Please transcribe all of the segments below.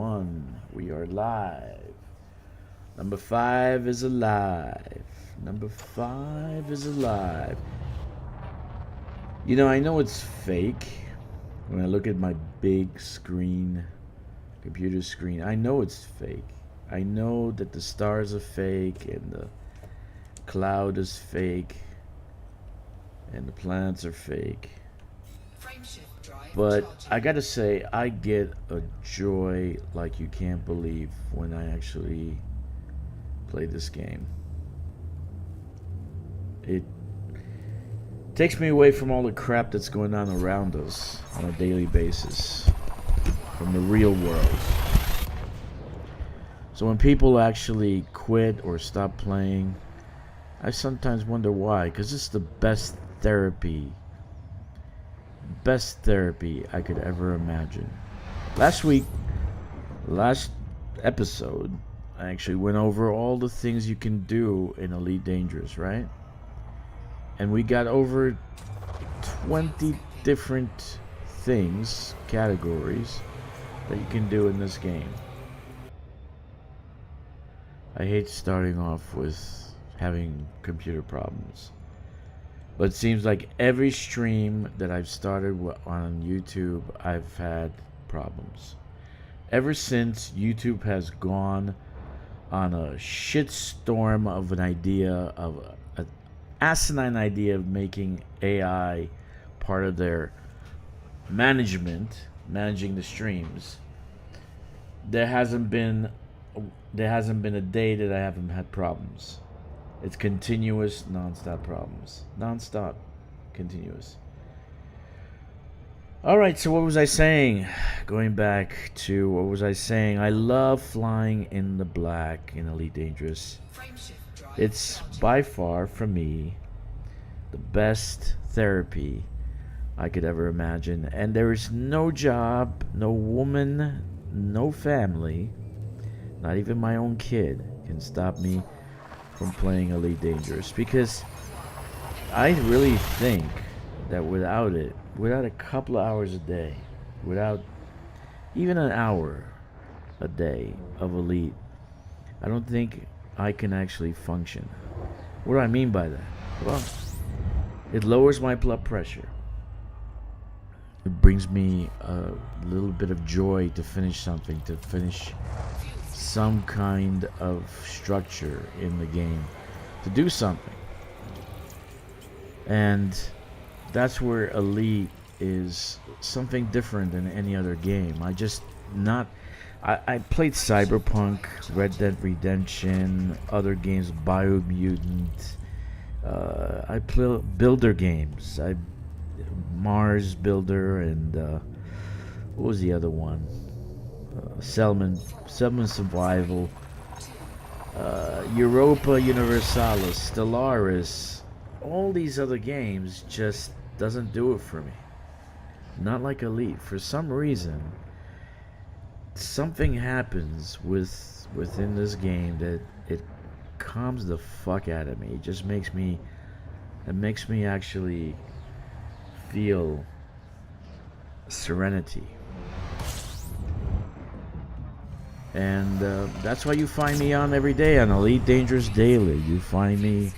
1. We are live. Number 5 is alive. Number 5 is alive. You know, I know it's fake. When I look at my big screen, computer screen, I know it's fake. I know that the stars are fake and the cloud is fake and the planets are fake. But I gotta say, I get a joy like you can't believe when I actually play this game. It takes me away from all the crap that's going on around us on a daily basis, from the real world. So when people actually quit or stop playing, I sometimes wonder why, because it's the best therapy I could ever imagine. Last episode, I actually went over all the things you can do in Elite Dangerous, right? And we got over 20 different things, categories, that you can do in this game. I hate starting off with having computer problems. But it seems like every stream that I've started on YouTube, I've had problems. Ever since YouTube has gone on a shitstorm of an idea, of an asinine idea of making AI part of their managing the streams, there hasn't been a day that I haven't had problems. It's continuous, non-stop problems. Non-stop, continuous. Alright, so what was I saying? Going back to, what was I saying? I love flying in the black in Elite Dangerous. It's by far, for me, the best therapy I could ever imagine. And there is no job, no woman, no family, not even my own kid, can stop me from playing Elite Dangerous, because I really think that without a couple of hours a day, without even an hour a day of Elite, I don't think I can actually function. What do I mean by that? Well, it lowers my blood pressure. It brings me a little bit of joy to finish something, to finish some kind of structure in the game, to do something. And that's where Elite is something different than any other game. I played Cyberpunk, Red Dead Redemption, other games, Biomutant. I play builder games. Mars Builder, and what was the other one? Selman Survival, Europa Universalis, Stellaris. All these other games just doesn't do it for me. Not like Elite. For some reason, something happens within this game that it calms the fuck out of me. It just makes me actually feel serenity. And that's why you find me on every day on Elite Dangerous Daily. You find me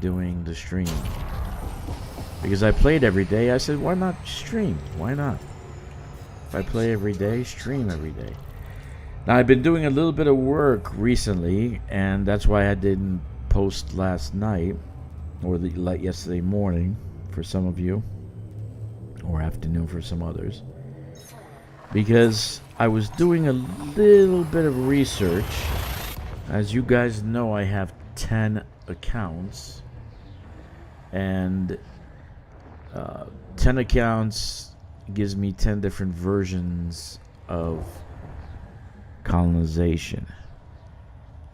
doing the stream. Because I played every day, I said, why not stream? Why not? If I play every day, stream every day. Now, I've been doing a little bit of work recently, and that's why I didn't post last night, or yesterday morning for some of you, or afternoon for some others. Because I was doing a little bit of research. As you guys know, I have 10 accounts. And 10 accounts gives me 10 different versions of colonization.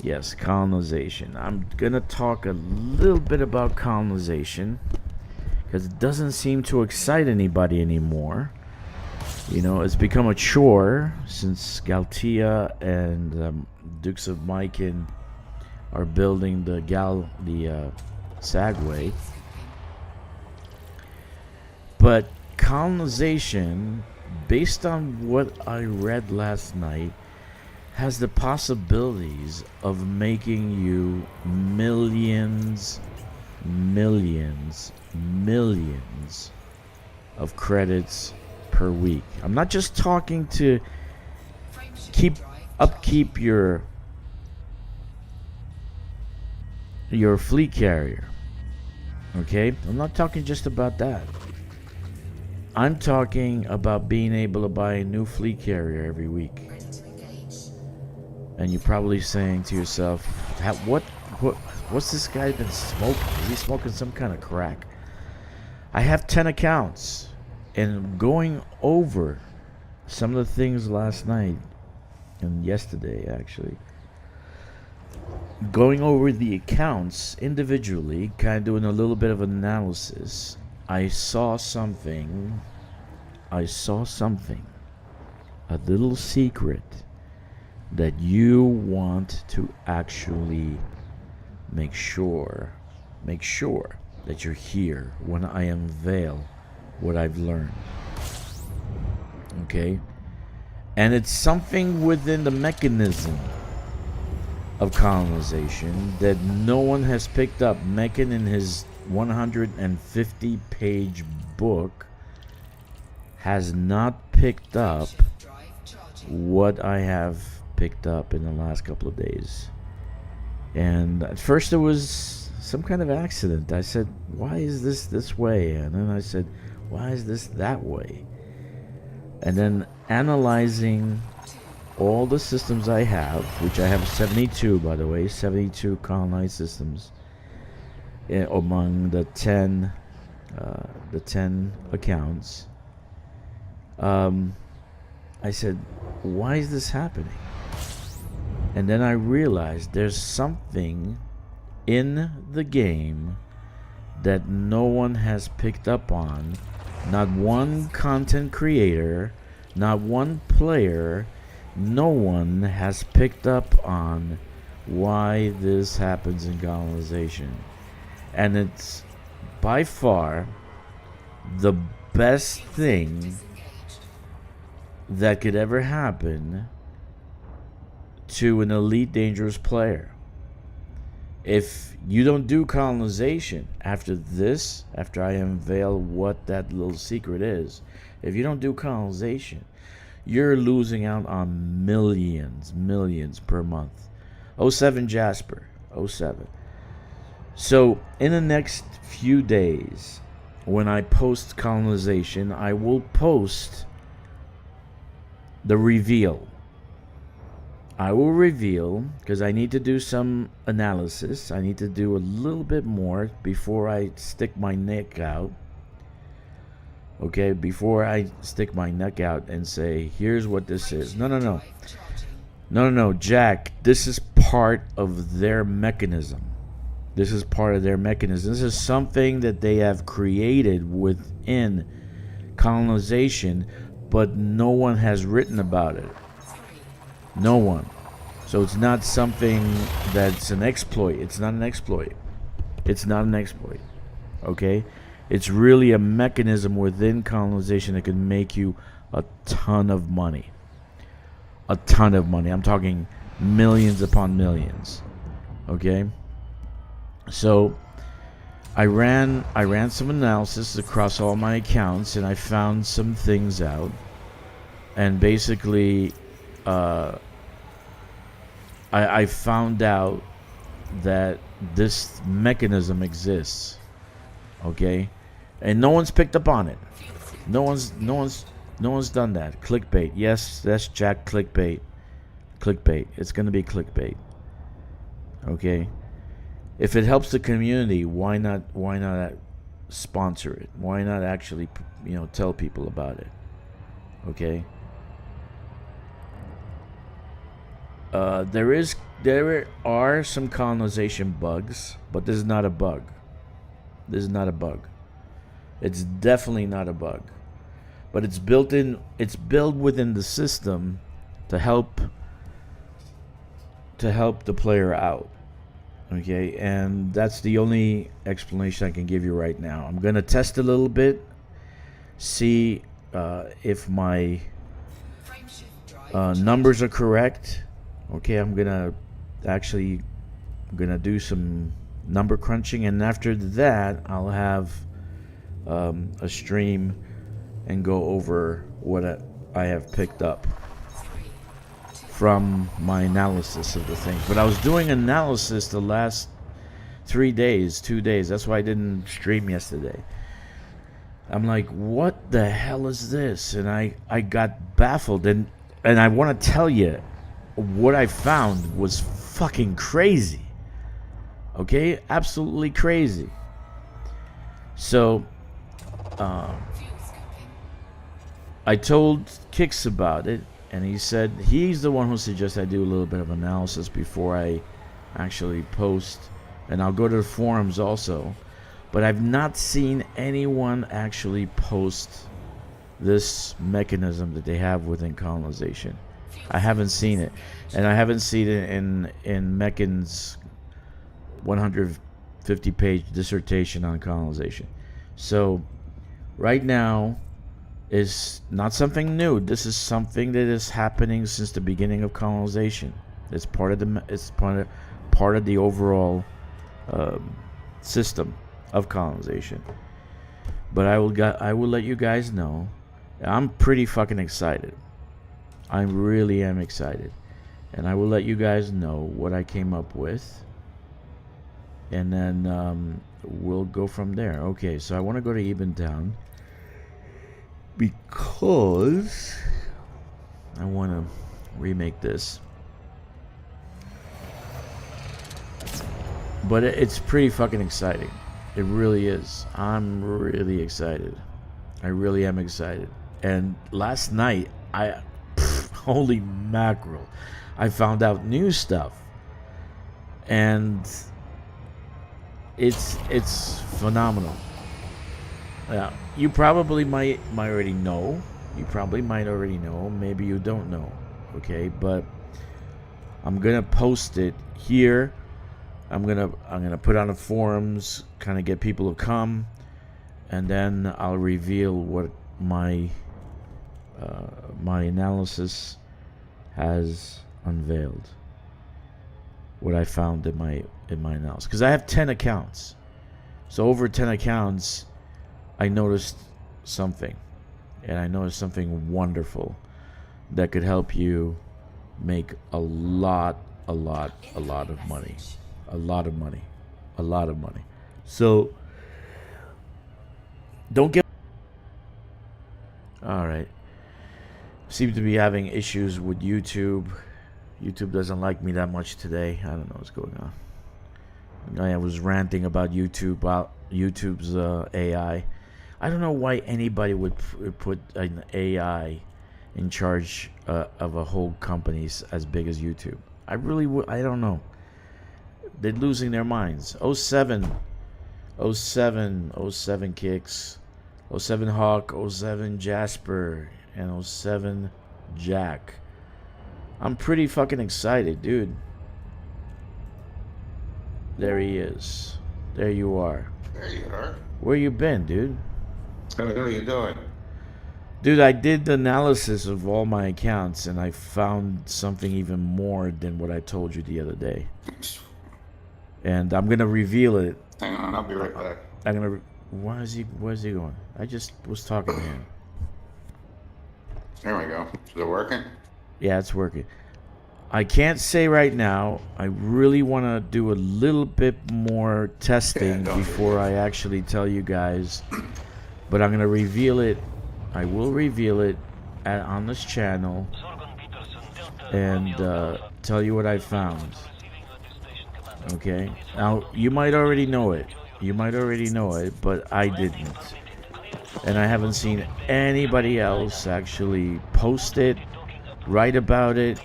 Yes, colonization. I'm going to talk a little bit about colonization, because it doesn't seem to excite anybody anymore. You know, it's become a chore since Galtia and Dukes of Mechan are building the Sagway. But colonization based on what I read last night, has the possibilities of making you millions, millions, millions of credits per week. I'm not just talking to upkeep your fleet carrier. Okay? I'm not talking just about that. I'm talking about being able to buy a new fleet carrier every week. And you're probably saying to yourself, what's this guy been smoking? Is he smoking some kind of crack? I have 10 accounts, and going over some of the things last night and yesterday, actually, going over the accounts individually, kind of doing a little bit of analysis, I saw something, a little secret that you want to actually make sure that you're here when I unveil what I've learned. Okay? And it's something within the mechanism of colonization that no one has picked up. Mechan, in his 150-page book, has not picked up what I have picked up in the last couple of days. And at first it was some kind of accident. I said, why is this way? And then I said, why is this that way? And then analyzing all the systems I have, which I have 72, by the way, 72 colonized systems among the 10 accounts. I said, why is this happening? And then I realized there's something in the game that no one has picked up on. Not one content creator, not one player, no one has picked up on why this happens in colonization. And it's by far the best thing that could ever happen to an elite dangerous player. If you don't do colonization after this, after I unveil what that little secret is, if you don't do colonization, you're losing out on millions per month. 07 Jasper, 07. So in the next few days, when I post colonization, I will post the reveal. I will reveal, because I need to do some analysis. I need to do a little bit more before I stick my neck out. Okay, before I stick my neck out and say, here's what this is. No, Jack, this is part of their mechanism. This is part of their mechanism. This is something that they have created within colonization, but no one has written about it. No one. So it's not something that's an exploit. It's not an exploit. Okay? It's really a mechanism within colonization that can make you a ton of money. A ton of money. I'm talking millions upon millions. Okay? So I ran some analysis across all my accounts, and I found some things out. And basically I found out that this mechanism exists. Okay? And no one's picked up on it. No one's done that. Clickbait. Yes, that's Jack, clickbait. It's going to be clickbait. Okay? If it helps the community, why not sponsor it? Why not actually, tell people about it? Okay? There are some colonization bugs, but this is not a bug. It's definitely not a bug. But it's built within the system to help the player out. Okay, and that's the only explanation I can give you right now. I'm gonna test a little bit, see if my numbers are correct, okay, I'm gonna do some number crunching, and after that I'll have a stream and go over what I have picked up from my analysis of the thing. But I was doing analysis the last 2 days. That's why I didn't stream yesterday. I'm like, what the hell is this? And I got baffled, and I want to tell you what I found was fucking crazy. Okay, absolutely crazy. So I told Kix about it, and he said he's the one who suggests I do a little bit of analysis before I actually post, and I'll go to the forums also. But I've not seen anyone actually post this mechanism that they have within colonization. I haven't seen it, and I haven't seen it in Mechan's 150-page dissertation on colonization. So right now is not something new. This is something that is happening since the beginning of colonization. It's part of the overall system of colonization. But I will let you guys know. I'm pretty fucking excited. I really am excited, and I will let you guys know what I came up with, and then we'll go from there. Okay, so I want to go to Eventown because I want to remake this. But it's pretty fucking exciting. It really is. I'm really excited. I really am excited. And last night, holy mackerel, I found out new stuff. And it's phenomenal. Yeah, you probably might already know. You probably might already know. Maybe you don't know. Okay, but I'm gonna post it here. I'm gonna put on the forums, kind of get people to come, and then I'll reveal what my analysis has unveiled. What I found in my analysis, because I have 10 accounts, so over 10 accounts, I noticed something, and I noticed something wonderful that could help you make a lot of money. A lot of money. So don't get. Alright. Seem to be having issues with YouTube. YouTube doesn't like me that much today. I don't know what's going on. I was ranting about YouTube's AI. I don't know why anybody would put an AI in charge of a whole company as big as YouTube. I don't know. They're losing their minds. 07 Kicks, 07 Hawk, 07 Jasper, and 07 Jack. I'm pretty fucking excited, dude. There he is. There you are. There you are. Where you been, dude? How are you doing? Dude, I did the analysis of all my accounts, and I found something even more than what I told you the other day. And I'm gonna reveal it. Hang on, I'll be right back. Where's he going? I just was talking to him. There we go. Is it working? Yeah, it's working. I can't say right now. I really want to do a little bit more testing before I actually tell you guys. But I'm going to reveal it. I will reveal it on this channel and tell you what I found. Okay? Now, you might already know it. But I didn't. And I haven't seen anybody else actually post it, write about it,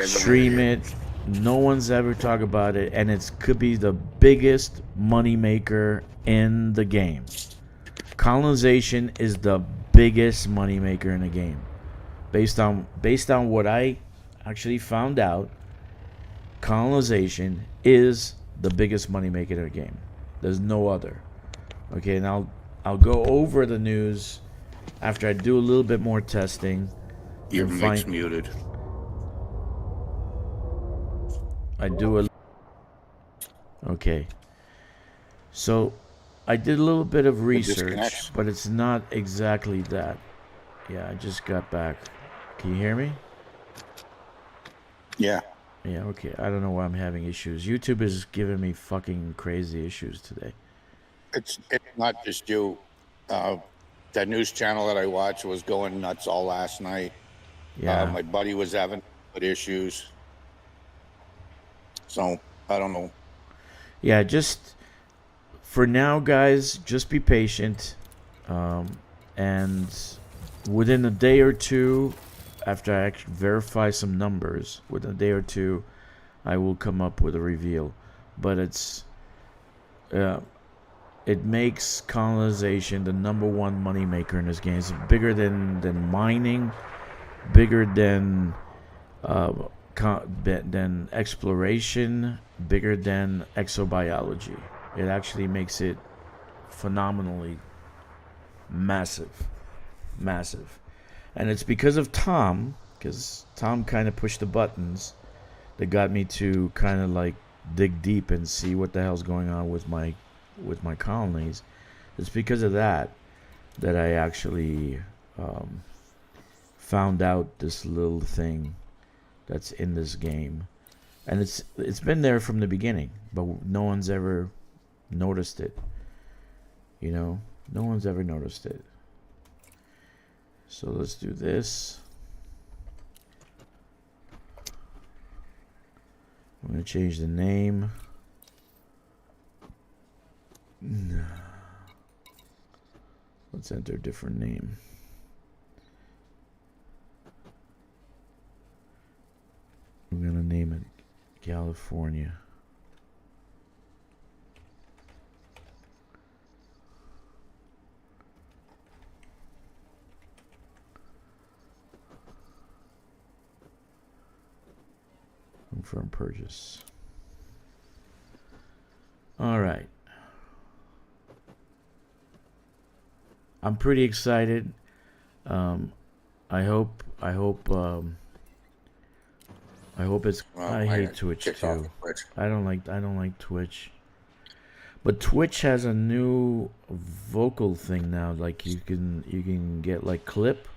stream it. No one's ever talked about it, and it could be the biggest money maker in the game. Colonization is the biggest money maker in the game. Based on what I actually found out, colonization is the biggest money maker in the game. There's no other. Okay, now I'll go over the news after I do a little bit more testing. Your mic's muted. I do a... Okay. So, I did a little bit of research, but it's not exactly that. Yeah, I just got back. Can you hear me? Yeah. Yeah, okay. I don't know why I'm having issues. YouTube is giving me fucking crazy issues today. It's not just you. That news channel that I watched was going nuts all last night. Yeah. My buddy was having issues. So, I don't know. Yeah, just for now, guys, just be patient. And within a day or two, after I actually verify some numbers, within a day or two, I will come up with a reveal. But it's... it makes colonization the #1 moneymaker in this game. It's bigger than mining, bigger than exploration, bigger than exobiology. It actually makes it phenomenally massive. And it's because of Tom, because Tom kind of pushed the buttons that got me to kind of like dig deep and see what the hell's going on with my colonies. It's because of that I actually found out this little thing that's in this game, and it's been there from the beginning, but no one's ever noticed it. You know, no one's ever noticed it. So let's do this. I'm gonna change the name. No. Let's enter a different name. I'm gonna name it California. Confirm purchase. All right. I'm pretty excited. I hope it's. Well, I hate Twitch too. I don't like Twitch. But Twitch has a new vocal thing now. Like you can get like clip.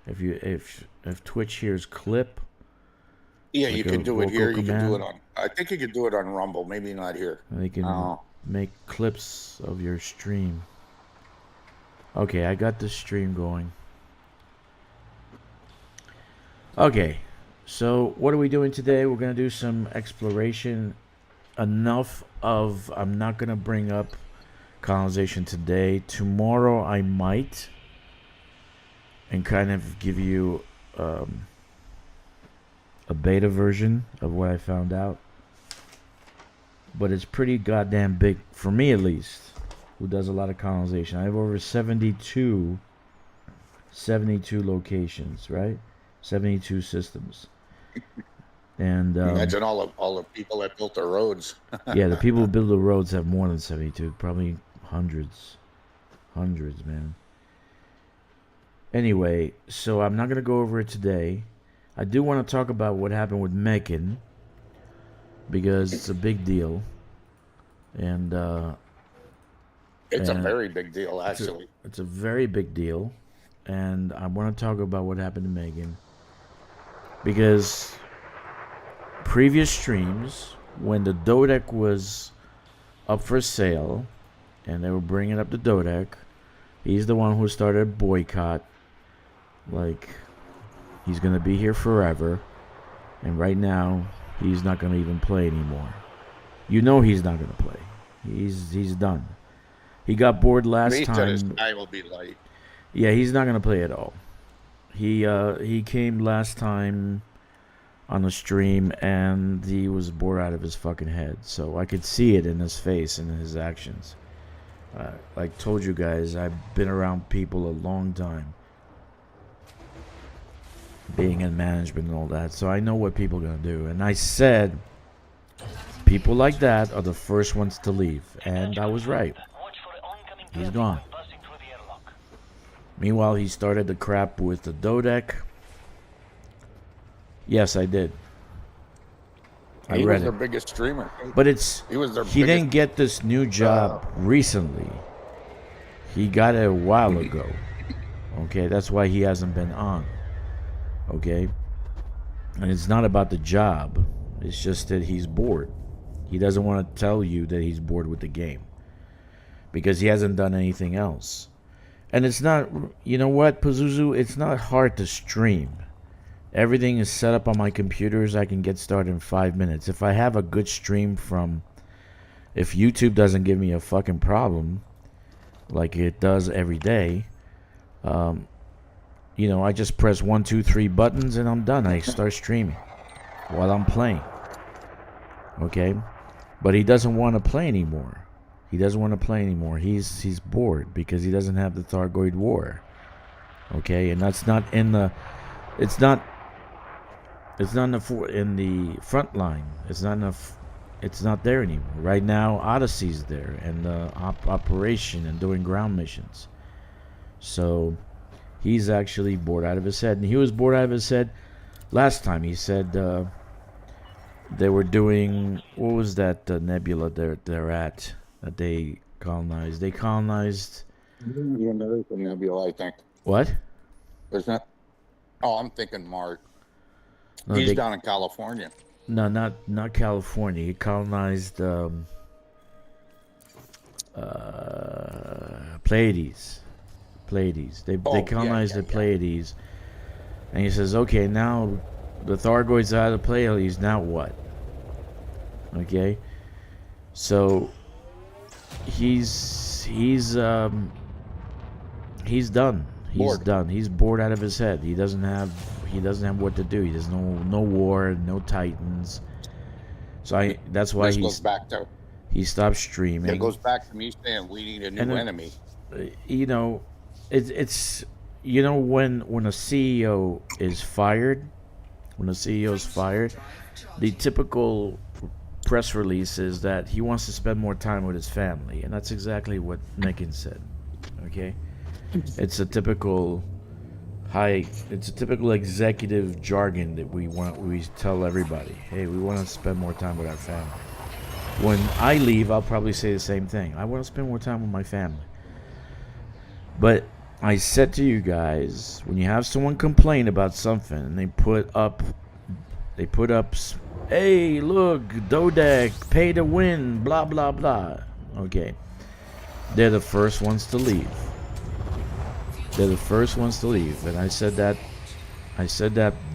If Twitch hears clip. Yeah, like you can do it here. command. You can do it on. I think you can do it on Rumble. Maybe not here. They can make clips of your stream. Okay, I got the stream going. Okay, so what are we doing today? We're going to do some exploration. Enough of... I'm not going to bring up colonization today. Tomorrow I might. And kind of give you a beta version of what I found out. But it's pretty goddamn big, for me at least, who does a lot of colonization. I have over 72 locations, right? 72 systems. And imagine all the people that built the roads. yeah, the people who build the roads have more than 72, probably hundreds, man. Anyway, so I'm not gonna go over it today. I do want to talk about what happened with Mechan, because it's a big deal, and it's a very big deal, actually. It's a very big deal, and I want to talk about what happened to Mechan, because previous streams, when the Dodec was up for sale, and they were bringing up the Dodec, he's the one who started a boycott, like he's gonna be here forever, and right now he's not gonna even play anymore. You know he's not gonna play. He's done. He got bored last time. His time will be light. Yeah, he's not gonna play at all. He came last time on the stream and he was bored out of his fucking head. So I could see it in his face and in his actions. Like told you guys, I've been around people a long time, being in management and all that, so I know what people are gonna do. And I said people like that are the first ones to leave, and I was right. He's gone. Meanwhile, he started the crap with the Dodec. Yes, I did. I He read was their it. biggest streamer. But it's He was their he biggest. didn't get this new job recently. He got it a while ago. Okay, that's why he hasn't been on. Okay? And it's not about the job. It's just that he's bored. He doesn't want to tell you that he's bored with the game. Because he hasn't done anything else. And it's not, you know what, Pazuzu? It's not hard to stream. Everything is set up on my computers. I can get started in 5 minutes. If I have a good stream from... If YouTube doesn't give me a fucking problem, like it does every day, you know, I just press 1, 2, 3 buttons and I'm done. I start streaming while I'm playing. Okay? But he doesn't want to play anymore. He doesn't want to play anymore. He's bored because he doesn't have the Thargoid War. Okay? And that's not in the... It's not in the front line. It's not there anymore. Right now, Odyssey's there and operation and doing ground missions. So he's actually bored out of his head, and he was bored out of his head last time. He said they were doing, what was that nebula they're at that they colonized? They colonized Nebula, I think. what? There's not. Oh, I'm thinking Mars. No, He's down in California. No, not California. He colonized Pleiades. They colonized the Pleiades, and he says, okay, now the Thargoids are out of the Pleiades. Now what? Okay, so he's done. He's done. He's bored out of his head. He doesn't have what to do. There's no war, no Titans. So that's why he stopped streaming. It goes back to me saying we need a new enemy. You know, it's you know when a CEO is fired, the typical press release is that he wants to spend more time with his family, and that's exactly what Mechan said. Okay, it's a typical executive jargon that we tell everybody. Hey, we want to spend more time with our family. When I leave, I'll probably say the same thing. I want to spend more time with my family. But I said to you guys, when you have someone complain about something and they put up, hey, look, Dodec, pay to win, blah, blah, blah. Okay. They're the first ones to leave. They're the first ones to leave. And I said that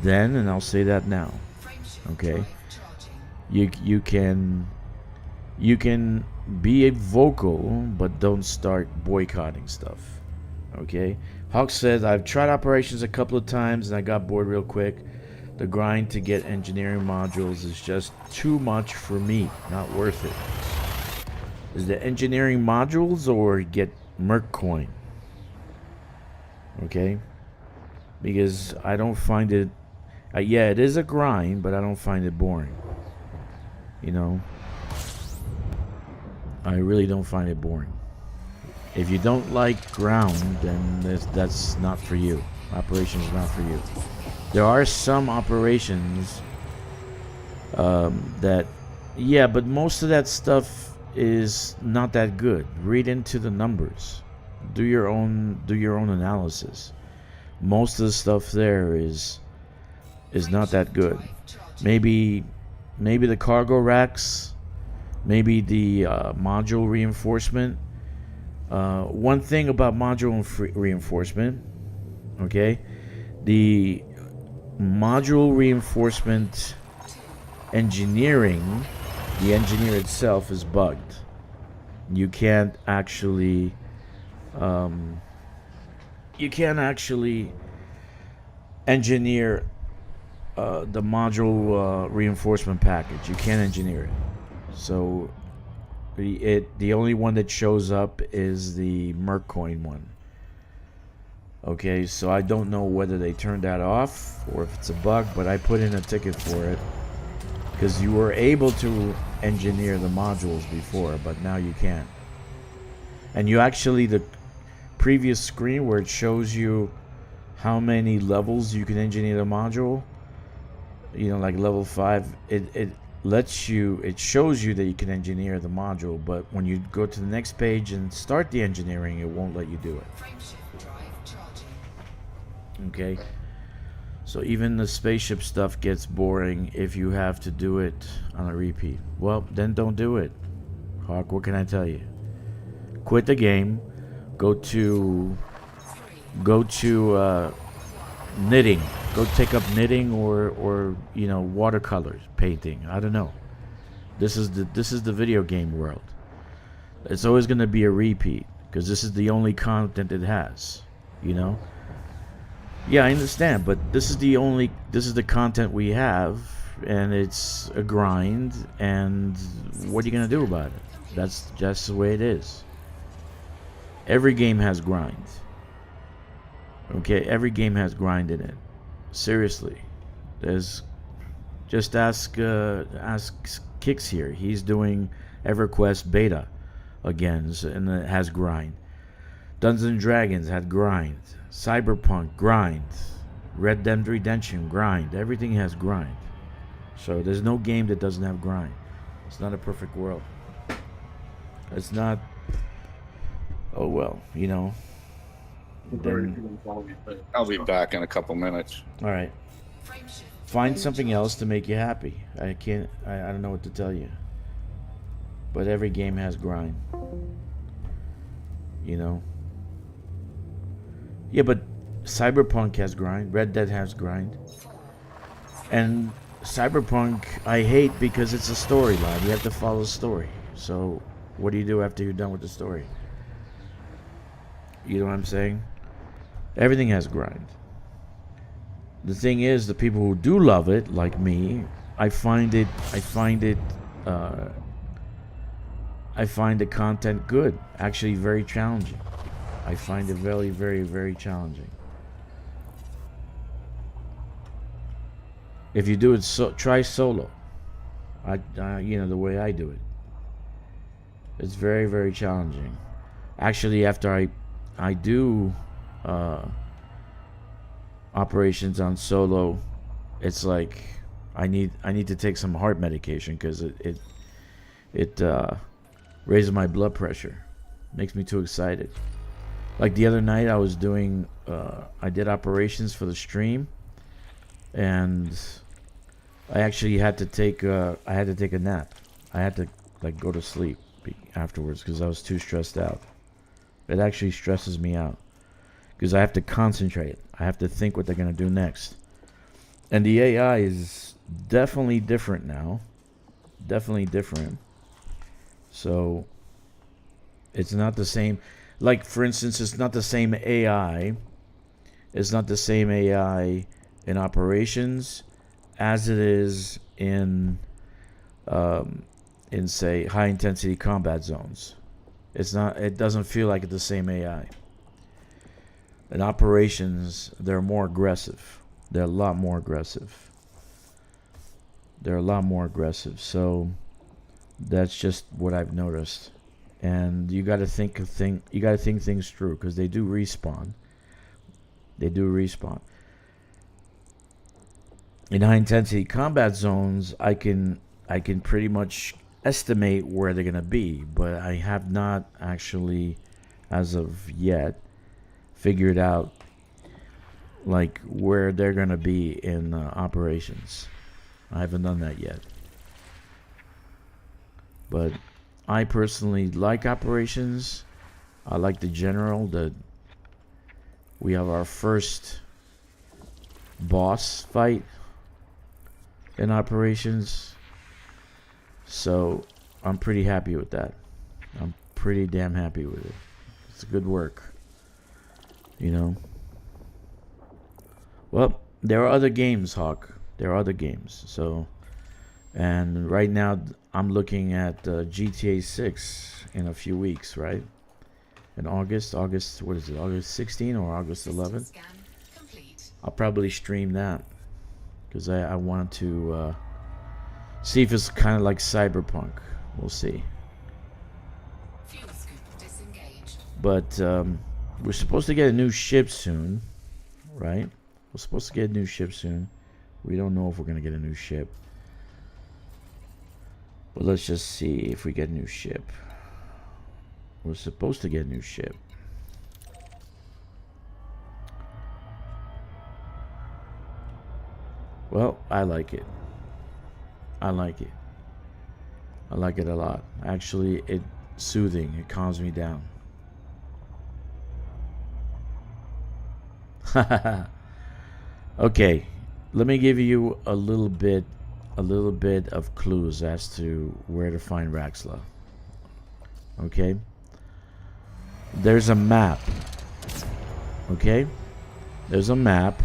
then, and I'll say that now. Okay? You can be vocal, but don't start boycotting stuff. Okay? Hawk says, I've tried operations a couple of times and I got bored real quick. The grind to get engineering modules is just too much for me. Not worth it. Is the engineering modules or get Merc coin? Okay? Because I don't find it... yeah, it is a grind, but I don't find it boring. You know? I really don't find it boring. If you don't like ground, then that's not for you. Operation is not for you. There are some operations that... Yeah, but most of that stuff is not that good. Read into the numbers. Do your own analysis. Most of the stuff there is not that good. Maybe the cargo racks, maybe the module reinforcement. One thing about module reinforcement, okay, the module reinforcement engineering, the engineer itself is bugged. You can't actually engineer the module reinforcement package. You can't engineer it. So the only one that shows up is the Mercoin one. Okay, so I don't know whether they turned that off or if it's a bug, but I put in a ticket for it because you were able to engineer the modules before, but now you can't. And you actually previous screen where it shows you how many levels you can engineer the module, like level 5, it shows you that you can engineer the module, but when you go to the next page and start the engineering, it won't let you do it. Okay, so even the spaceship stuff gets boring if you have to do it on a repeat. Well, then don't do it, Hawk. What can I tell you? Quit the game. Go to knitting. Go take up knitting or watercolors, painting. I don't know. This is the video game world. It's always going to be a repeat because this is the only content it has. Yeah, I understand, but this is the content we have, and it's a grind. And what are you going to do about it? That's just the way it is. Every game has grind. Okay, every game has grind in it. Seriously, there's just ask Kix here. He's doing EverQuest beta again, and it has grind. Dungeons and Dragons had grind. Cyberpunk grind. Red Dead Redemption grind. Everything has grind. So there's no game that doesn't have grind. It's not a perfect world. It's not. Oh well, Then, I'll be back in a couple minutes. all right. Find something else to make you happy. I don't know what to tell you. But every game has grind. Yeah, but Cyberpunk has grind. Red Dead has grind. And Cyberpunk I hate because it's a storyline. You have to follow the story. So what do you do after you're done with the story? You know what I'm saying? Everything has grind. The thing is, the people who do love it, like me, I find the content good. Actually, very challenging. I find it very, very, very challenging. If you do it, try solo. The way I do it. It's very, very challenging. Actually, after I do operations on solo, it's like I need to take some heart medication because it raises my blood pressure, makes me too excited. Like the other night, I did operations for the stream, and I actually had to take a nap. I had to go to sleep afterwards because I was too stressed out. It actually stresses me out because I have to concentrate. I have to think what they're going to do next. And the AI is definitely different now. Definitely different. So it's not the same. Like, for instance, it's not the same AI. It's not the same AI in operations as it is in say, high intensity combat zones. It doesn't feel like it's the same AI. In operations, they're more aggressive. They're a lot more aggressive. So that's just what I've noticed. And you got to think things through because they do respawn. In high intensity combat zones, I can pretty much estimate where they're gonna be, but I have not actually, as of yet, figured out where they're gonna be in operations. I haven't done that yet. But I personally like operations. I like the general. We have our first boss fight in operations. So I'm pretty happy with that. I'm pretty damn happy with it. It's good work. Well, there are other games, Hawk. There are other games. So, and right now I'm looking at GTA 6 in a few weeks, right? In August, what is it? August 16 or August 11th? I'll probably stream that because I want to see if it's kind of like Cyberpunk. We'll see. But we're supposed to get a new ship soon, right? We're supposed to get a new ship soon. We don't know if we're gonna get a new ship, but let's just see if we get a new ship. We're supposed to get a new ship. Well, I like it. I like it. I like it a lot. Actually, it's soothing. It calms me down. Okay, let me give you a little bit of clues as to where to find Raxla. Okay? There's a map. Okay? There's a map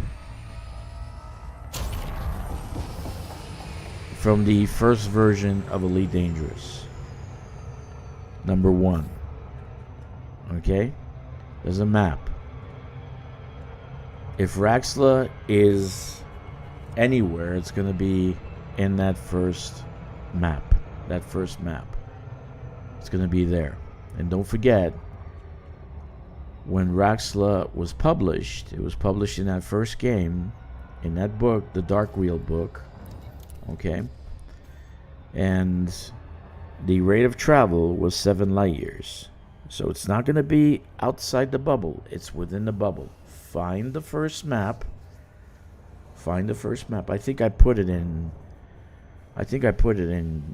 from the first version of Elite Dangerous. Number 1. Okay? There's a map. If Raxla is anywhere, it's going to be in that first map. That first map. It's going to be there. And don't forget, when Raxla was published, it was published in that first game, in that book, the Darkwheel book. Okay? And the rate of travel was 7 light years. So it's not going to be outside the bubble. It's within the bubble. Find the first map. Find the first map. I think I put it in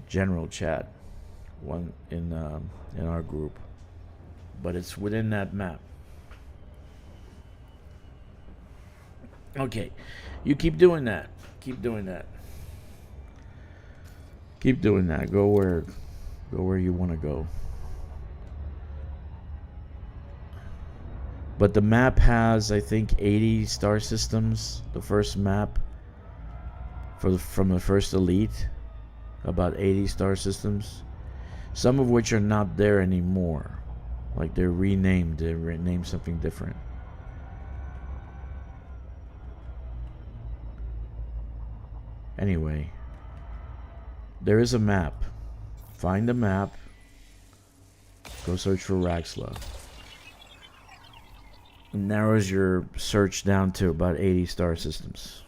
general chat, one in our group. But it's within that map. Okay. You keep doing that. Keep doing that. Keep doing that. Go where you want to go. But the map has, I think, 80 star systems. The first map from the first Elite, about 80 star systems. Some of which are not there anymore. Like they're renamed. They renamed something different. Anyway, there is a map. Find the map. Go search for Raxla. It narrows your search down to about 80 star systems.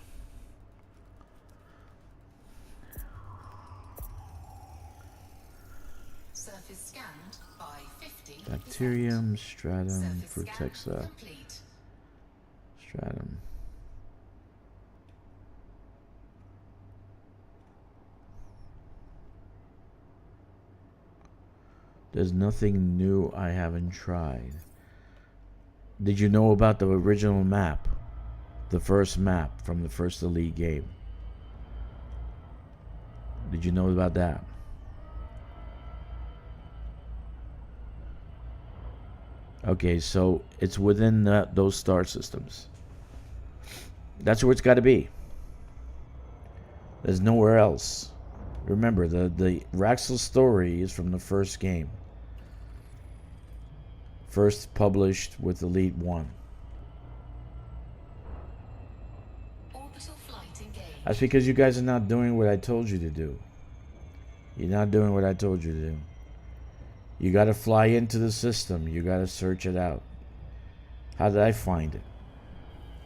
Surface scanned by 50%. Bacterium, stratum, Surface scan Frutexa, complete. stratum. There's nothing new I haven't tried. Did you know about the original map? The first map from the first Elite game? Did you know about that? Okay, so it's within those star systems. That's where it's got to be. There's nowhere else. Remember, the Raxel story is from the first game. First published with Elite 1. Orbital flight engaged. That's because you guys are not doing what I told you to do. You're not doing what I told you to do. You got to fly into the system. You got to search it out. How did I find it?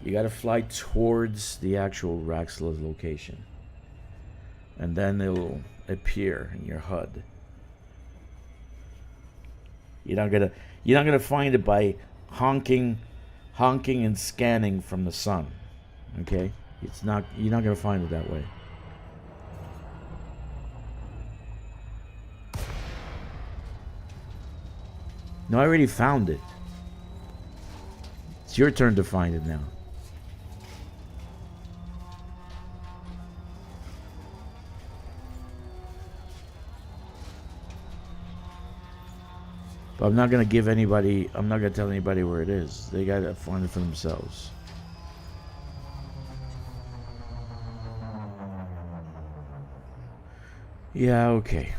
You got to fly towards the actual Raxla's location. And then it'll appear in your HUD. You're not gonna find it by honking and scanning from the sun. Okay? You're not gonna find it that way. No, I already found it. It's your turn to find it now. But I'm not going to tell anybody where it is. They got to find it for themselves. Yeah, okay.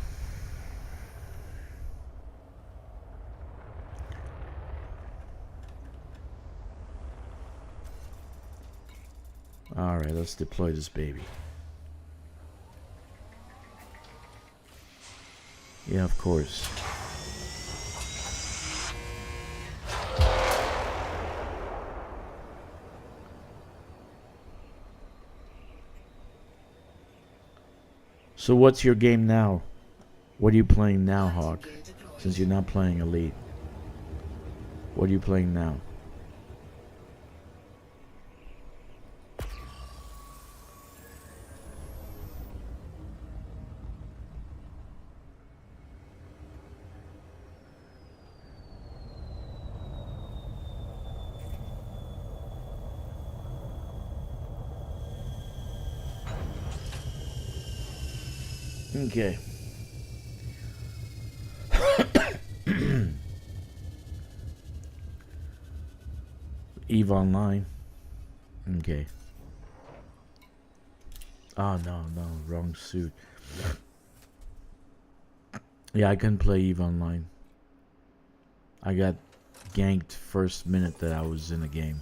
Alright, let's deploy this baby. Yeah, of course. So what's your game now? What are you playing now, Landing Hawk? gear deployed. Since you're not playing Elite. What are you playing now? Okay. Eve Online. Okay. Oh no, wrong suit. Yeah, I couldn't play Eve Online. I got ganked first minute that I was in the game.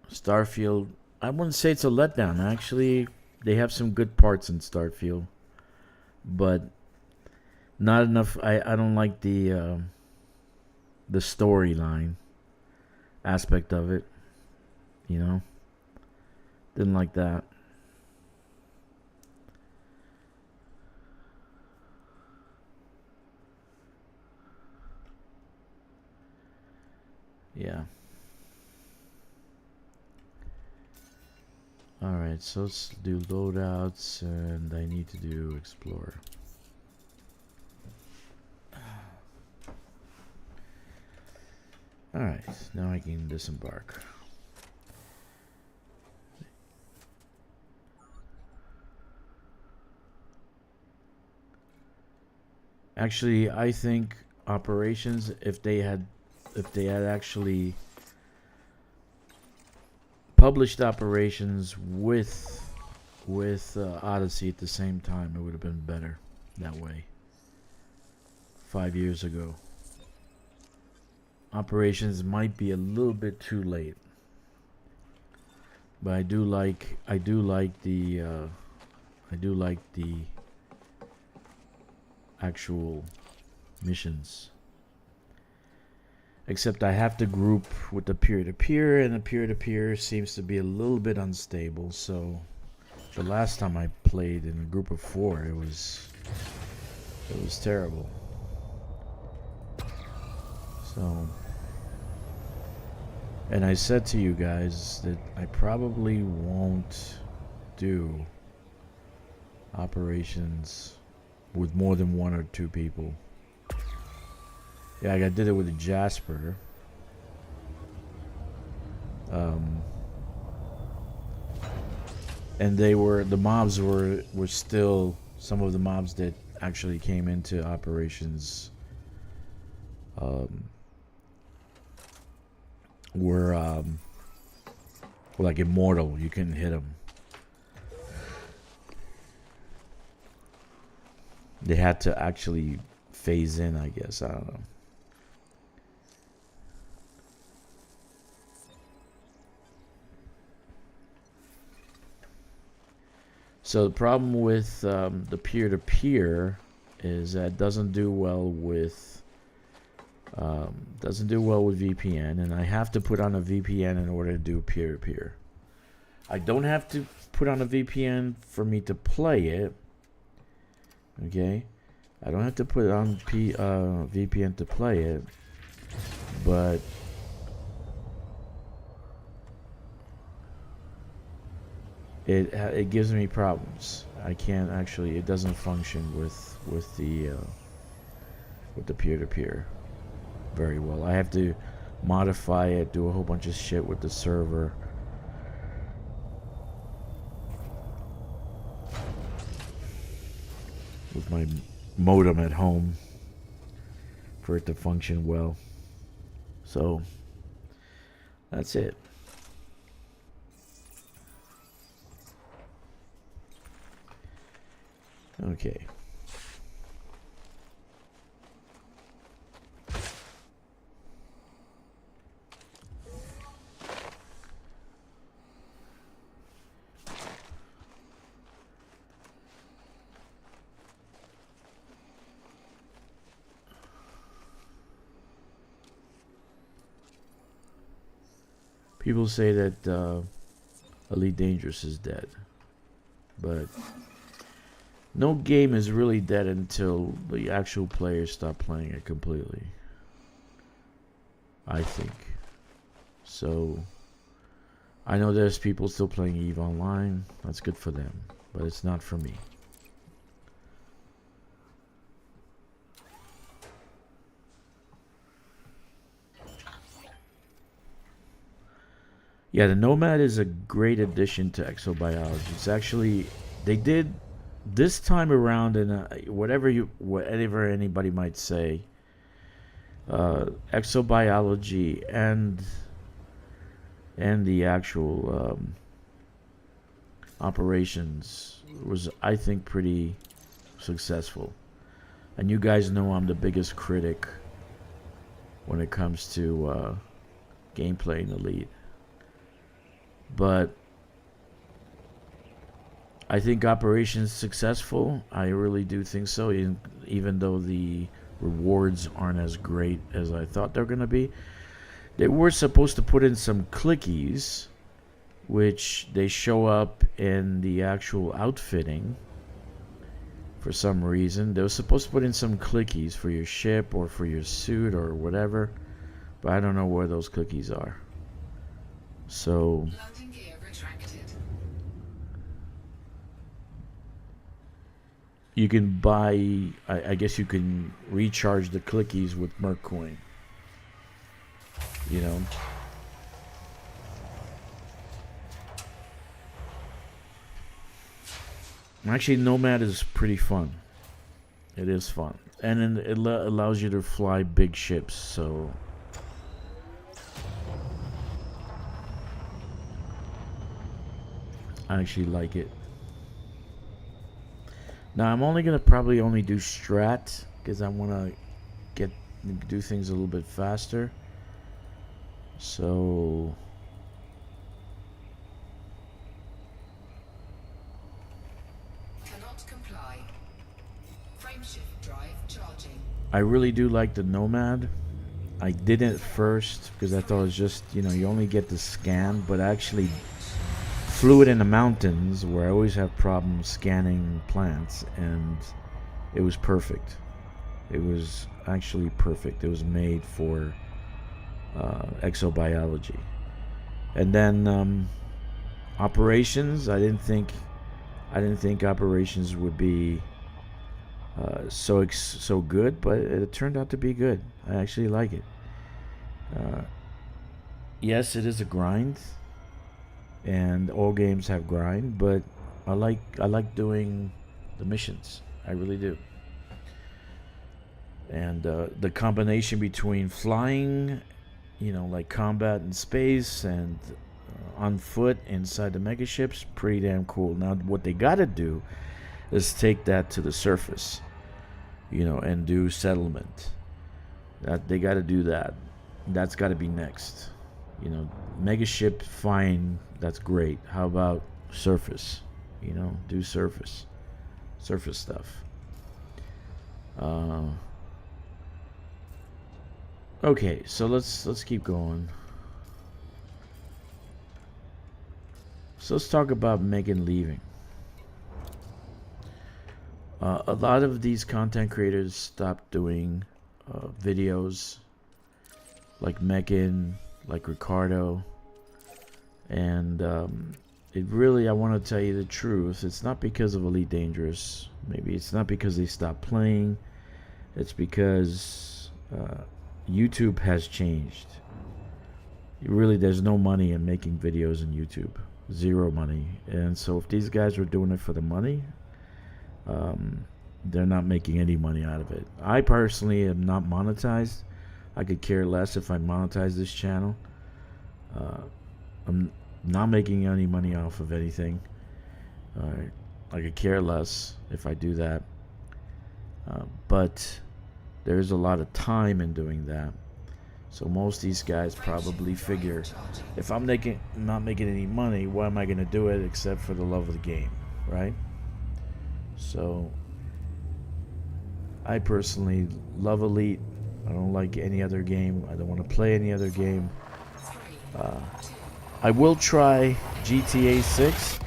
Starfield, I wouldn't say it's a letdown. Actually, they have some good parts in Starfield, but not enough. I don't like the storyline aspect of it. You know, didn't like that. Yeah. Alright, so let's do loadouts, and I need to do explore. Alright, now I can disembark. Actually, I think operations, if they had actually published operations with Odyssey at the same time, it would have been better that way. 5 years ago. Operations might be a little bit too late, but I do like the actual missions. Except I have to group with the peer-to-peer, and the peer-to-peer seems to be a little bit unstable. So the last time I played in a group of 4, it was terrible. So, and I said to you guys that I probably won't do operations with more than 1 or 2 people. Yeah, I did it with a Jasper. And the mobs were still, some of the mobs that actually came into operations were like immortal. You couldn't hit them. They had to actually phase in, I guess. I don't know. So the problem with the peer-to-peer is that it doesn't do well with VPN, and I have to put on a VPN in order to do peer-to-peer. I don't have to put on a VPN for me to play it. Okay, I don't have to put on VPN to play it, but it gives me problems. I can't actually. It doesn't function with the peer-to-peer very well. I have to modify it, do a whole bunch of shit with the server. With my modem at home for it to function well. So that's it. Okay. People say that Elite Dangerous is dead, but no game is really dead until the actual players stop playing it completely, I think. So I know there's people still playing EVE Online. That's good for them, but it's not for me. Yeah, the Nomad is a great addition to exobiology. It's actually, they did this time around, and whatever anybody might say, exobiology and the actual operations was, I think, pretty successful. And you guys know I'm the biggest critic when it comes to gameplay in Elite. But I think operations successful. I really do think so, even though the rewards aren't as great as I thought they're going to be. They were supposed to put in some clickies, which they show up in the actual outfitting for some reason. They were supposed to put in some clickies for your ship or for your suit or whatever, but I don't know where those clickies are. So Landing gear retracted. you can buy, I guess you can recharge the clickies with Merc Coin. You know. Actually, Nomad is pretty fun. It is fun. And then it allows you to fly big ships, so I actually like it. Now I'm only gonna probably only do strat because I want to do things a little bit faster. So Cannot comply. Frameshift drive charging. I really do like the Nomad. I didn't at first because I thought it was just, you only get the scan, but I actually flew it in the mountains where I always have problems scanning plants, and it was perfect. It was actually perfect. It was made for exobiology. And then operations, I didn't think operations would be so good, but it turned out to be good. I actually like it. Yes, it is a grind, and all games have grind, but I like doing the missions. I really do. And the combination between flying, like combat in space, and on foot inside the megaships, pretty damn cool. Now, what they got to do is take that to the surface, and do settlement. That they got to do that. That's got to be next. Megaship, fine, that's great. How about surface? Do surface stuff. Okay, so let's keep going. So let's talk about Mechan leaving. A lot of these content creators stopped doing videos, like Mechan, like Ricardo, and it really, I want to tell you the truth, it's not because of Elite Dangerous. Maybe it's not because they stopped playing. It's because YouTube has changed. Really, there's no money in making videos in YouTube. Zero money. And so if these guys were doing it for the money, they're not making any money out of it. I personally am not monetized. I could care less if I monetize this channel. I'm not making any money off of anything. I could care less if I do that. But there's a lot of time in doing that. So most of these guys probably figure, if I'm not making any money, why am I going to do it except for the love of the game, right? So I personally love Elite. I don't like any other game. I don't want to play any other game. I will try GTA 6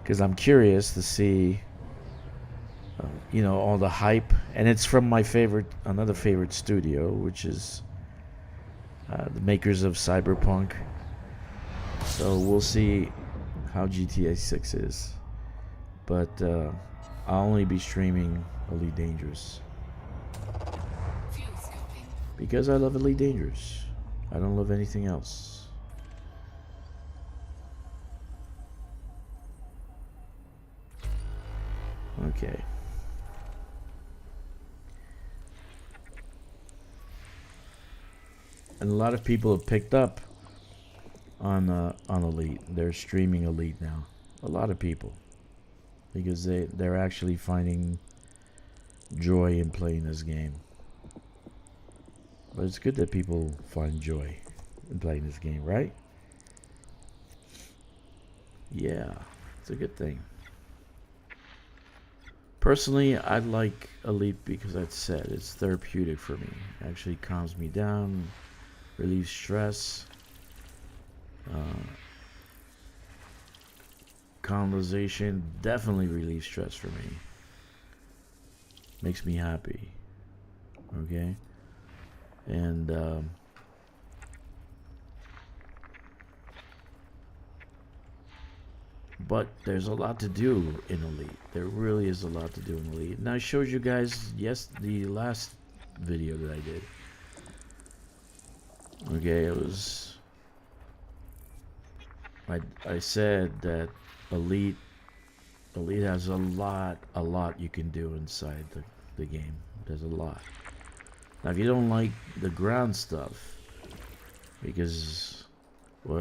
because I'm curious to see, all the hype, and it's from another favorite studio, which is the makers of Cyberpunk. So we'll see how GTA 6 is, but I'll only be streaming Elite Dangerous Fuel scoping. because I love Elite Dangerous. I don't love anything else. Okay. And a lot of people have picked up on Elite. They're streaming Elite now. A lot of people, because they're actually finding joy in playing this game. But it's good that people find joy in playing this game, right? Yeah, it's a good thing. Personally, I like Elite because I said it's therapeutic for me. It actually calms me down, relieves stress. Colonization definitely relieves stress for me. Makes me happy. Okay? And but there's a lot to do in Elite. There really is a lot to do in Elite. And I showed you guys the last video that I did. Okay, it was I said that Elite has a lot you can do inside the game. There's a lot. Now if you don't like the ground stuff, because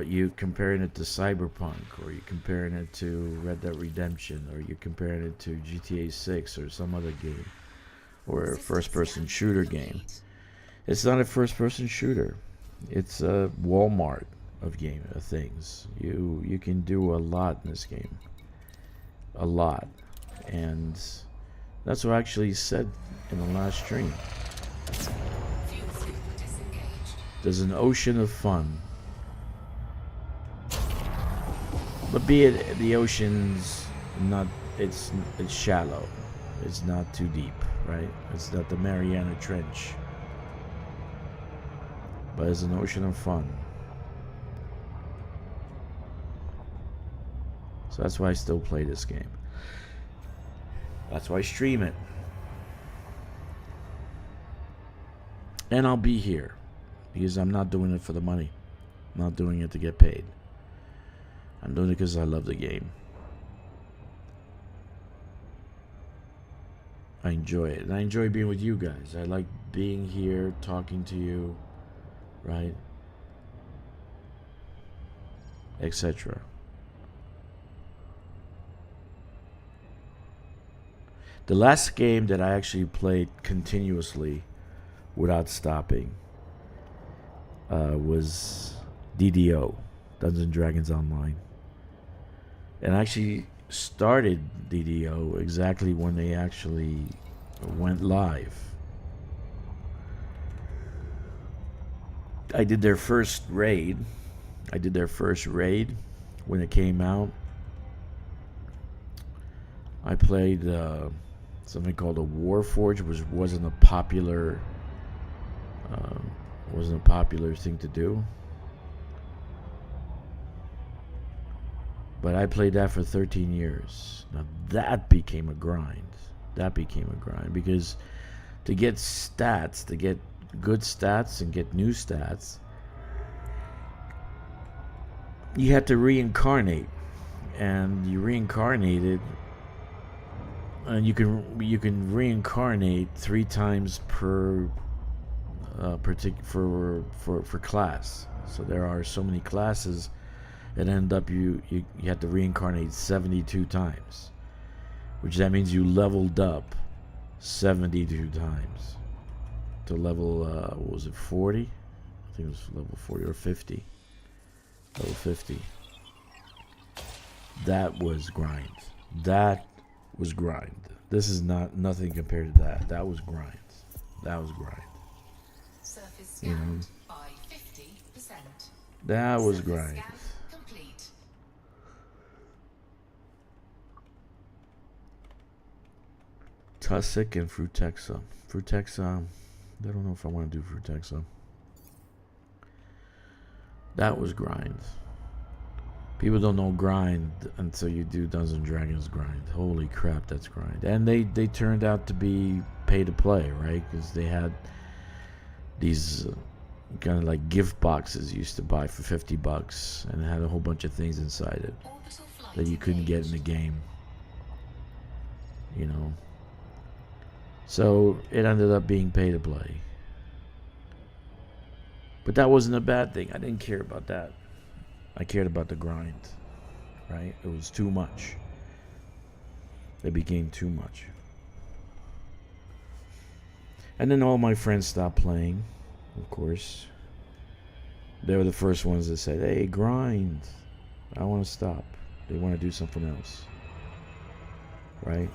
you comparing it to Cyberpunk, or you're comparing it to Red Dead Redemption, or you're comparing it to GTA 6 or some other game, or a first-person shooter game. It's not a first-person shooter. It's a Walmart of things. You can do a lot in this game. A lot. And that's what I actually said in the last stream. There's an ocean of fun. But be it the ocean's not, it's shallow. It's not too deep, right? It's not the Mariana Trench. But it's an ocean of fun. So that's why I still play this game. That's why I stream it. And I'll be here. Because I'm not doing it for the money. I'm not doing it to get paid. I'm doing it because I love the game. I enjoy it. And I enjoy being with you guys. I like being here, talking to you, right? Etc. The last game that I actually played continuously without stopping was DDO, Dungeons and Dragons Online. And I actually started DDO exactly when they actually went live. I did their first raid. When it came out. I played something called a Warforge, which wasn't a popular thing to do. But I played that for 13 years. Now that became a grind. Because to get stats, to get good stats and get new stats, you had to reincarnate. And you reincarnated, and you can reincarnate 3 times per for class. So there are so many classes. It ended up you had to reincarnate 72 times, which that means you leveled up 72 times to level what was it, 40? I think it was level 40 or 50. Level 50. That was grind. This is nothing compared to that. That was grind. Surface scanned by 50%. That was grind. Scan complete. Tussock and Frutexa. Frutexa, I don't know if I want to do Frutexa. That was grind. People don't know grind until you do Dungeons and Dragons grind. Holy crap, that's grind. And they turned out to be pay to play, right? Because they had these kind of like gift boxes you used to buy for $50, and it had a whole bunch of things inside it Orbital flight that you couldn't get in the engaged. game. You know. So it ended up being pay to play. But that wasn't a bad thing. I didn't care about that. I cared about the grind, right? It was too much. It became too much. And then all my friends stopped playing, of course. They were the first ones that said, hey, grind. I want to stop. They want to do something else. Right?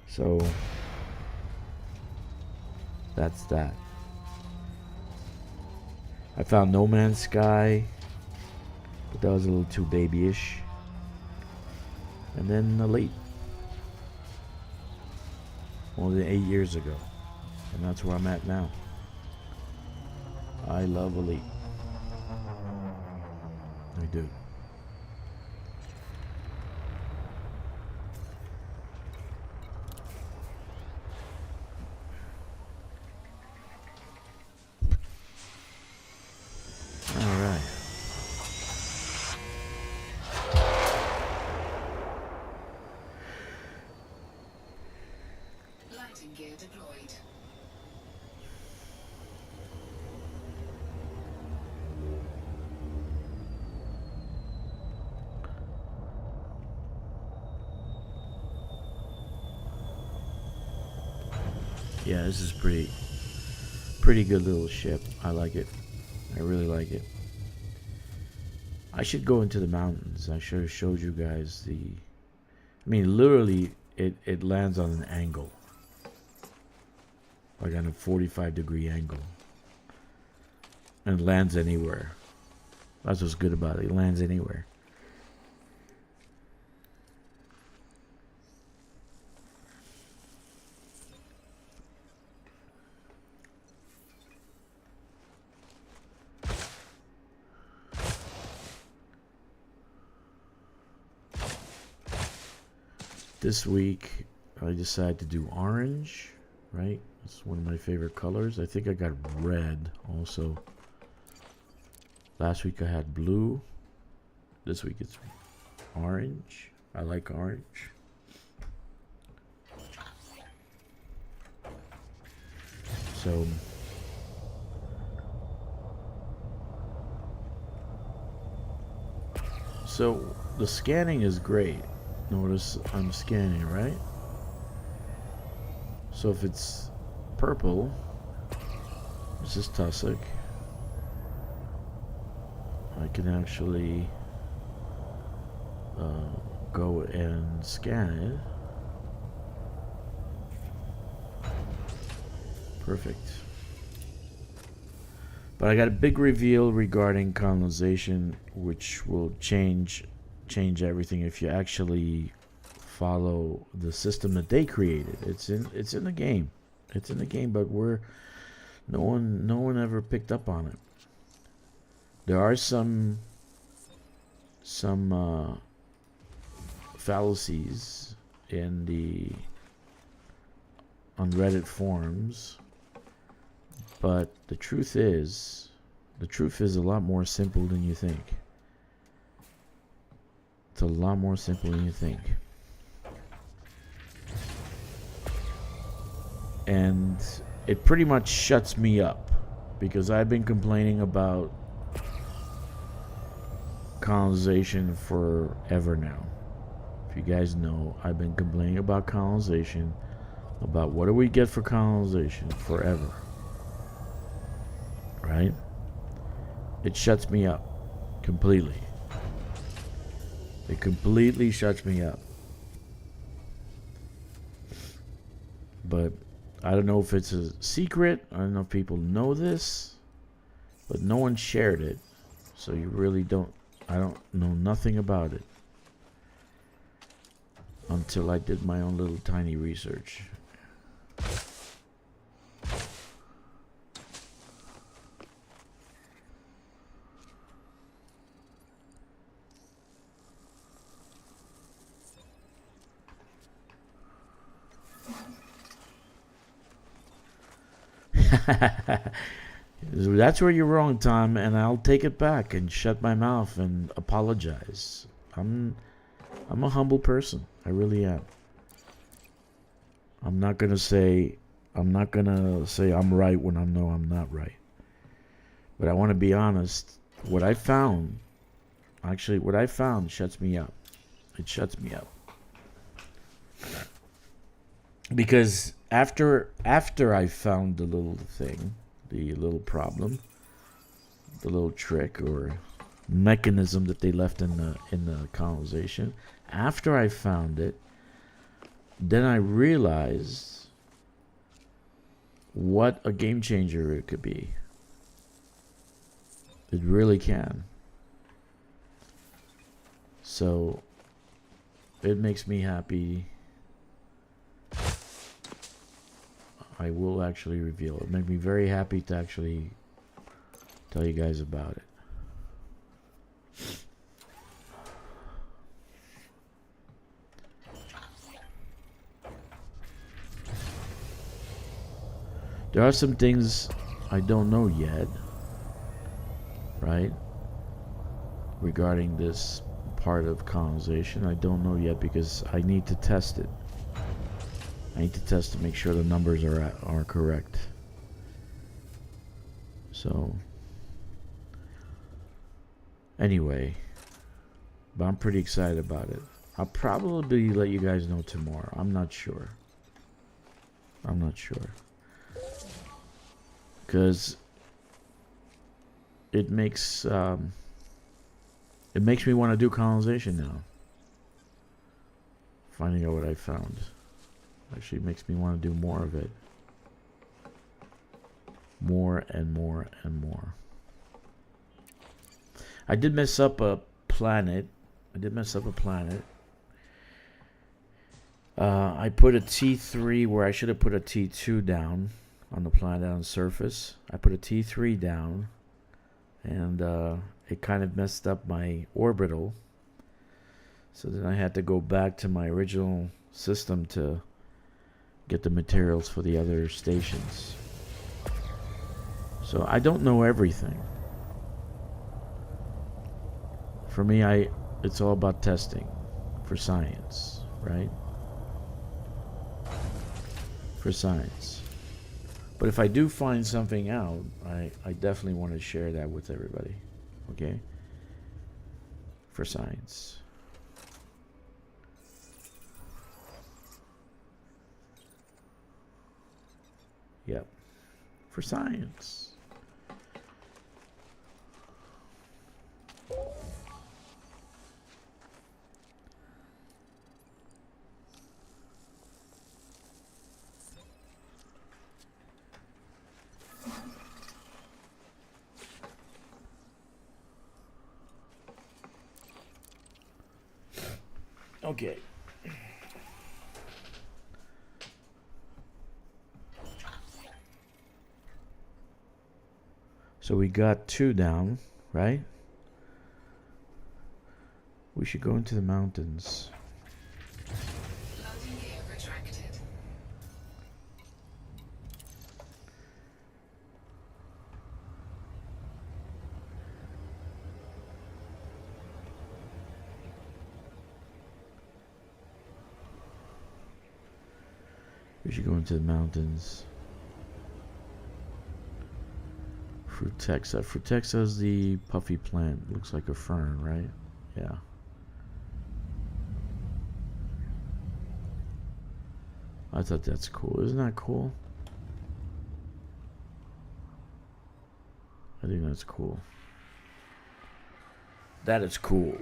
So, that's that. I found No Man's Sky, but that was a little too babyish. And then Elite, more than 8 years ago, and that's where I'm at now. I love Elite. I do. Alright. Lighting gear deployed. Yeah, this is pretty good little ship. I like it. I really like it. I should go into the mountains. I should have showed you guys the... I mean, literally, it lands on an angle. Like on a 45-degree angle. And lands anywhere. That's what's good about it. It lands anywhere. This week, I decided to do orange, right? It's one of my favorite colors. I think I got red also. Last week I had blue. This week it's orange. I like orange. So the scanning is great. Notice I'm scanning, right? So if it's purple, this is tussock. I can actually go and scan it. Perfect. But I got a big reveal regarding colonization, which will change everything if you actually follow the system that they created. It's in the game. It's in the game, but no one ever picked up on it. There are some fallacies in the on Reddit forums, but the truth is a lot more simple than you think. It's a lot more simple than you think. And it pretty much shuts me up because I've been complaining about colonization forever now. If you guys know, I've been complaining about colonization, about what do we get for colonization forever. Right? It shuts me up completely. It completely shuts me up. But I don't know if it's a secret. I don't know if people know this. but no one shared it, so you really don't. I don't know nothing about it until I did my own little tiny research. That's where you're wrong, Tom, and I'll take it back and shut my mouth and apologize. I'm a humble person. I really am. I'm not gonna say I'm right when I know I'm not right. But I want to be honest. What I found shuts me up. It shuts me up. Because after I found the little thing, the little problem, the little trick or mechanism that they left in the colonization, after I found it, then I realized what a game changer it could be. It really can. So it makes me happy. I will actually reveal it. It made me very happy to actually tell you guys about it. There are some things I don't know yet, right? Regarding this part of colonization, I don't know yet because I need to test it. I need to test to make sure the numbers are correct. So, anyway, but I'm pretty excited about it. I'll probably let you guys know tomorrow. I'm not sure. Because it makes me want to do colonization now. Finding out what I found actually makes me want to do more of it. More and more and more. I did mess up a planet. I put a T3 where I should have put a T2 down on the planet on the surface. I put a T3 down, and it kind of messed up my orbital. So then I had to go back to my original system to get the materials for the other stations. So I don't know everything. For me, it's all about testing for science, right? For science. But if I do find something out, I definitely want to share that with everybody. Okay? For science. Yep. For science. Okay. So we got 2 down, right? We should go into the mountains. Loading gear retracted. We should go into the mountains. Frutexa. Frutexa is the puffy plant. Looks like a fern, right? Yeah. I thought that's cool. Isn't that cool? I think that's cool. That is cool.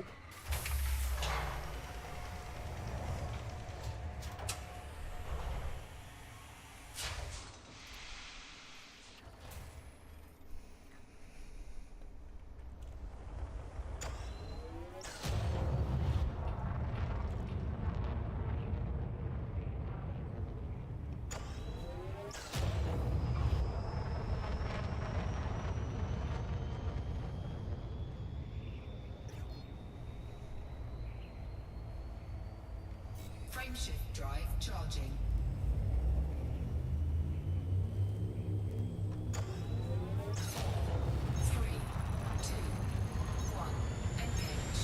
Frameshift drive charging. Three, two, one, engage.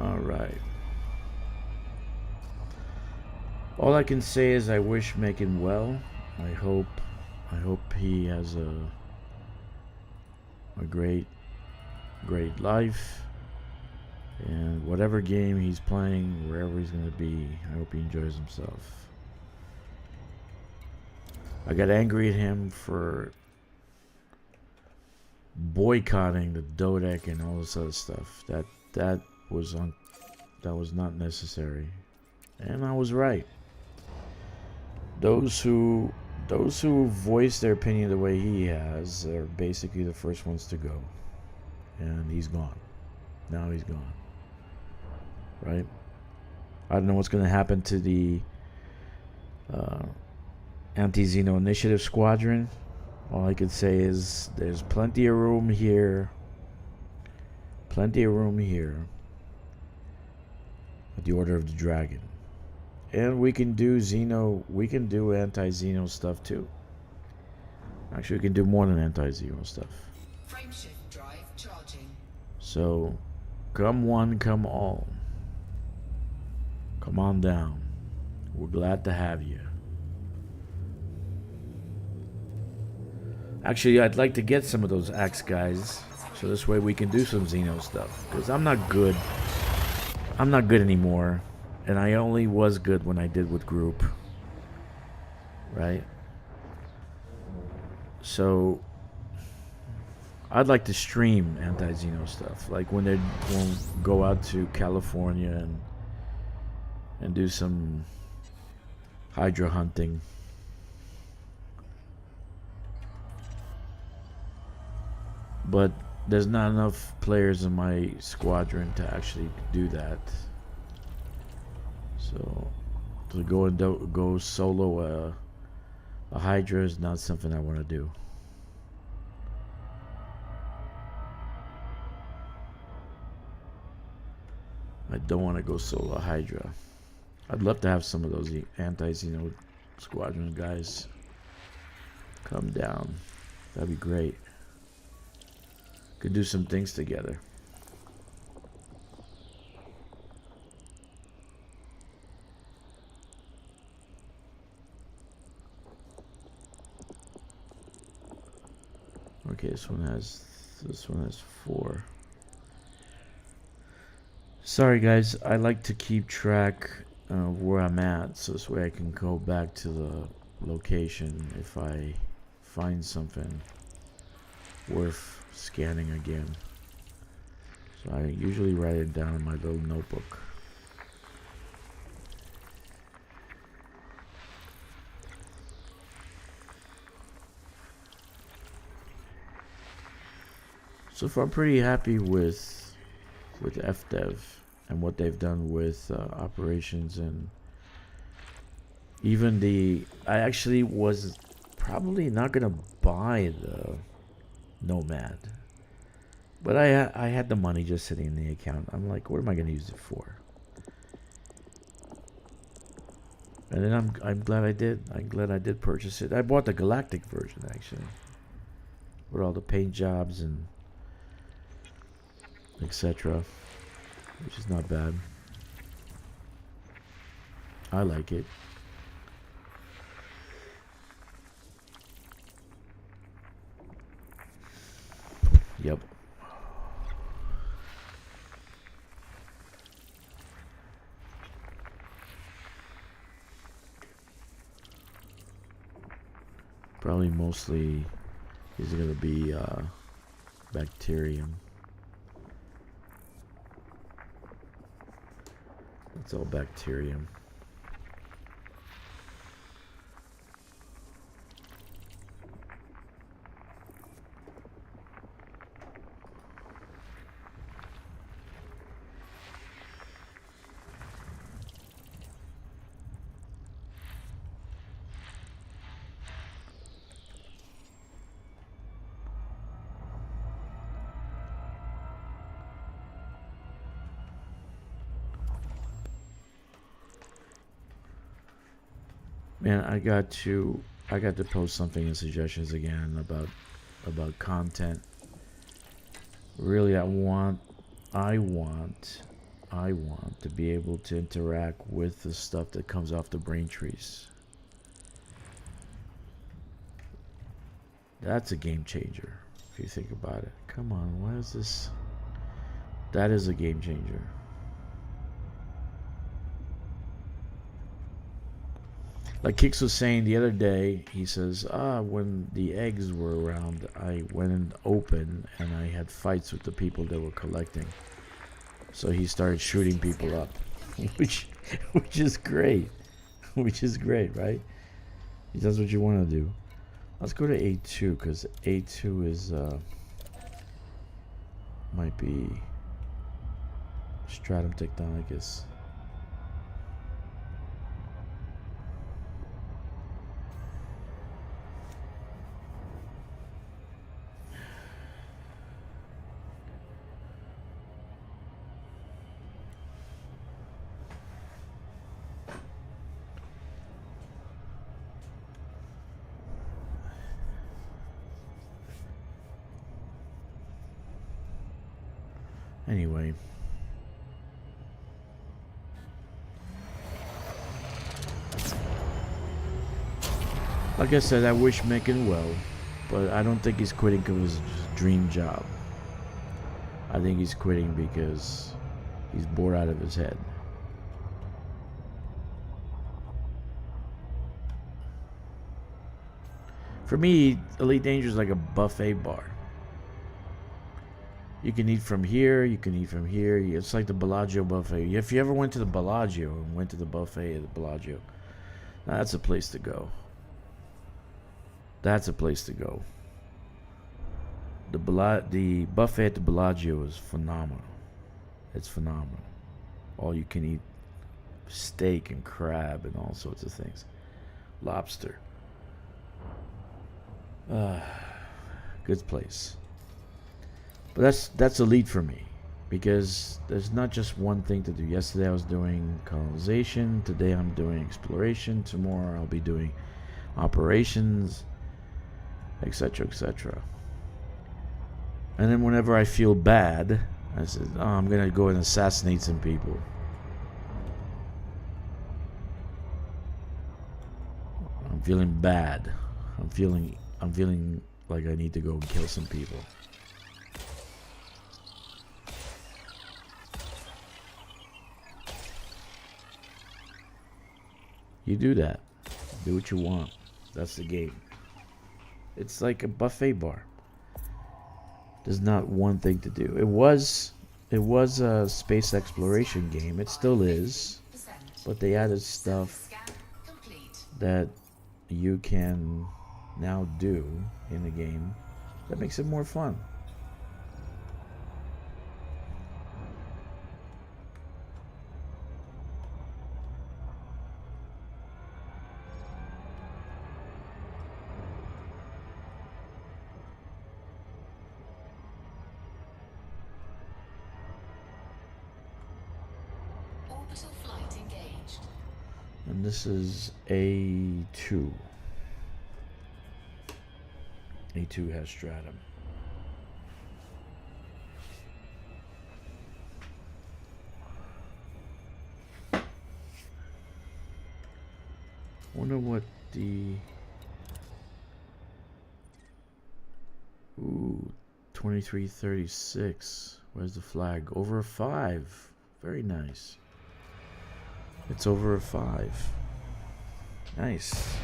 All right. All I can say is I wish Mechan well. I hope he has a great life, and whatever game he's playing, wherever he's gonna be, I hope he enjoys himself. I got angry at him for boycotting the Dodec and all this other stuff. That was not necessary, and I was right. Those who voice their opinion the way he has are basically the first ones to go, and he's gone. Now he's gone. Right? I don't know what's going to happen to the Anti-Xeno Initiative Squadron. All I could say is there's plenty of room here. Plenty of room here at the Order of the Dragon. And we can do anti-Xeno stuff too. Actually, we can do more than anti-Xeno stuff. Frameshift drive charging. So, come one, come all. Come on down. We're glad to have you. Actually, I'd like to get some of those axe guys, so this way we can do some Xeno stuff. Because I'm not good. I'm not good anymore. And I only was good when I did with group. Right? So, I'd like to stream anti-Xeno stuff. Like when they go out to California and do some Hydra hunting. But there's not enough players in my squadron to actually do that. So to go solo a Hydra is not something I want to do. I don't want to go solo a Hydra. I'd love to have some of those anti-Xeno squadron guys come down. That'd be great. Could do some things together. Okay, this one has 4. Sorry guys, I like to keep track of where I'm at, so this way I can go back to the location if I find something worth scanning again. So I usually write it down in my little notebook. So far, I'm pretty happy with FDev and what they've done with operations, and even I actually was probably not gonna buy the Nomad, but I had the money just sitting in the account. I'm like, what am I gonna use it for? And then I'm glad I did. I'm glad I did purchase it. I bought the Galactic version actually, with all the paint jobs and etc., which is not bad. I like it. Yep. Probably mostly is going to be bacterium. It's all bacterium. Man, I got to post something in suggestions again about content. Really, I want to be able to interact with the stuff that comes off the brain trees. That's a game changer if you think about it. Come on, why is this? That is a game changer. Like Kix was saying the other day, he says, when the eggs were around, I went and opened and I had fights with the people that were collecting. So he started shooting people up, which is great. Which is great, right? That's what you want to do. Let's go to A2, because A2 is, might be Stratum Tectonicus. Anyway. Like I said, I wish Mechan well, but I don't think he's quitting because of his dream job. I think he's quitting because he's bored out of his head. For me, Elite Danger is like a buffet bar. You can eat from here, you can eat from here. It's like the Bellagio buffet. If you ever went to the Bellagio and went to the buffet at the Bellagio, that's a place to go. That's a place to go. The buffet at the Bellagio is phenomenal. It's phenomenal. All you can eat steak and crab and all sorts of things. Lobster. Good place. But that's elite for me, because there's not just one thing to do. Yesterday I was doing colonization. Today I'm doing exploration. Tomorrow I'll be doing operations, etc., etc. And then whenever I feel bad, I said, "Oh, I'm gonna go and assassinate some people." I'm feeling bad. I'm feeling like I need to go and kill some people. You do that. Do what you want. That's the game. It's like a buffet bar. There's not one thing to do. It was a space exploration game. It still is. But they added stuff that you can now do in the game that makes it more fun. Orbital flight engaged. And this is A2. A2 has stratum. Wonder what the 2336. Where's the flag? Over a 5. Very nice. It's over a 5. Nice.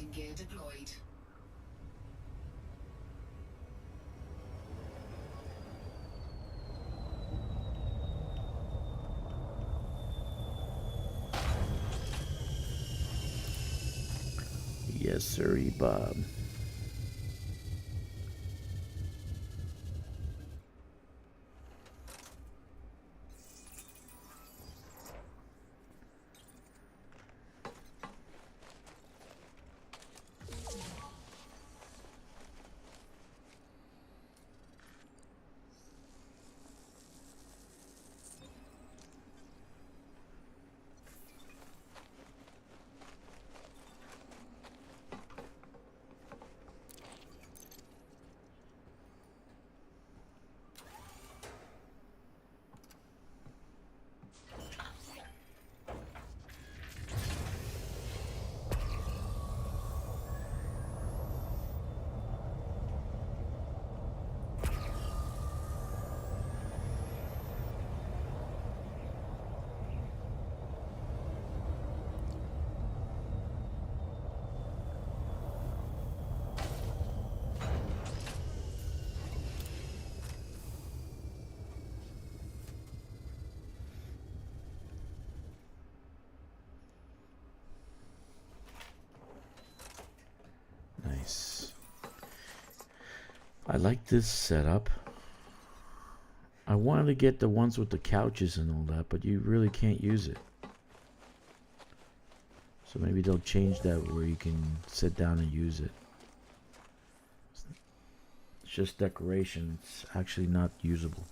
landing gear deployed. Yes, sirree, Bob. Nice. I like this setup. I wanted to get the ones with the couches and all that, but you really can't use it. So maybe they'll change that where you can sit down and use it. It's just decoration. It's actually not usable.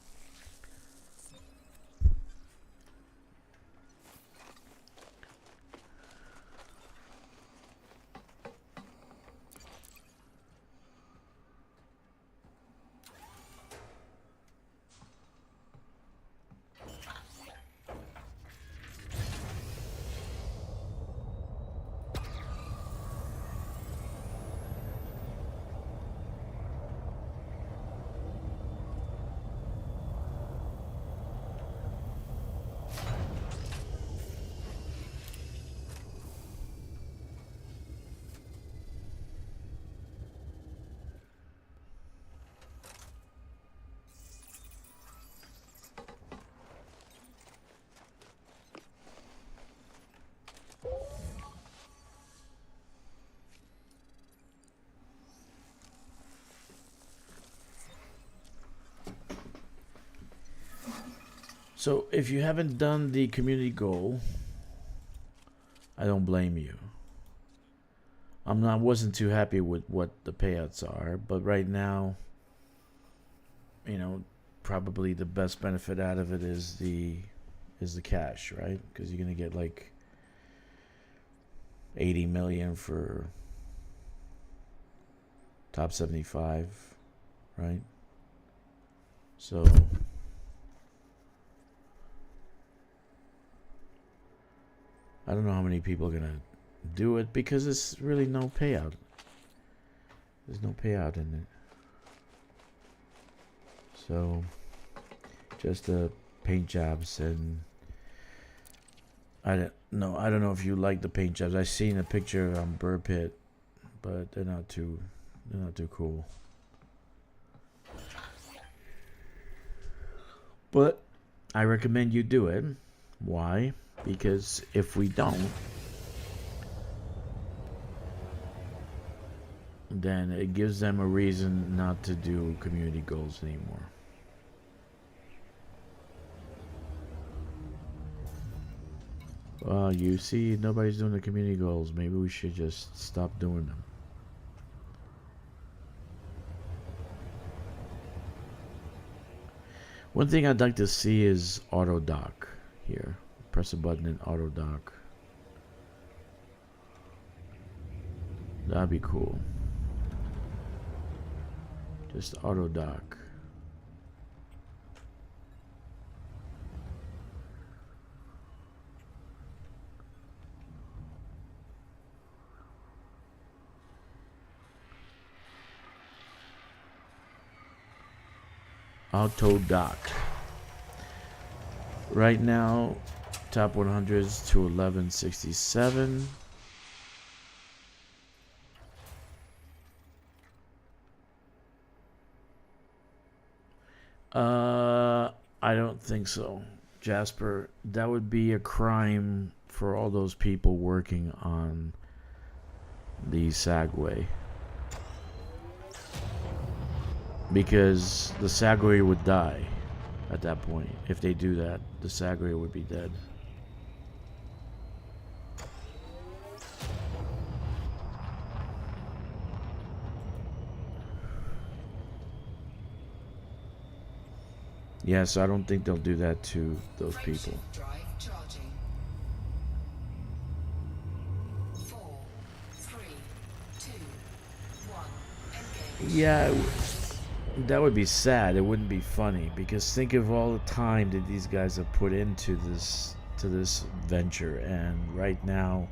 So if you haven't done the community goal, I don't blame you. Wasn't too happy with what the payouts are, but right now, you know, probably the best benefit out of it is the cash, right? Because you're gonna get like 80 million for top 75, right? So I don't know how many people are gonna do it because there's really no payout. There's no payout in it. So just paint jobs, and I don't know if you like the paint jobs. I seen a picture on Burr Pit, but they're not too cool. But I recommend you do it. Why? Because if we don't, then it gives them a reason not to do community goals anymore. Well, you see, nobody's doing the community goals. Maybe we should just stop doing them. One thing I'd like to see is auto dock here. Press a button and auto dock. That'd be cool. Just auto dock. Auto dock. Right now, top 100s to 1167. I don't think so, Jasper. That would be a crime for all those people working on the Sagway. Because the Sagway would die at that point. If they do that, the Sagway would be dead. Yeah, so I don't think they'll do that to those people. Drive charging. 4, 3, 2, 1. Engage. Yeah, that would be sad. It wouldn't be funny because think of all the time that these guys have put into this venture, and right now,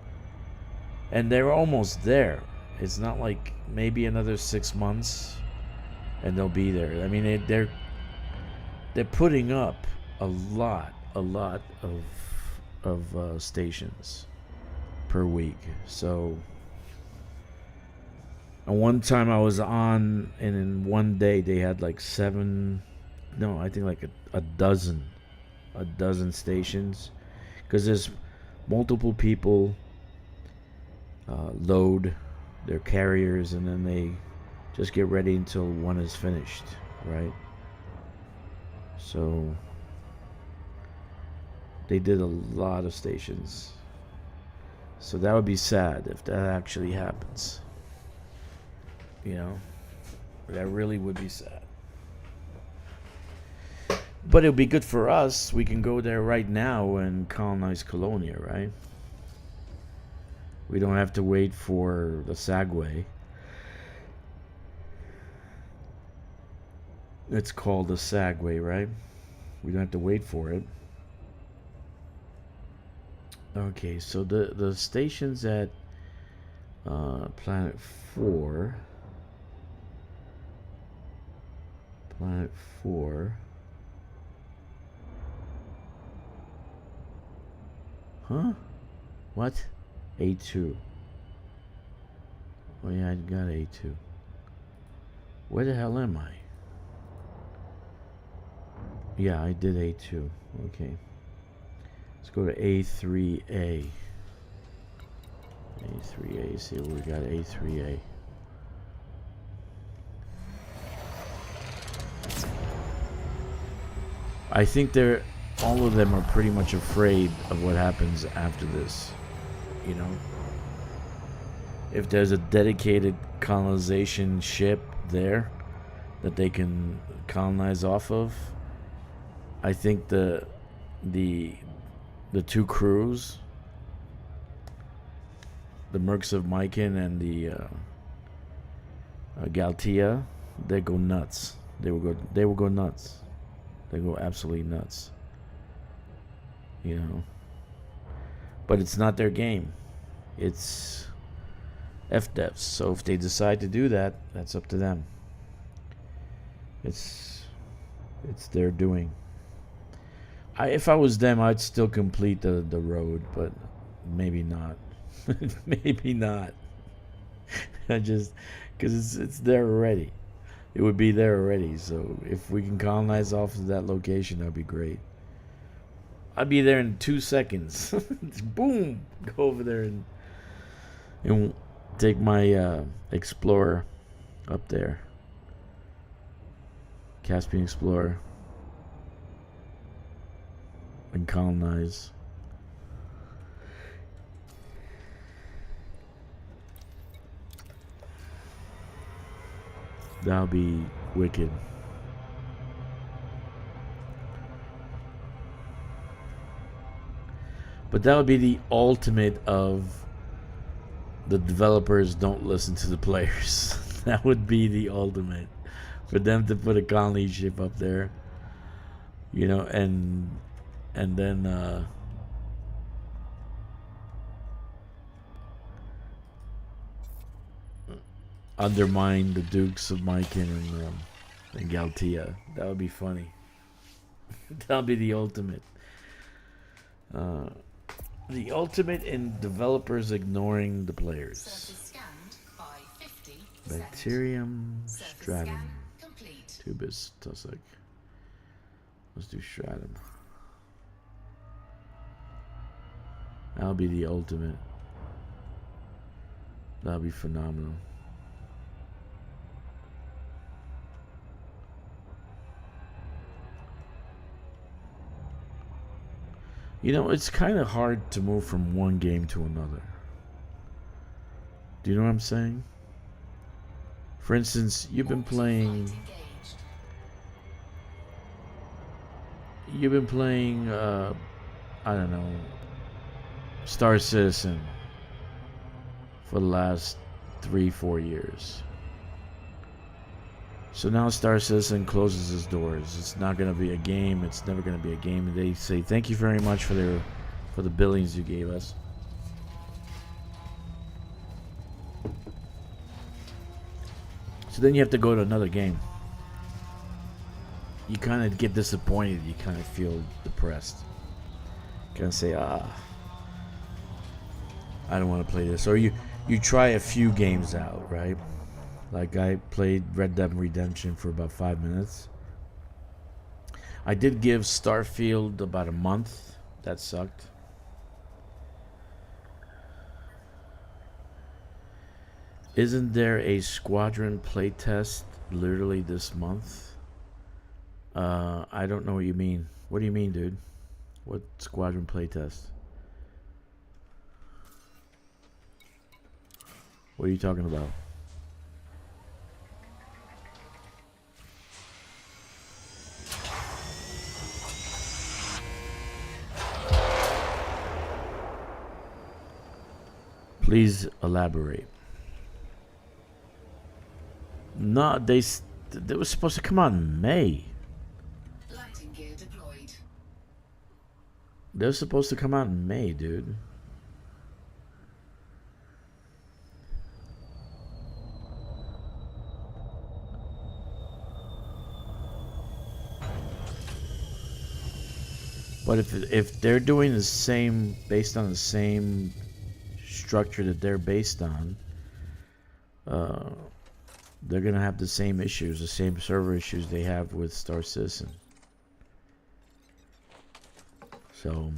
and they're almost there. It's not like maybe another 6 months, and they'll be there. I mean, they're putting up a lot of stations per week. So, and one time I was on, and in one day they had like a dozen stations, because there's multiple people load their carriers, and then they just get ready until one is finished, right? So they did a lot of stations. So that would be sad if that actually happens. You know, that really would be sad. But it would be good for us. We can go there right now and colonize Colonia, right? We don't have to wait for the Sagway. It's called the Sagway, right? We don't have to wait for it. Okay, so the stations at Planet 4. Planet 4. Huh? What? A2. Oh yeah, I got A2. Where the hell am I? Yeah, I did A2. Okay. Let's go to A3A. A3A, see what we got. A3A. I think all of them are pretty much afraid of what happens after this. You know? If there's a dedicated colonization ship there that they can colonize off of, I think the two crews, the Mercs of Mechan and the Galtia, they go nuts. They will go nuts. They go absolutely nuts. You know. But it's not their game. It's FDevs. So if they decide to do that, that's up to them. It's their doing. If I was them, I'd still complete the road, but maybe not. Maybe not. Because it's there already. It would be there already. So if we can colonize off of that location, that'd be great. I'd be there in 2 seconds. Boom! Go over there and take my Explorer up there. Caspian Explorer. And colonize. That'll be wicked. But that would be the ultimate of the developers don't listen to the players. That would be the ultimate. For them to put a colony ship up there. You know, and then undermine the Dukes of Mechan and Galtia. That would be funny. That would be the ultimate. The ultimate in developers ignoring the players. Surface scanned by 50 Bacterium seconds. Surface stratum. scan complete. Tubus tussock. Let's do Stratum. That'll be the ultimate. That'll be phenomenal. You know, it's kind of hard to move from one game to another. Do you know what I'm saying? For instance, you've been playing, I don't know, Star Citizen for the last 3-4 years. So now Star Citizen closes its doors. It's not going to be a game. It's never going to be a game. And they say thank you very much for the billions you gave us. So then you have to go to another game. You kind of get disappointed. You kind of feel depressed. You kind of say, I don't want to play this. Or you try a few games out, right? Like I played Red Dead Redemption for about 5 minutes. I did give Starfield about a month. That sucked. Isn't there a Squadron playtest literally this month? I don't know what you mean. What do you mean, dude? What Squadron playtest? What are you talking about? Please elaborate. No, they were supposed to come out in May. Lighting gear deployed. They're supposed to come out in May, dude. But if they're doing the same, based on the same structure that they're based on, they're gonna have the same issues, the same server issues they have with Star Citizen. So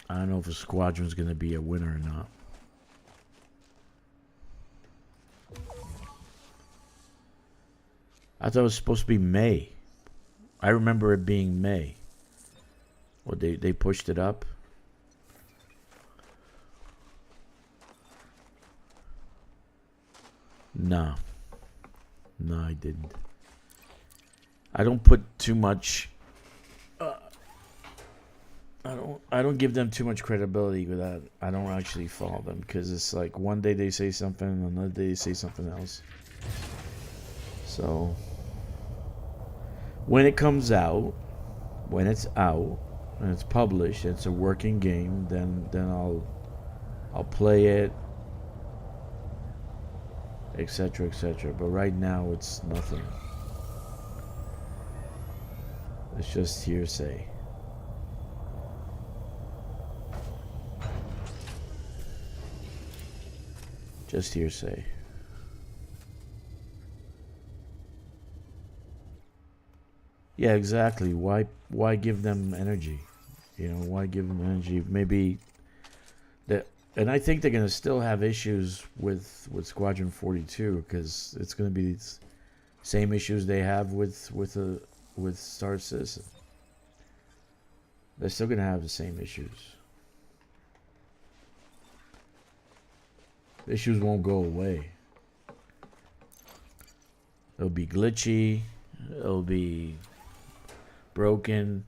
I don't know if a Squadron's gonna be a winner or not. I thought it was supposed to be May. I remember it being May. Well, they pushed it up. No, I didn't. I don't put too much. I don't give them too much credibility with that. I don't actually follow them because it's like one day they say something, another day they say something else. So when it comes out, when it's out and it's published, it's a working game, then I'll play it, etc., etc. But right now it's nothing. It's just hearsay. Just hearsay. Yeah, exactly. Why give them energy? You know, why give them energy? Maybe that, and I think they're gonna still have issues with Squadron 42 because it's gonna be the same issues they have with Star Citizen. They're still gonna have the same issues. The issues won't go away. It'll be glitchy. It'll be broken.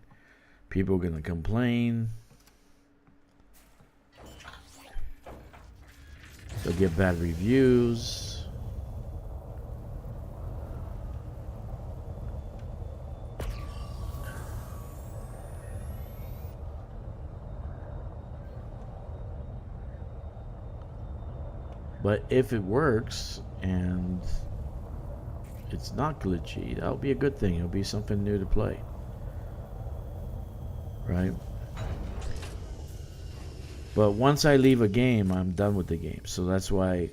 People are gonna complain. They'll get bad reviews. But if it works and it's not glitchy, that'll be a good thing. It'll be something new to play. Right? But once I leave a game, I'm done with the game. So that's why,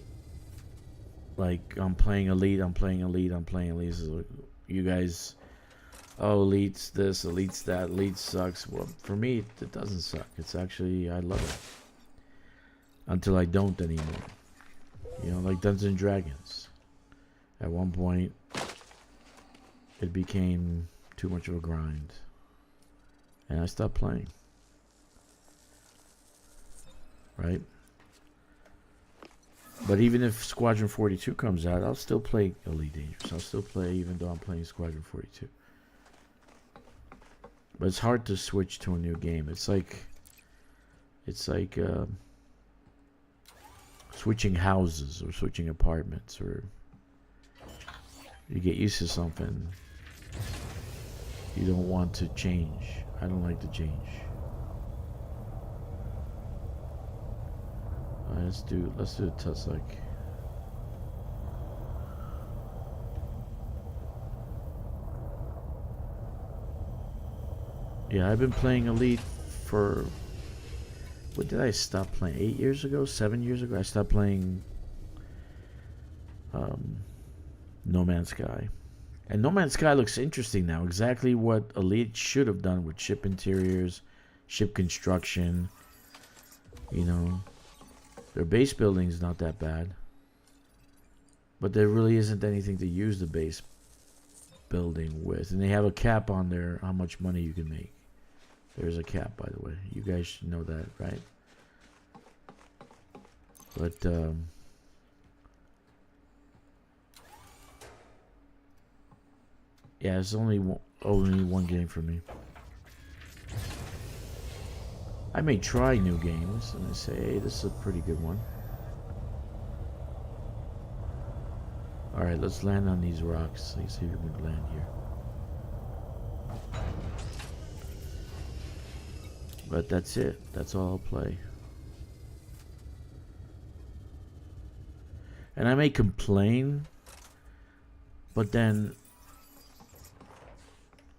like, I'm playing Elite. So you guys oh, elites this, elites that, elite sucks. Well, for me, it doesn't suck. It's actually, I love it. Until I don't anymore. You know, like Dungeons and Dragons. At one point, it became too much of a grind. And I stopped playing. Right? But even if Squadron 42 comes out, I'll still play Elite Dangerous. I'll still play even though I'm playing Squadron 42. But it's hard to switch to a new game. It's like switching houses or switching apartments, or you get used to something you don't want to change. I don't like to change. Alright, let's do the Tussek. Yeah, I've been playing Elite for, what did I stop playing? 8 years ago? 7 years ago? I stopped playing No Man's Sky. And No Man's Sky looks interesting now. Exactly what Elite should have done with ship interiors, ship construction. You know, their base building is not that bad. But there really isn't anything to use the base building with. And they have a cap on there how much money you can make. There's a cap, by the way. You guys should know that, right? But, yeah, it's only one game for me. I may try new games and say, hey, this is a pretty good one. Alright, let's land on these rocks. Let's see if we can land here. But that's it. That's all I'll play. And I may complain, but then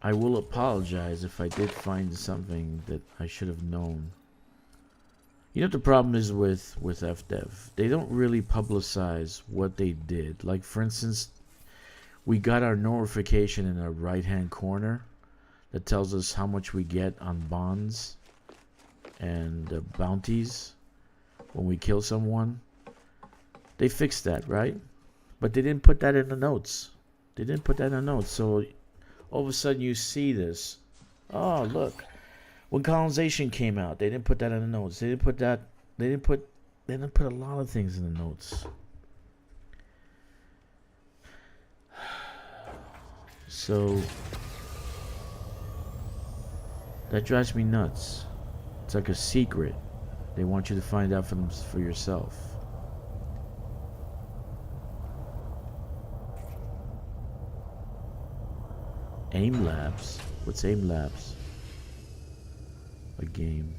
I will apologize if I did find something that I should have known. You know what the problem is with FDev? They don't really publicize what they did. Like, for instance, we got our notification in our right-hand corner that tells us how much we get on bonds and bounties when we kill someone. They fixed that, right? But they didn't put that in the notes. They didn't put that in the notes. So all of a sudden you see this. Oh, look. When colonization came out, they didn't put that in the notes. They didn't put that. They didn't put a lot of things in the notes. So that drives me nuts. It's like a secret. They want you to find out for yourself. AIM Labs? What's AIM Labs? A game.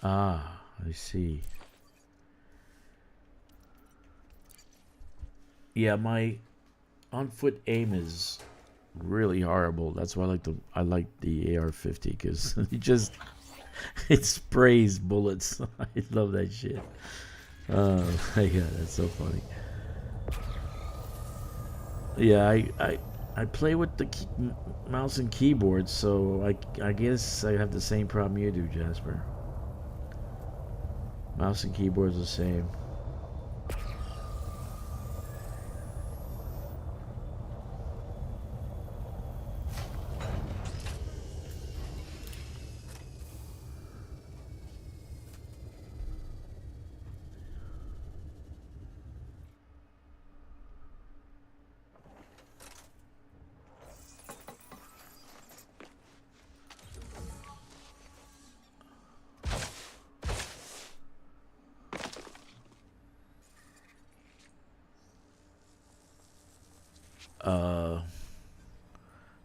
Ah, I see. Yeah, my on-foot aim is really horrible. That's why I like the AR-50, because it sprays bullets. I love that shit. Oh my god, that's so funny. Yeah, I play with the mouse and keyboard, so I guess I have the same problem you do, Jasper. Mouse and keyboard's the same.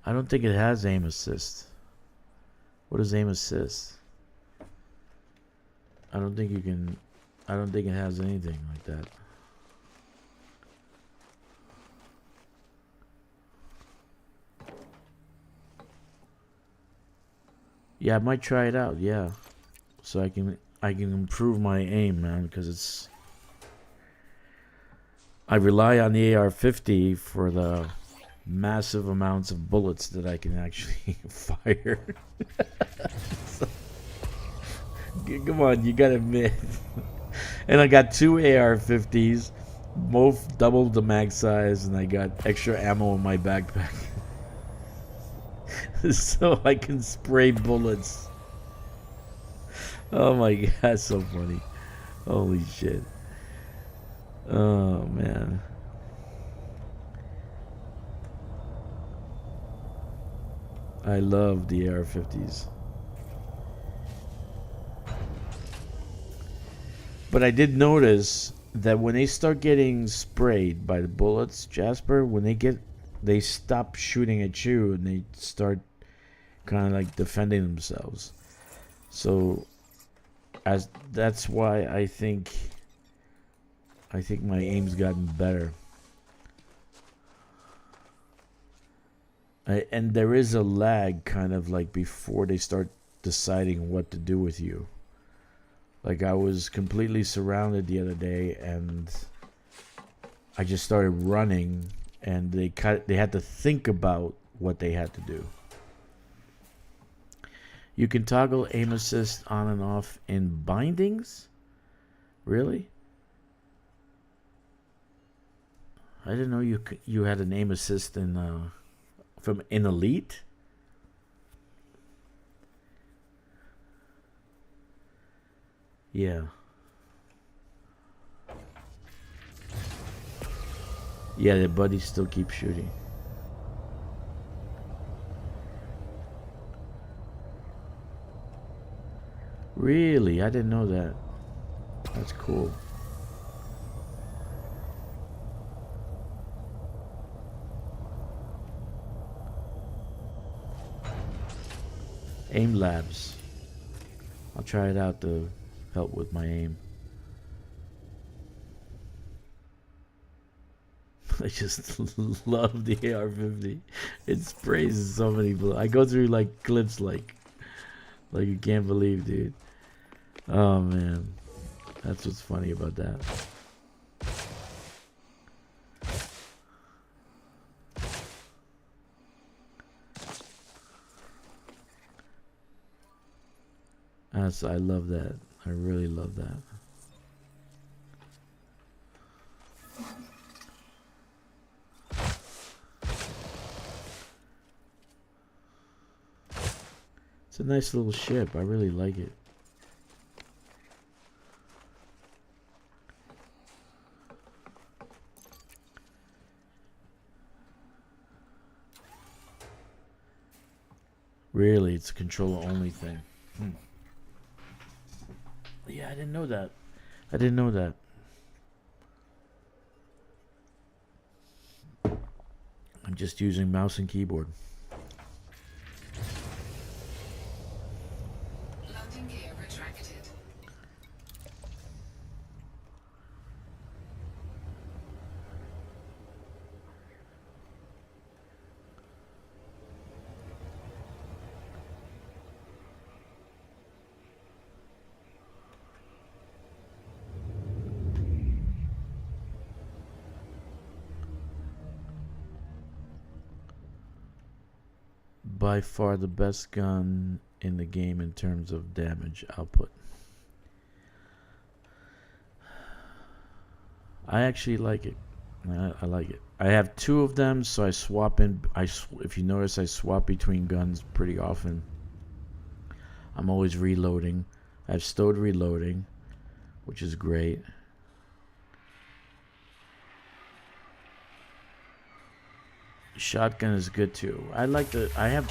I don't think it has aim assist. What is aim assist? I don't think you can. I don't think it has anything like that. Yeah, I might try it out. Yeah, so I can improve my aim, man, because it's. I rely on the AR-50 for the massive amounts of bullets that I can actually fire. So, come on, you gotta admit. And I got 2 AR-50s, both double the mag size, and I got extra ammo in my backpack. So I can spray bullets. Oh my god, that's so funny. Holy shit. Oh man. I love the AR-50s. But I did notice that when they start getting sprayed by the bullets, Jasper, when they stop shooting at you and they start kind of like defending themselves. So that's why I think my aim's gotten better. And there is a lag kind of like before they start deciding what to do with you. Like I was completely surrounded the other day and I just started running and they had to think about what they had to do. You can toggle aim assist on and off in bindings? Really? I didn't know you had an aim assist in Elite. Yeah. Yeah, the buddies still keep shooting. Really? I didn't know that. That's cool. Aim Labs. I'll try it out to help with my aim. I just love the AR-50. It sprays so many bullets. I go through like clips like you can't believe, dude. Oh man, that's what's funny about that. I love that. I really love that. It's a nice little ship. I really like it. Really, it's a controller only thing. Yeah, I didn't know that. I didn't know that. I'm just using mouse and keyboard. Landing gear retracted. By far the best gun in the game in terms of damage output. I actually like it. I like it. I have 2 of them, so I swap in. If you notice, I swap between guns pretty often. I'm always reloading. I have stowed reloading, which is great. Shotgun is good too. I have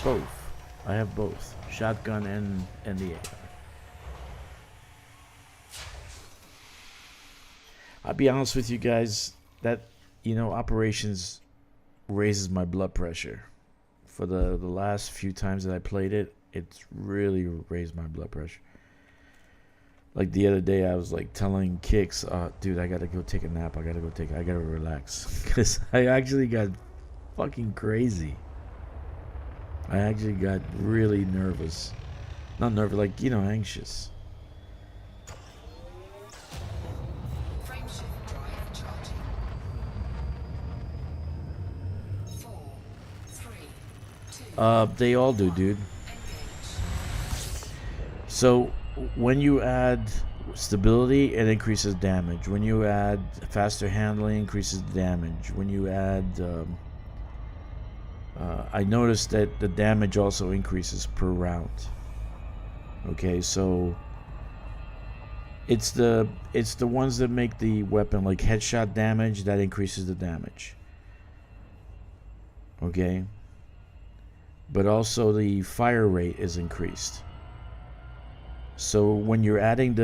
both. I have both. Shotgun and the AR. I'll be honest with you guys, that operations raises my blood pressure. For the last few times that I played it, it's really raised my blood pressure. Like the other day, I was like telling Kicks, dude, I gotta go take a nap. I gotta relax. Because I actually got fucking crazy. I actually got really nervous. Not nervous, like, anxious. Frameshift drive charging. 4, 3, 2, They all do, dude. engage. So when you add stability, it increases damage. When you add faster handling, increases damage. When you add, I noticed that the damage also increases per round. Okay, so it's the ones that make the weapon like headshot damage that increases the damage. Okay, but also the fire rate is increased. So when you're adding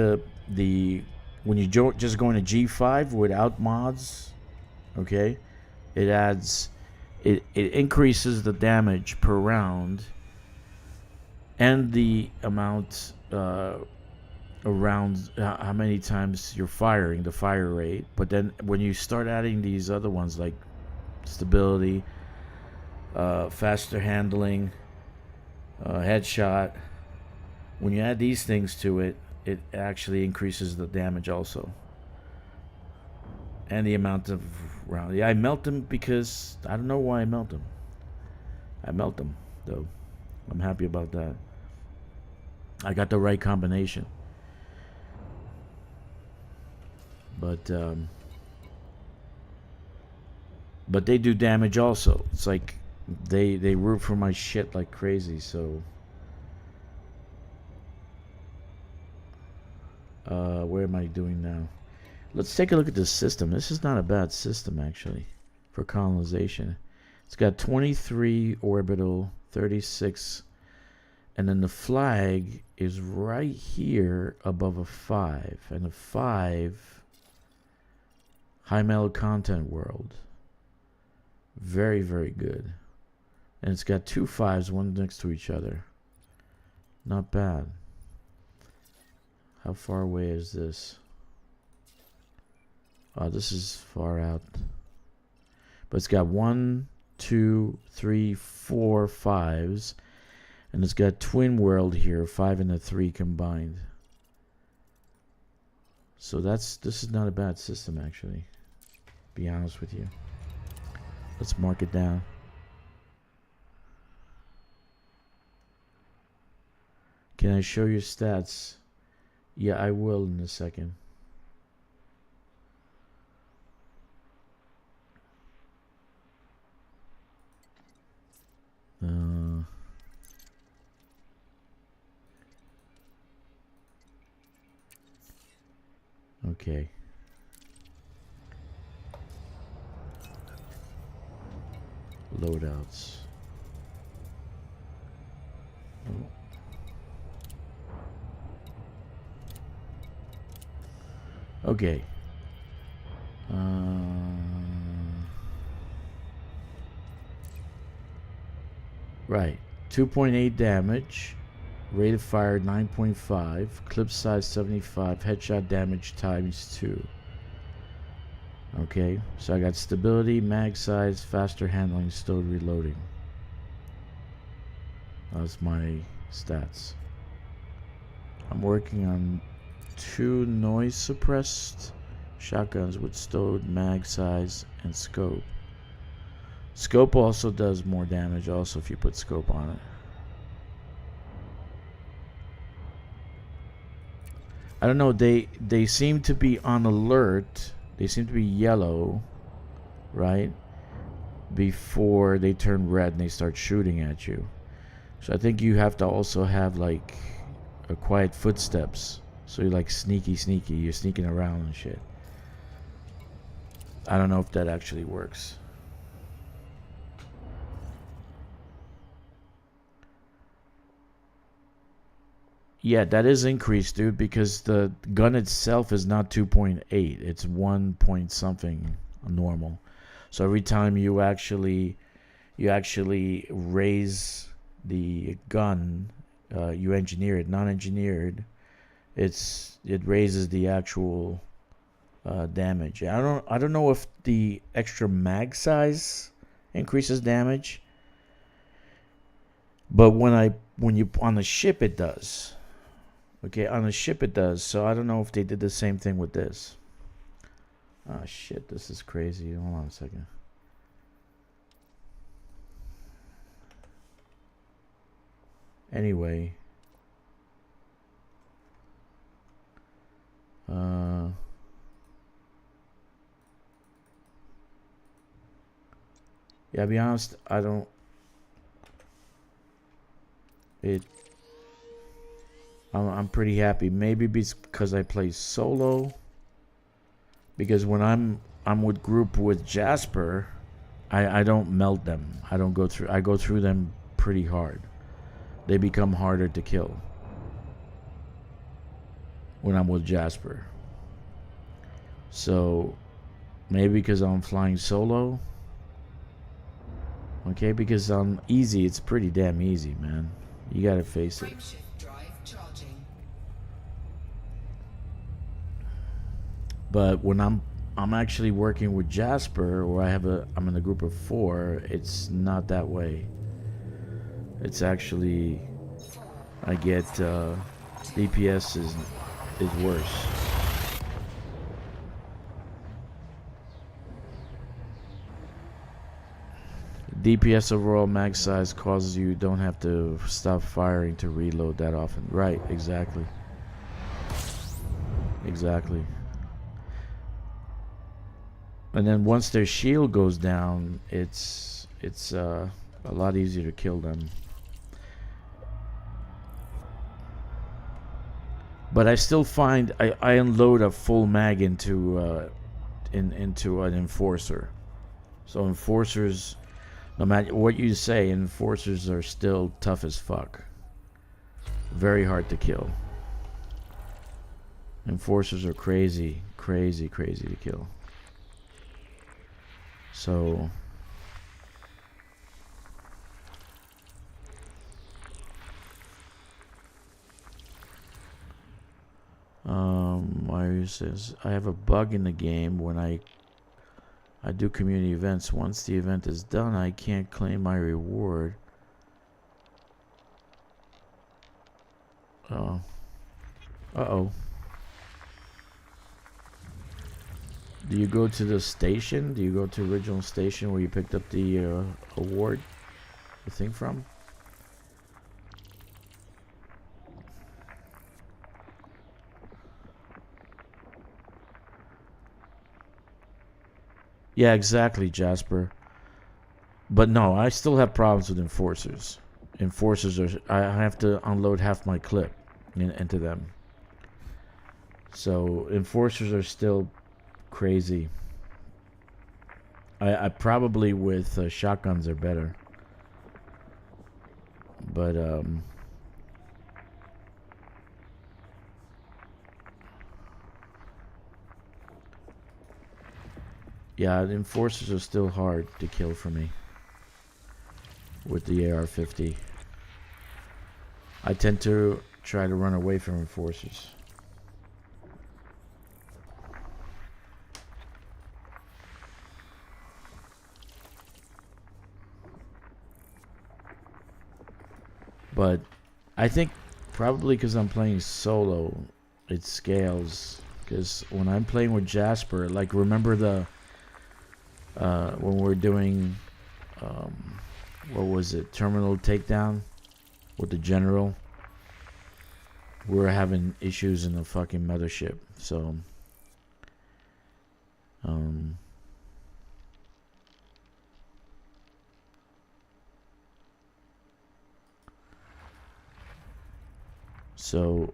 when you just go into G5 without mods, okay, it increases the damage per round and the amount around how many times you're firing, the fire rate. But then when you start adding these other ones like stability, faster handling, headshot, when you add these things to it, it actually increases the damage also. And the amount of round. Yeah, I melt them because I don't know why I melt them. I melt them, though. I'm happy about that. I got the right combination. But they do damage also. It's like they root for my shit like crazy, so where am I doing now? Let's take a look at this system. This is not a bad system, actually, for colonization. It's got 23 orbital, 36, and then the flag is right here above a 5. And a 5, high metal content world. Very, very good. And it's got 2 5s, one next to each other. Not bad. How far away is this? Oh, this is far out. But it's got 1, 2, 3, 4 5s. And it's got twin world here, 5 and a 3 combined. So this is not a bad system, actually. Be honest with you. Let's mark it down. Can I show your stats? Yeah, I will in a second. Okay. Loadouts. Okay. Right. 2.8 damage. Rate of fire 9.5. Clip size 75. Headshot damage times 2. Okay. So I got stability, mag size, faster handling, still reloading. That's my stats. I'm working on 2 noise suppressed shotguns with stowed mag size and scope. Scope also does more damage also if you put scope on it. I don't know, they seem to be on alert. They seem to be yellow, right? Before they turn red and they start shooting at you. So I think you have to also have like a quiet footsteps. So you're like sneaky. You're sneaking around and shit. I don't know if that actually works. Yeah, that is increased, dude, because the gun itself is not 2.8. It's 1 point something normal. So every time you actually raise the gun, you engineer it. Non-engineered, it raises the actual damage. I don't know if the extra mag size increases damage, but when you on the ship it does. Okay, on the ship it does. So I don't know if they did the same thing with this. Oh shit, this is crazy. Hold on a second. Anyway, yeah, to be honest, I don't. I'm pretty happy. Maybe because I play solo. Because when I'm with group with Jasper, I don't melt them. I go through them pretty hard. They become harder to kill when I'm with Jasper. So maybe because I'm flying solo. Okay, because on easy, it's pretty damn easy, man. You gotta face it. Frameshift drive charging. But when I'm actually working with Jasper, or I'm in a group of 4, it's not that way. It's actually I get DPS is worse. DPS overall mag size causes you don't have to stop firing to reload that often. Right, exactly. Exactly. And then once their shield goes down, it's a lot easier to kill them. But I still find I unload a full mag into into an enforcer. So enforcers, no matter what you say, enforcers are still tough as fuck. Very hard to kill. Enforcers are crazy to kill. So Mario says I have a bug in the game when I do community events. Once the event is done, I can't claim my reward. Uh-oh. Do you go to the station? Do you go to original station where you picked up the award, the thing from? Yeah, exactly, Jasper. But no, I still have problems with enforcers. Enforcers are... I have to unload half my clip into them. So, enforcers are still crazy. I probably with shotguns are better. But, yeah, the enforcers are still hard to kill for me with the AR-50. I tend to try to run away from enforcers. But I think probably because I'm playing solo, it scales. Because when I'm playing with Jasper, like remember the when we're doing what was it, terminal takedown with the general, we were having issues in the fucking mothership. So so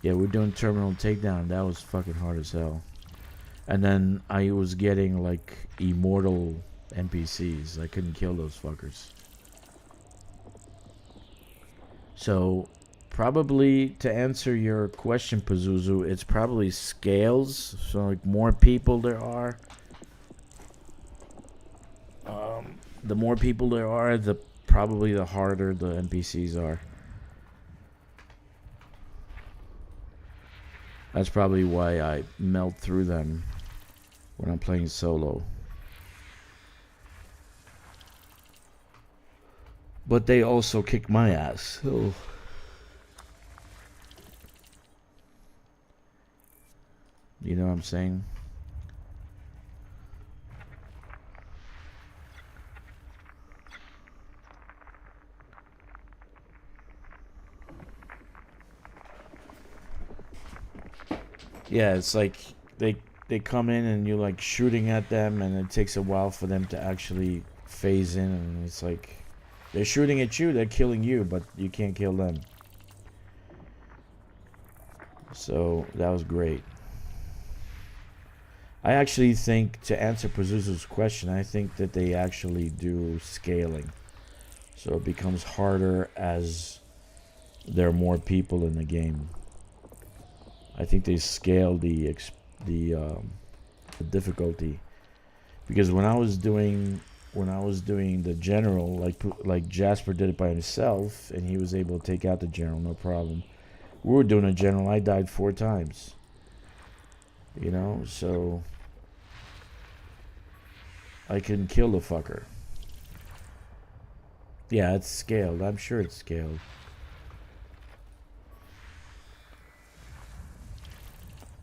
yeah, we're doing terminal takedown. That was fucking hard as hell. And then I was getting like immortal NPCs. I couldn't kill those fuckers. So Probably to answer your question, Pazuzu, it's probably scales. So like more people there are, the more people there are, the probably the harder the NPCs are. That's probably why I melt through them when I'm playing solo. But they also kick my ass. So. You know what I'm saying? Yeah, it's like they come in and you're like shooting at them, and it takes a while for them to actually phase in, and it's like they're shooting at you, they're killing you, but you can't kill them. So that was great. I actually think, to answer Pazuzu's question, I think that they actually do scaling. So it becomes harder as there are more people in the game. I think they scale the difficulty, because when I was doing the general, like Jasper did it by himself, and he was able to take out the general, no problem. We were doing a general, I died 4 times. You know, so I couldn't kill the fucker. Yeah, it's scaled. I'm sure it's scaled.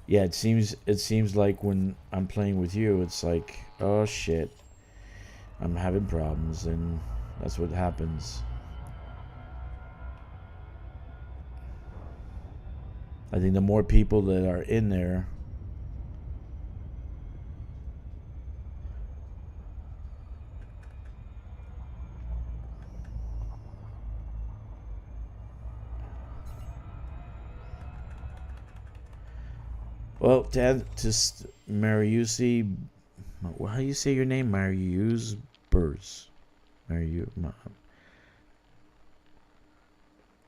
Yeah, it seems like when I'm playing with you, it's like, oh shit, I'm having problems, and that's what happens. I think the more people that are in there, well, to Mariusi, how do you say your name? Marius Burrs. Mariu,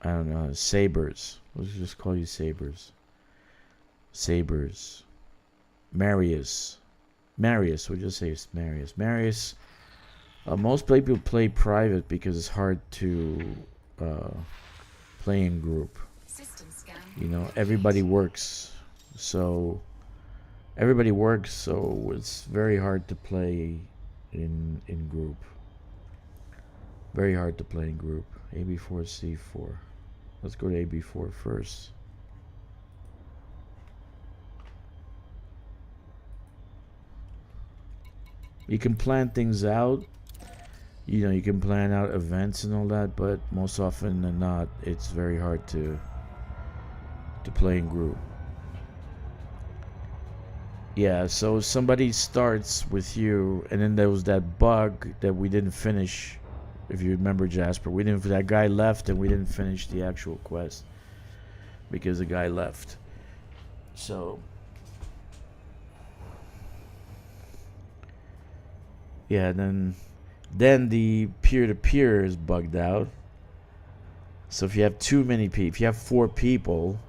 I don't know. Sabers. Let's just call you Sabers. Sabers. Marius. Marius. We'll just say it's Marius. Marius. Most people play private because it's hard to play in group. You know, everybody works. So it's very hard to play in group. Very hard to play in group. AB4, C4. Let's go to AB4 first. You can plan things out. You know, you can plan out events and all that, but most often than not, it's very hard to play in group. Yeah, so somebody starts with you, and then there was that bug that we didn't finish. If you remember, Jasper, that guy left, and we didn't finish the actual quest because the guy left. So yeah, then the peer-to-peer is bugged out. So if you have too many people, if you have 4 people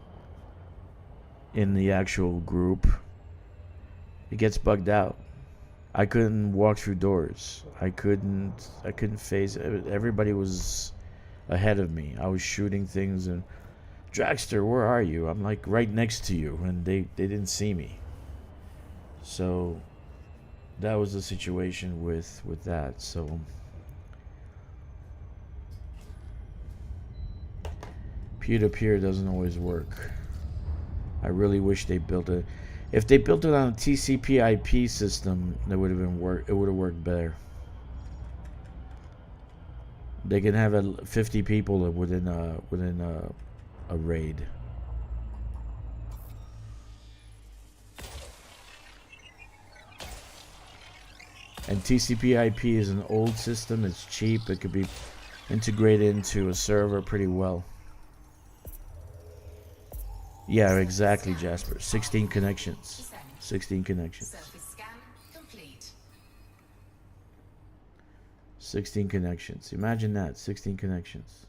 in the actual group, it gets bugged out. I couldn't walk through doors. I couldn't phase. Everybody was ahead of me. I was shooting things, and Dragster, where are you? I'm like right next to you, and they didn't see me. So that was the situation with that. So peer-to-peer doesn't always work. I really wish they built it. If they built it on a TCP/IP system, that would have been work. It would have worked better. They can have 50 people within a raid. And TCP/IP is an old system. It's cheap. It could be integrated into a server pretty well. Yeah, exactly, Jasper. 16 connections. 16 connections. 16 connections. Imagine that. 16 connections.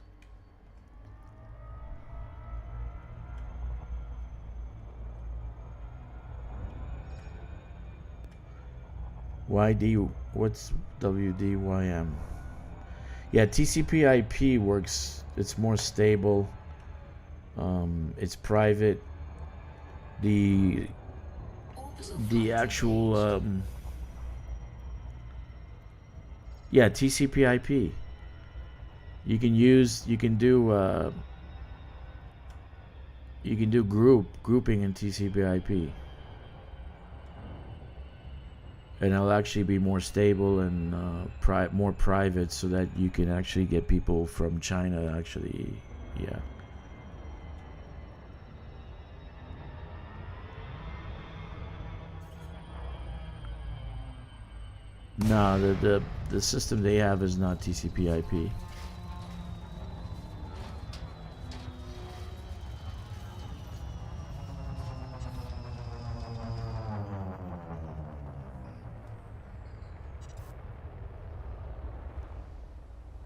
YD, what's WDYM? Yeah, TCP/IP works. It's more stable. It's private. The actual yeah, TCP/IP. You can do grouping in TCP/IP. And it'll actually be more stable and more private, so that you can actually get people from China actually, yeah. No, the system they have is not TCP/IP.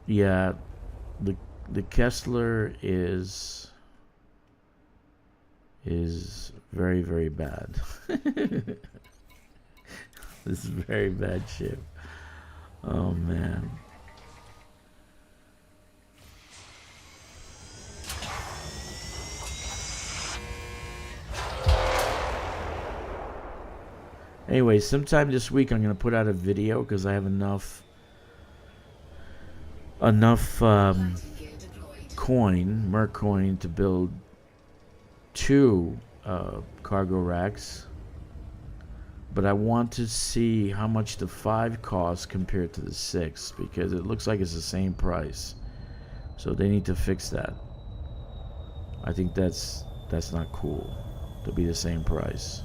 Yeah, the Kessler is very, very bad. This is very bad shit. Oh man. Anyway, sometime this week I'm gonna put out a video because I have enough Merc coin to build 2 cargo racks. But I want to see how much the 5 costs compared to the 6, because it looks like it's the same price. So they need to fix that. I think that's not cool to be the same price.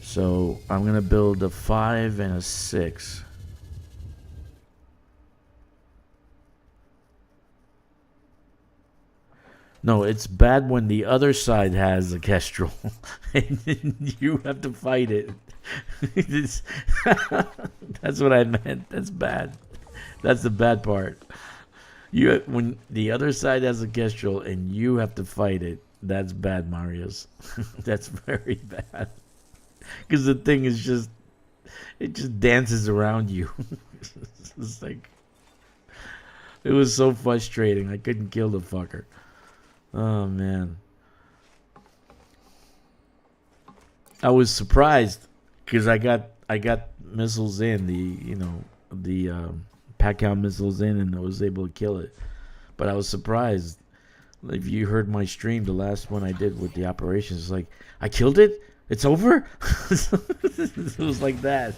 So I'm gonna build a 5 and a 6. No, it's bad when the other side has a Kestrel and you have to fight it. That's what I meant. That's bad. That's the bad part. When the other side has a Kestrel and you have to fight it, that's bad, Marius. That's very bad. Because the thing is it just dances around you. It's like, it was so frustrating. I couldn't kill the fucker. Oh man, I was surprised because I got missiles in the Pac-Out missiles in, and I was able to kill it. But I was surprised. If you heard my stream, the last one I did with the operations, it's like, I killed it. It's over. It was like that.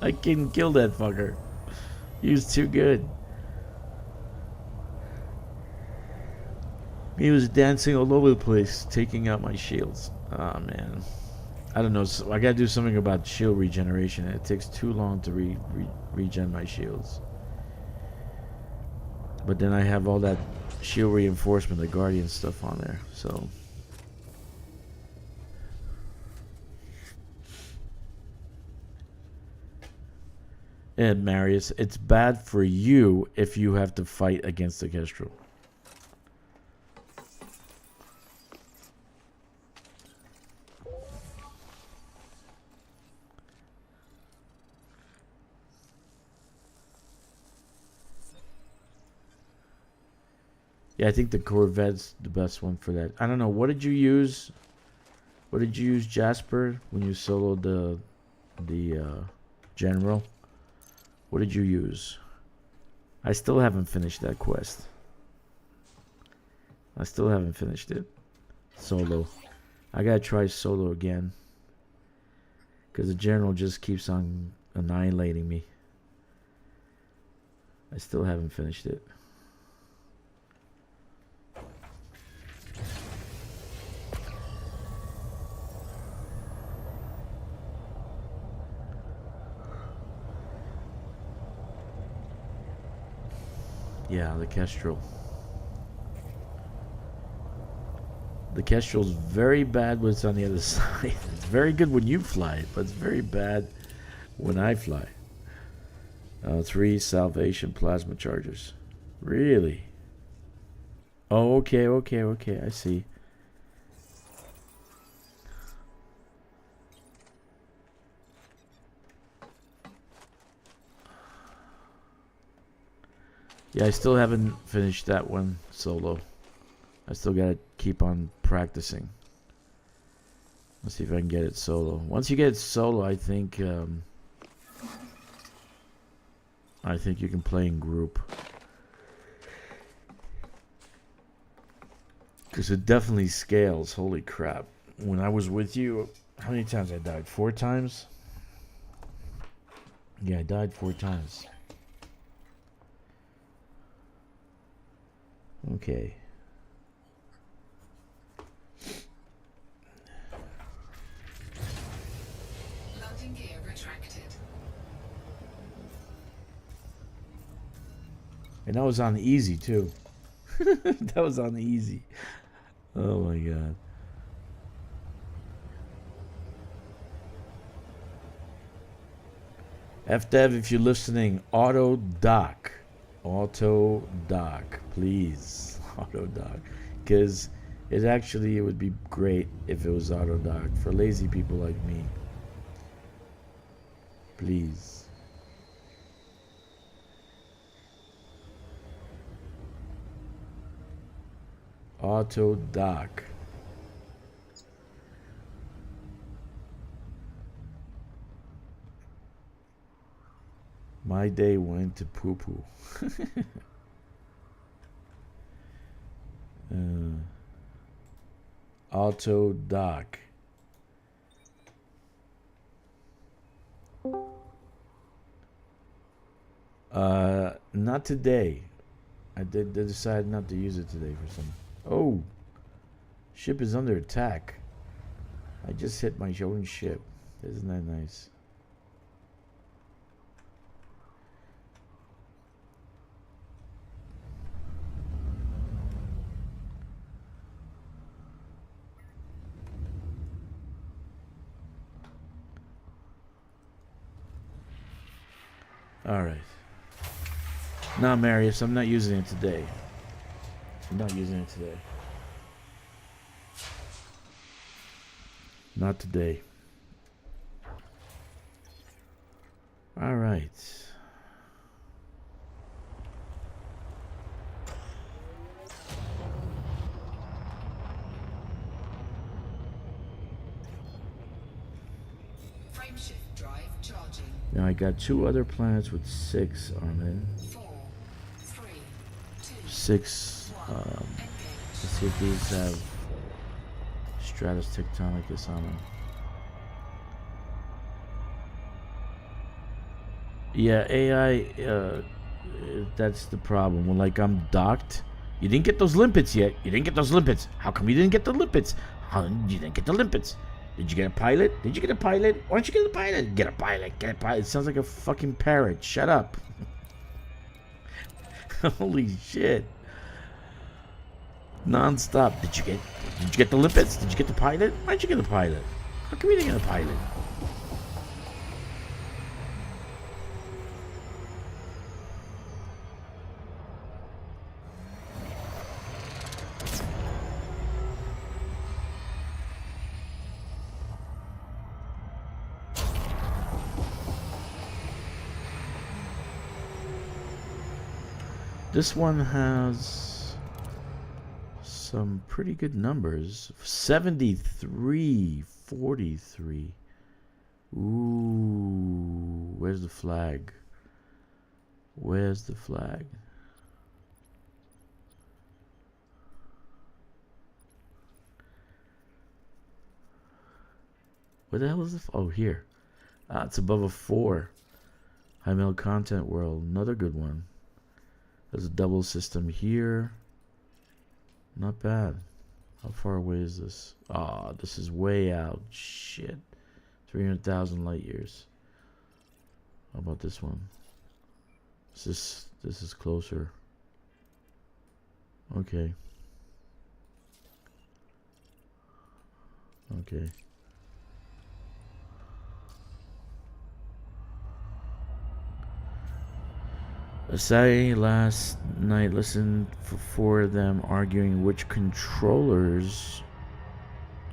I couldn't kill that fucker. He was too good. He was dancing all over the place, taking out my shields. Oh man, I don't know. So I gotta do something about shield regeneration. It takes too long to regen my shields. But then I have all that shield reinforcement, the Guardian stuff on there. So and Marius, it's bad for you if you have to fight against the Kestrel. Yeah, I think the Corvette's the best one for that. I don't know. What did you use? What did you use, Jasper, when you soloed the general? What did you use? I still haven't finished that quest. I still haven't finished it. Solo. I gotta try solo again. Because the general just keeps on annihilating me. I still haven't finished it. Yeah, the Kestrel. The Kestrel's very bad when it's on the other side. It's very good when you fly it, but it's very bad when I fly. 3 salvation plasma chargers. Really? Oh, okay. I see. Yeah, I still haven't finished that one solo. I still gotta keep on practicing. Let's see if I can get it solo. Once you get it solo, I think you can play in group. Because it definitely scales. Holy crap. When I was with you, how many times I died? 4 times? Yeah, I died 4 times. Okay. Landing gear retracted. And that was on easy, too. That was on easy. Oh my god. FDev, if you're listening, auto dock, please, auto dock, because it would be great if it was auto dock for lazy people like me. Please. Auto dock. My day went to poo poo. Auto dock. Not today. I decided not to use it today for some. Oh, ship is under attack. I just hit my own ship. Isn't that nice? All right. No, Marius, I'm not using it today. I'm not using it today. Not today. All right. Frameshift drive charging. Now I got 2 other planets with 6 on it. 4, 3, 2, 6. engage. Let's see if these have Stratus Tectonicus on them. Yeah, AI, that's the problem. When, like, I'm docked, you didn't get those limpets yet. You didn't get those limpets. How come you didn't get the limpets? How you didn't get the limpets? Did you get a pilot? Did you get a pilot? Why don't you get a pilot? Get a pilot. Get a pilot. It sounds like a fucking parrot. Shut up. Holy shit. Non-stop. Did you get the limpets? Did you get the pilot? Why'd you get the pilot? How come you didn't get a pilot? This one has some pretty good numbers. 73, 43. Ooh, where's the flag? Where's the flag? Where the hell is the? Oh, here. It's above a 4. High metal content world. Another good one. There's a double system here. Not bad. How far away is this? Ah, this is way out. Shit. 300,000 light years. How about this one? This is closer. Okay. Okay. Asai last night listened for 4 of them arguing which controllers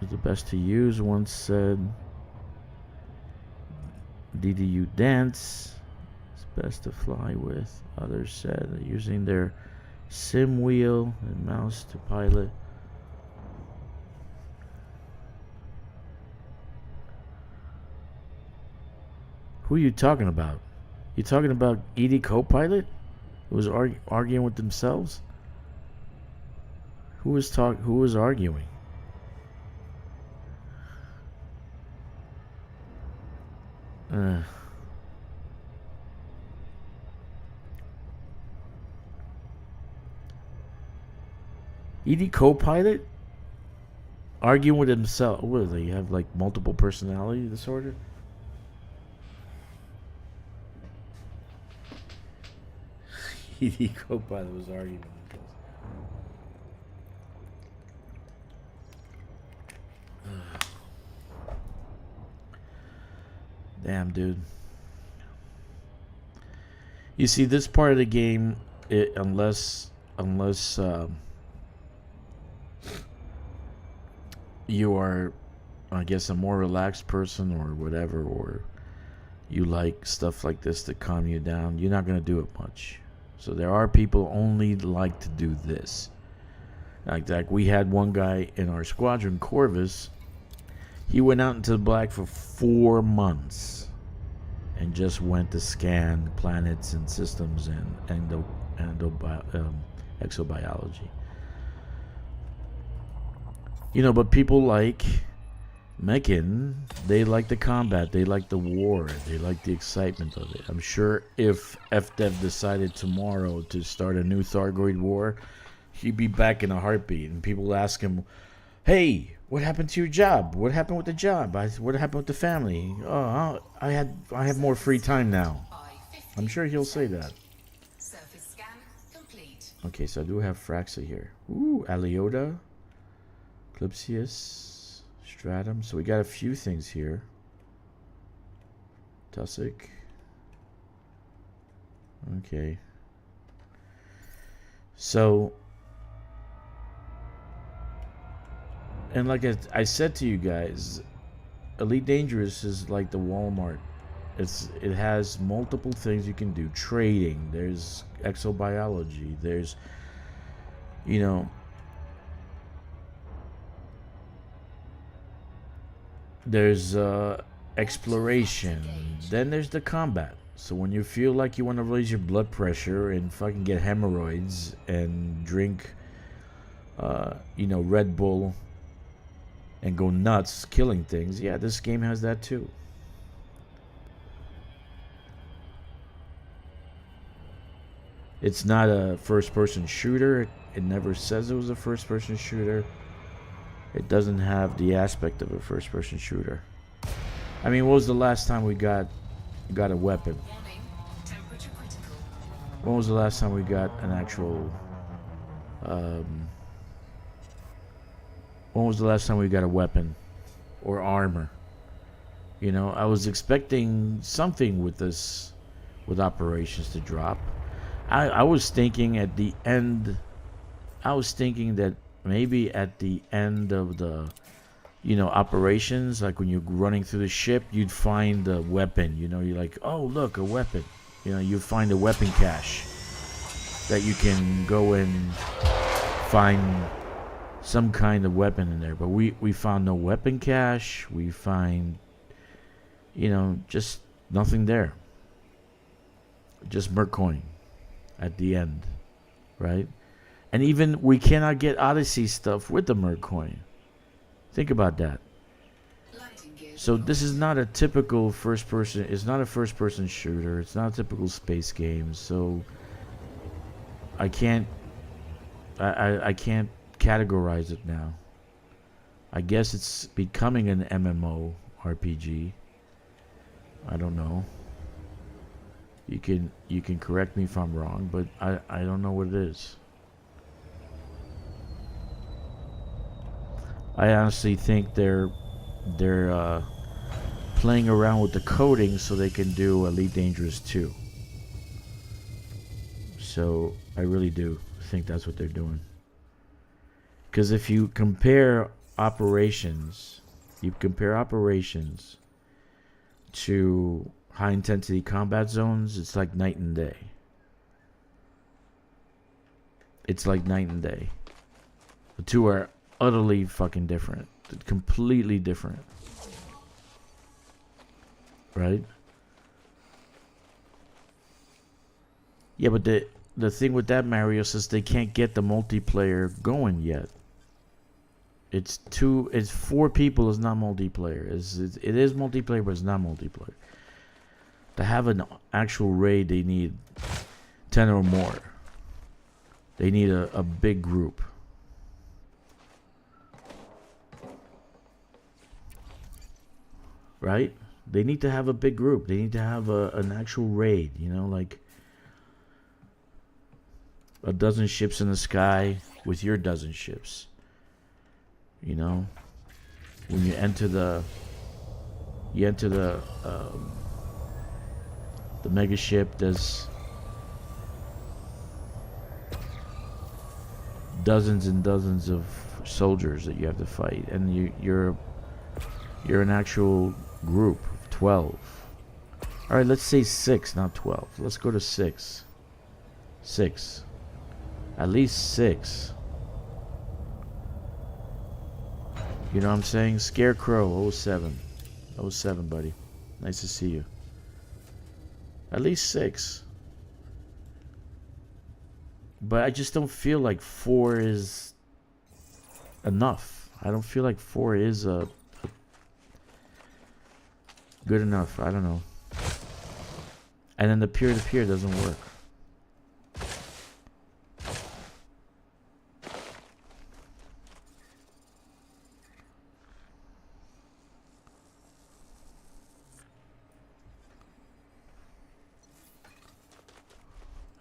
is the best to use. One said DDU Dance is best to fly with. Others said that using their sim wheel and mouse to pilot. Who are you talking about? You talking about ED Copilot? Who was arguing with themselves? Who was arguing? ED Copilot arguing with himself. What do they have, like multiple personality disorder? ED Copilot was arguing with himself. Damn, dude. You see, this part of the game, unless you are, I guess, a more relaxed person or whatever, or you like stuff like this to calm you down, you're not going to do it much. So there are people only like to do this. Like we had one guy in our squadron, Corvus. He went out into the black for 4 months and just went to scan planets and systems and exobiology. You know, but people like Mechan, they like the combat, they like the war, they like the excitement of it. I'm sure if FDev decided tomorrow to start a new Thargoid war, he'd be back in a heartbeat. And people ask him, hey, what happened to your job? What happened with the job? What happened with the family? Oh, I have more free time now. I'm sure he'll say that. Surface scan complete. Okay, so I do have Fraxa here. Ooh, Aliota, Clipsius, Stratum. So we got a few things here. Tussock. Okay. So, and like I said to you guys, Elite Dangerous is like the Walmart. It has multiple things you can do. Trading. There's exobiology. There's, you know, there's exploration. Then there's the combat. So when you feel like you want to raise your blood pressure and fucking get hemorrhoids and drink, you know, Red Bull and go nuts killing things, yeah, this game has that too. It's not a first-person shooter. It never says it was a first-person shooter. It doesn't have the aspect of a first-person shooter. I mean, when was the last time we got a weapon? Warning, temperature critical. When was the last time we got an actual... when was the last time we got a weapon or armor? You know, I was expecting something with this, with operations to drop. I was thinking at the end, I was thinking that maybe at the end of the, you know, operations, like when you're running through the ship, you'd find a weapon. You know, you're like, oh, look, a weapon. You know, you'd find a weapon cache that you can go and find some kind of weapon in there. But we found no weapon cache. We find, you know, just nothing there. Just Mercoin at the end, right? And even we cannot get Odyssey stuff with the Mercoin. Think about that. So this is not a typical first person. It's not a first person shooter. It's not a typical space game. So I can't categorize it now. I guess it's becoming an MMO RPG. I don't know. You can correct me if I'm wrong, but I don't know what it is. I honestly think they're playing around with the coding so they can do Elite Dangerous 2. So I really do think that's what they're doing. Because if you compare operations to high intensity combat zones, it's like night and day. It's like night and day. The two are utterly fucking different. Completely different. Right? Yeah, but the thing with that, Mario, is they can't get the multiplayer going yet. It's 4 people is not multiplayer. It is multiplayer, but it's not multiplayer. To have an actual raid, they need 10 or more. They need a big group. Right? They need to have a big group. They need to have an actual raid, you know, like a dozen ships in the sky with your dozen ships. You know, when you enter the mega ship, there's dozens and dozens of soldiers that you have to fight, and you're an actual group of 12. All right, let's say 6, not 12. Let's go to 6. 6. At least 6. You know what I'm saying? Scarecrow 07. 07, buddy. Nice to see you. At least 6. But I just don't feel like 4 is enough. I don't feel like 4 is a good enough. I don't know. And then the peer-to-peer doesn't work.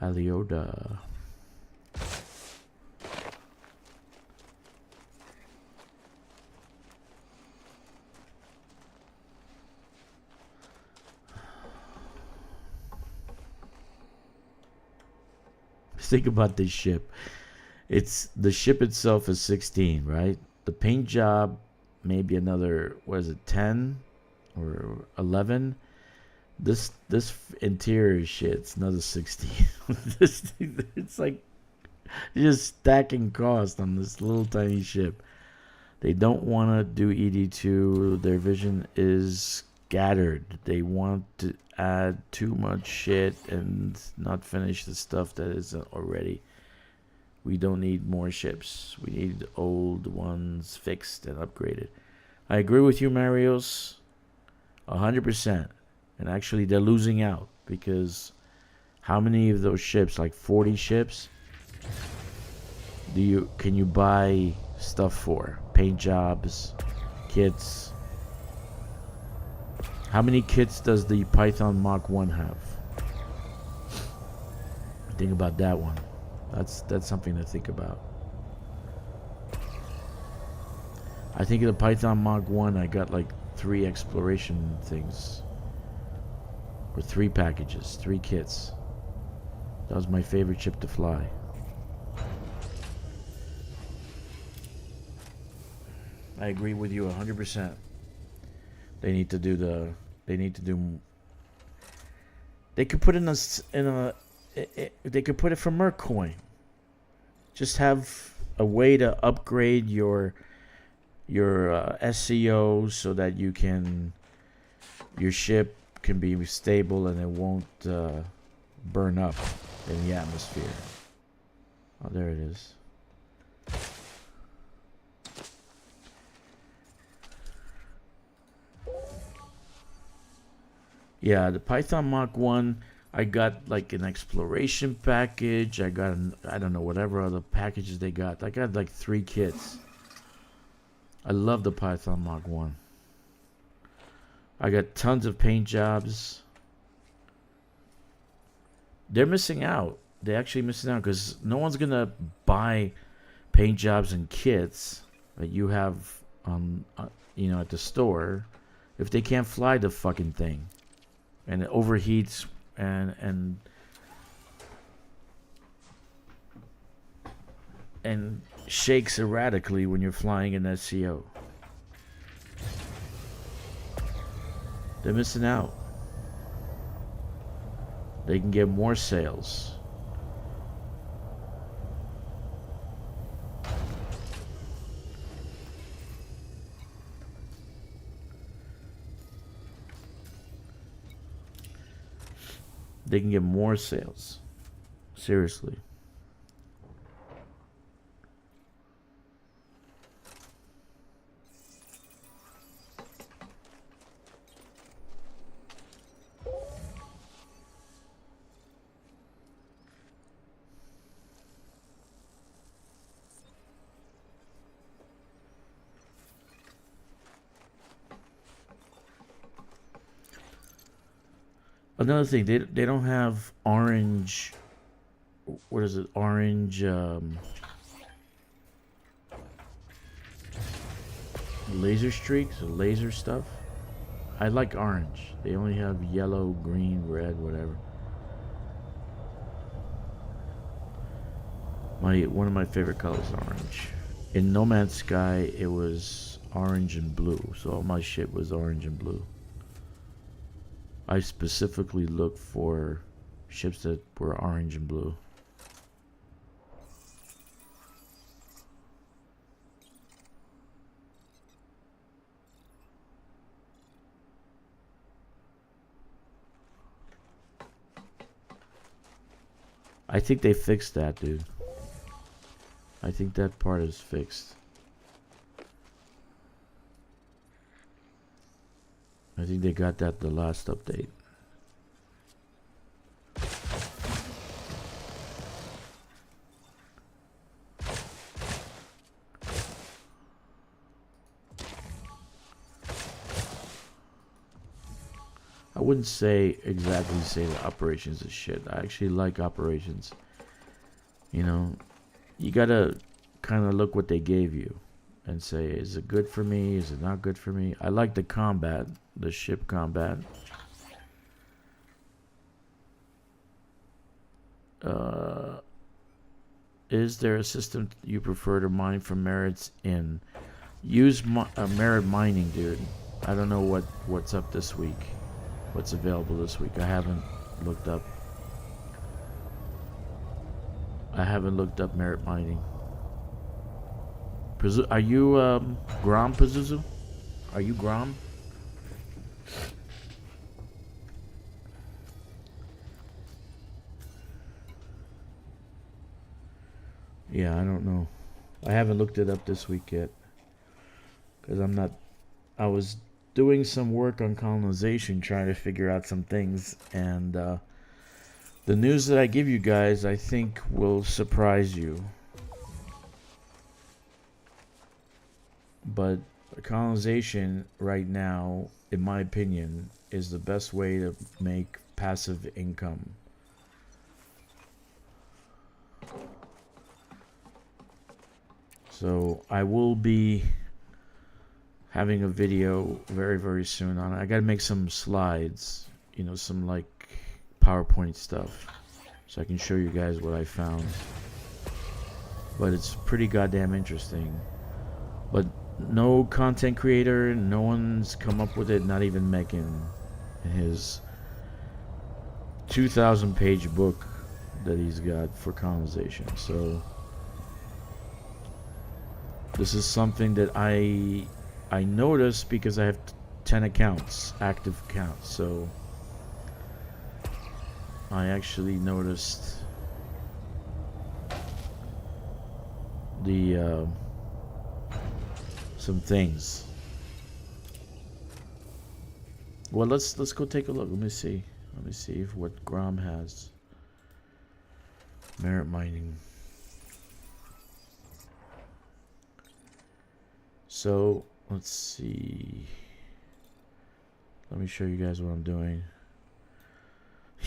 Alioda. Think about this ship. The ship itself is 16, right? The paint job, maybe another, what is it, 10 or 11? This interior shit's another 16. It's like just stacking cost on this little tiny ship. They don't want to do ED2. Their vision is scattered. They want to add too much shit and not finish the stuff that isn't already. We don't need more ships. We need old ones fixed and upgraded. I agree with you, Marios, 100%. And actually, they're losing out because how many of those ships, like 40 ships, can you buy stuff for? Paint jobs, kits. How many kits does the Python Mach 1 have? Think about that one. That's something to think about. I think in the Python Mach 1 I got like 3 exploration things. Or 3 packages, 3 kits. That was my favorite ship to fly. I agree with you 100%. They need to do they could put they could put it for Mercoin. Just have a way to upgrade your SEO so that your ship can be stable and it won't burn up in the atmosphere. Oh, there it is. Yeah, the Python Mach 1, I got like an exploration package. I got, I don't know, whatever other packages they got. I got like 3 kits. I love the Python Mach 1. I got tons of paint jobs. They're missing out. They're actually missing out because no one's going to buy paint jobs and kits that you have on, at the store if they can't fly the fucking thing. And it overheats and shakes erratically when you're flying an SCO. They're missing out. They can get more sales. They can get more sales. Seriously. Another thing, they don't have orange. What is it? Orange laser streaks or laser stuff. I like orange. They only have yellow, green, red, whatever. One of my favorite colors is orange. In No Man's Sky, it was orange and blue, so all my shit was orange and blue. I specifically looked for ships that were orange and blue. I think they fixed that, dude. I think that part is fixed. I think they got that the last update. I wouldn't say the operations is shit. I actually like operations. You know, you gotta kind of look what they gave you and say, is it good for me? Is it not good for me? I like the combat, the ship combat. Is there a system you prefer to mine for merits in? Use merit mining, dude. I don't know what's up this week. What's available this week? I haven't looked up. Merit mining. Are you Grom, Pazuzu? Are you Grom? Yeah, I don't know. I haven't looked it up this week yet. Because I was doing some work on colonization, trying to figure out some things. And the news that I give you guys, I think, will surprise you. But colonization right now, in my opinion, is the best way to make passive income. So I will be having a video very, very soon on it. I gotta make some slides, you know, some like PowerPoint stuff, so I can show you guys what I found. But it's pretty goddamn interesting. But no content creator, no one's come up with it, not even Mechan in his 2,000 page book that he's got for colonization. So this is something that I noticed because I have 10 accounts, active accounts. So I actually noticed the some things. Well, let's go take a look. Let me see if what Grom has. Merit mining. So let's see. Let me show you guys what I'm doing.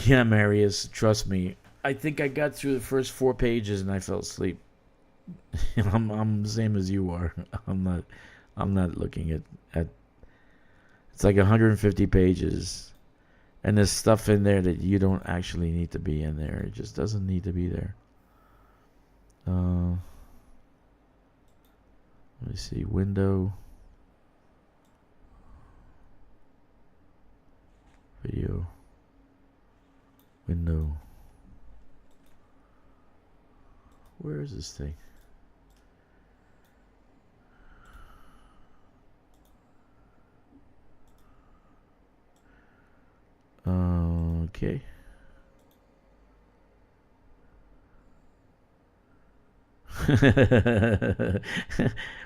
Yeah, Marius, trust me. I think I got through the first 4 pages and I fell asleep. I'm the same as you are. I'm not looking at it's like 150 pages. And there's stuff in there that you don't actually need to be in there. It just doesn't need to be there. Let me see. Window. Video. window. Where is this thing? Okay.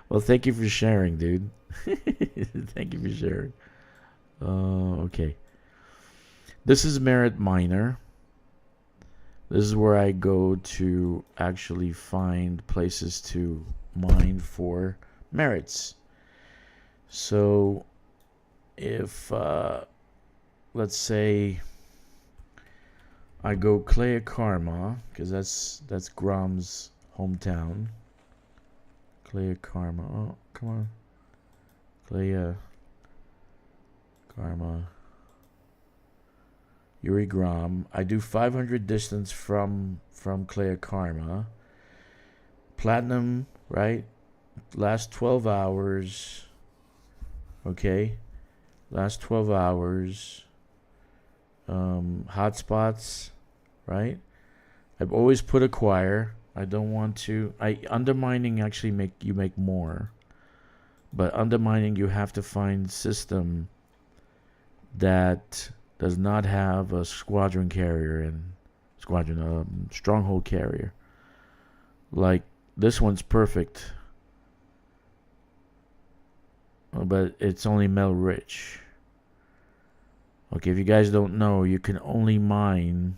Well, thank you for sharing, dude. Thank you for sharing. Okay. This is Merit Miner. This is where I go to actually find places to mine for merits. So, if let's say I go Clay Karma, because that's Grom's hometown. Clay Karma. Oh, come on. Clay Karma. Yuri Grom. I do 500 distance from Clay Karma. Platinum, right? Last 12 hours. Okay. Last 12 hours. Hotspots, right? I've always put acquire. I don't want to. Undermining actually make more. But undermining, you have to find system that does not have a squadron carrier and stronghold carrier. Like this one's perfect, but it's only metal rich. Okay, if you guys don't know, you can only mine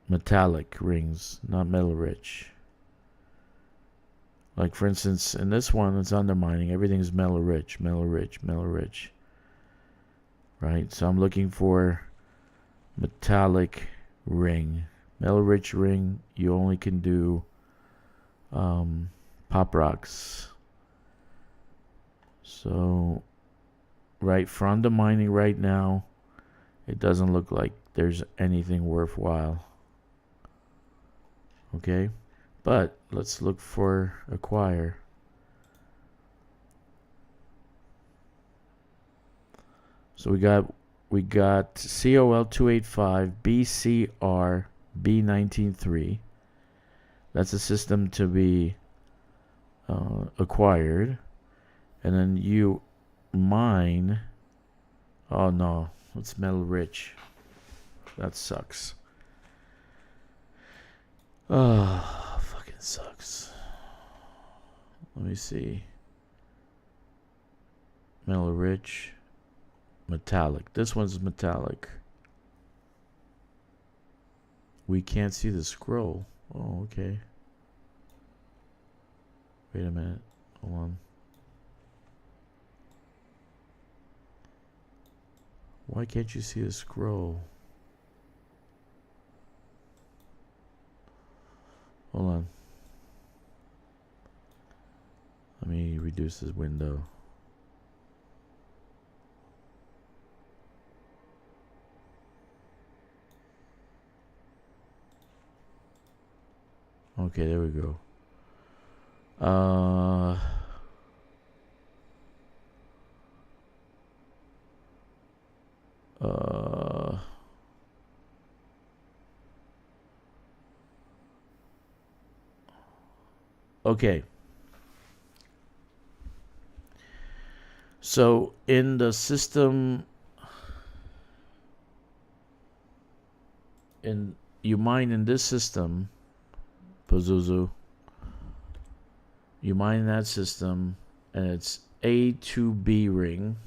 metallic rings, not metal rich. Like for instance, in this one, it's undermining. Everything's metal rich. Right? So I'm looking for metallic ring. Metal rich ring, you only can do pop rocks. So, right, for undermining right now, it doesn't look like there's anything worthwhile. Okay? But let's look for acquire. So we got COL 285 BCR B193. That's a system to be acquired. And then you mine. Oh no, it's metal rich. That sucks. Oh, fucking sucks. Let me see. Metal rich. Metallic. This one's metallic. We can't see the scroll. Oh, okay. Wait a minute. Hold on. Why can't you see the scroll? Hold on. Let me reduce this window. Okay, there we go. Okay. So in the system, you mine in this system, Pazuzu. You mine that system, and it's A2B ring.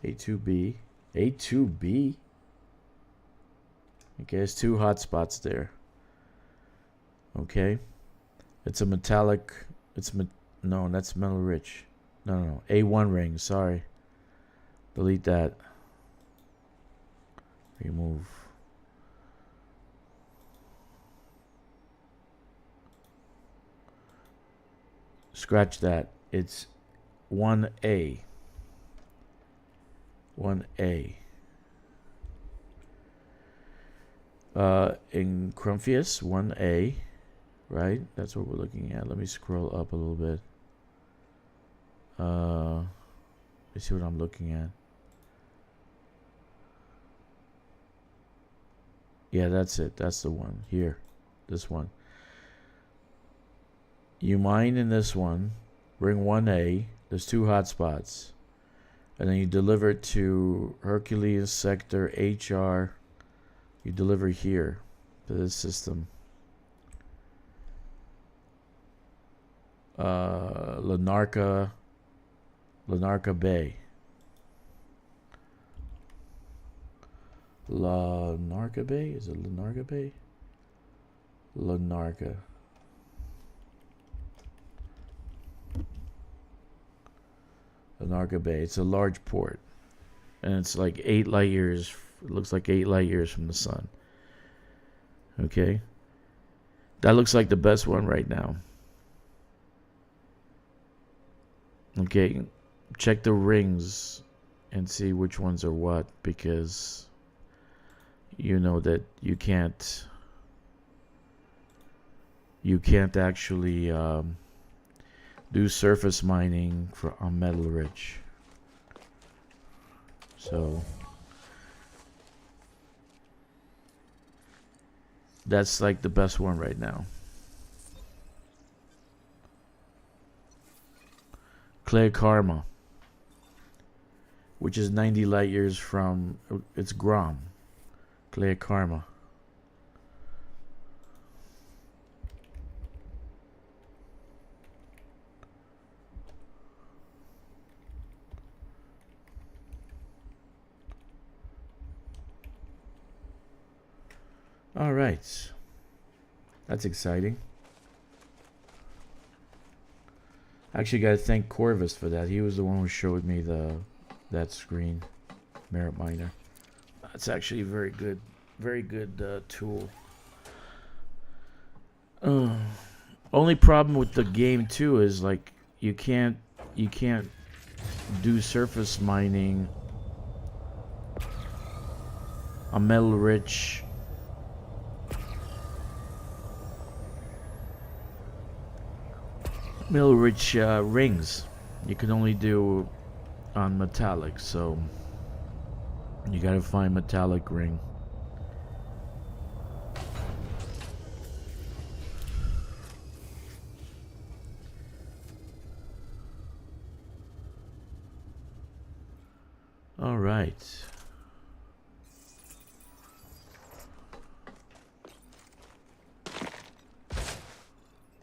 A2B. A2B? Okay, there's two hotspots there. Okay. It's a metallic. No, that's metal rich. No. A1 ring, sorry. Delete that. Remove. Scratch that. It's 1A. 1A. In Crumphius, 1A. Right? That's what we're looking at. Let me scroll up a little bit. Let's see what I'm looking at. Yeah, that's it. That's the one. Here. This one. You mine in this one. Ring 1A. There's 2 hotspots. And then you deliver it to Hercules Sector HR. You deliver here to this system. Lanarka Bay. Lanarka Bay? Is it Lanarka Bay? Lanarka. Lanarka Bay. It's a large port. And it's like 8 light years. It looks like 8 light years from the sun. Okay. That looks like the best one right now. Okay. Check the rings and see which ones are what, because you know that you can't actually do surface mining on metal rich. So that's like the best one right now. Clear Karma, which is 90 light years from, it's Grom. Clear Karma. All right. That's exciting. Actually, got to thank Corvus for that. He was the one who showed me that screen, Merit Miner. That's actually a very good tool. Only problem with the game too is like you can't do surface mining on metal rich rings. You can only do on metallic, so you gotta find metallic ring. All right.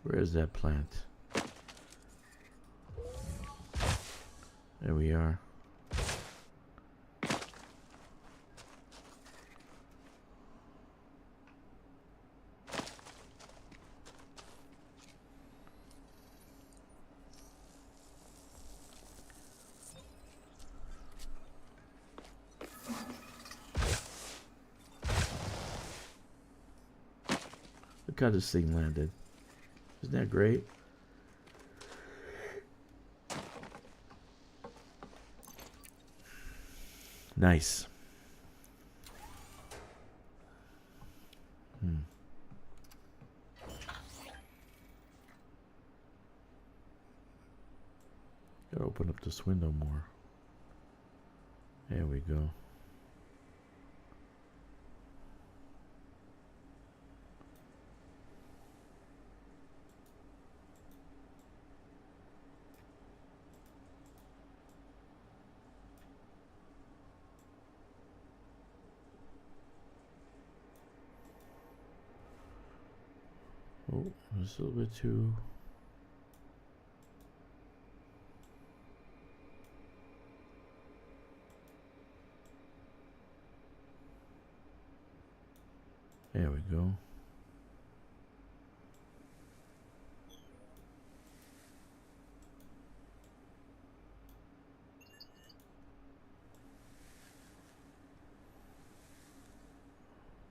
Where is that plant? There we are. Look how this thing landed. Isn't that great? Nice. Gotta open up this window more. There we go. Oh, it's a little bit too... There we go.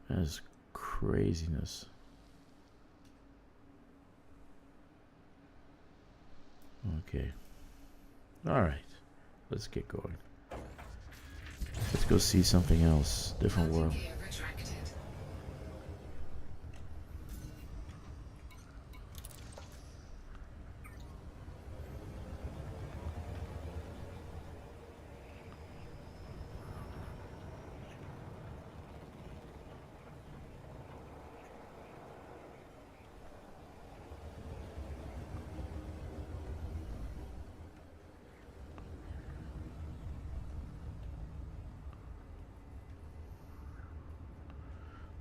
That's craziness. Okay. All right. Let's get going. Let's go see something else. Different world.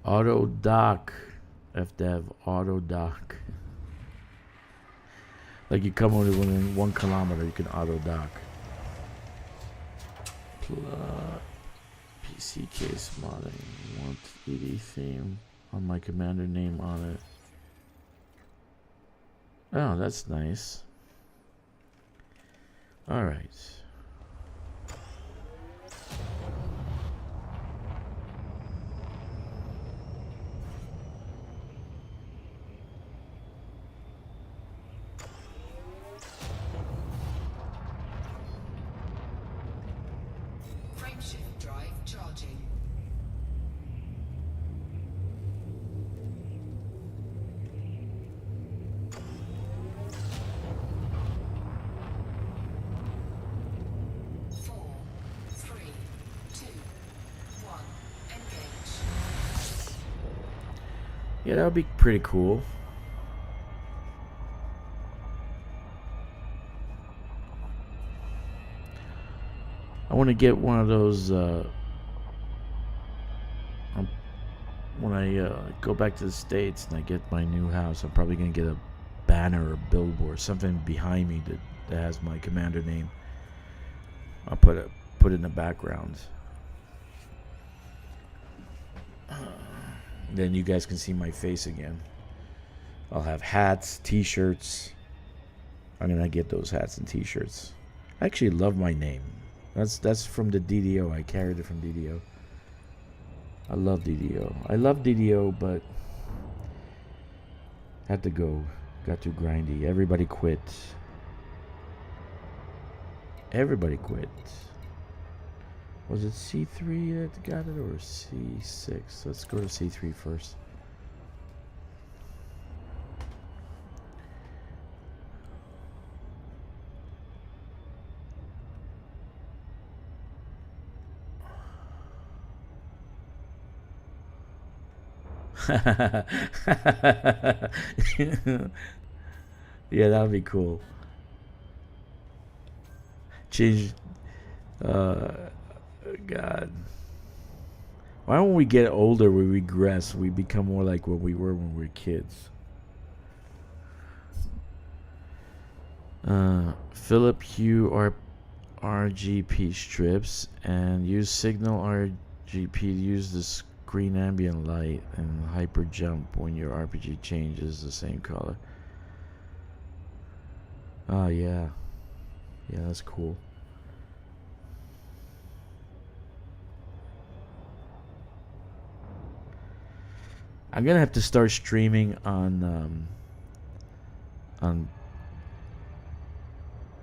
Auto dock. FDev auto dock. Like you come over within 1 kilometer, you can auto dock. PC case modding. Want ED theme on my commander name on it. Oh, that's nice. Alright. Frameshift drive charging. Four, three, two, one. Engage. Yeah, that would be pretty cool. I want to get one of those when I go back to the States and I get my new house. I'm probably going to get a banner or billboard, something behind me that has my commander name. I'll put it in the background. Then you guys can see my face again. I'll have hats, t-shirts. I'm going to get those hats and t-shirts. I actually love my name. That's from the DDO. I carried it from DDO. I love DDO. I love DDO, but had to go. Got too grindy. Everybody quit. Everybody quit. Was it C3 that got it or C6? Let's go to C3 first. Yeah, that would be cool. Change. God. Why don't we get older, we regress, we become more like what we were when we were kids? Philip Hue RGP strips and use signal RGP to use the screen ambient light and hyper jump when your RPG changes the same color. Oh yeah. Yeah, that's cool. I'm gonna have to start streaming on I'm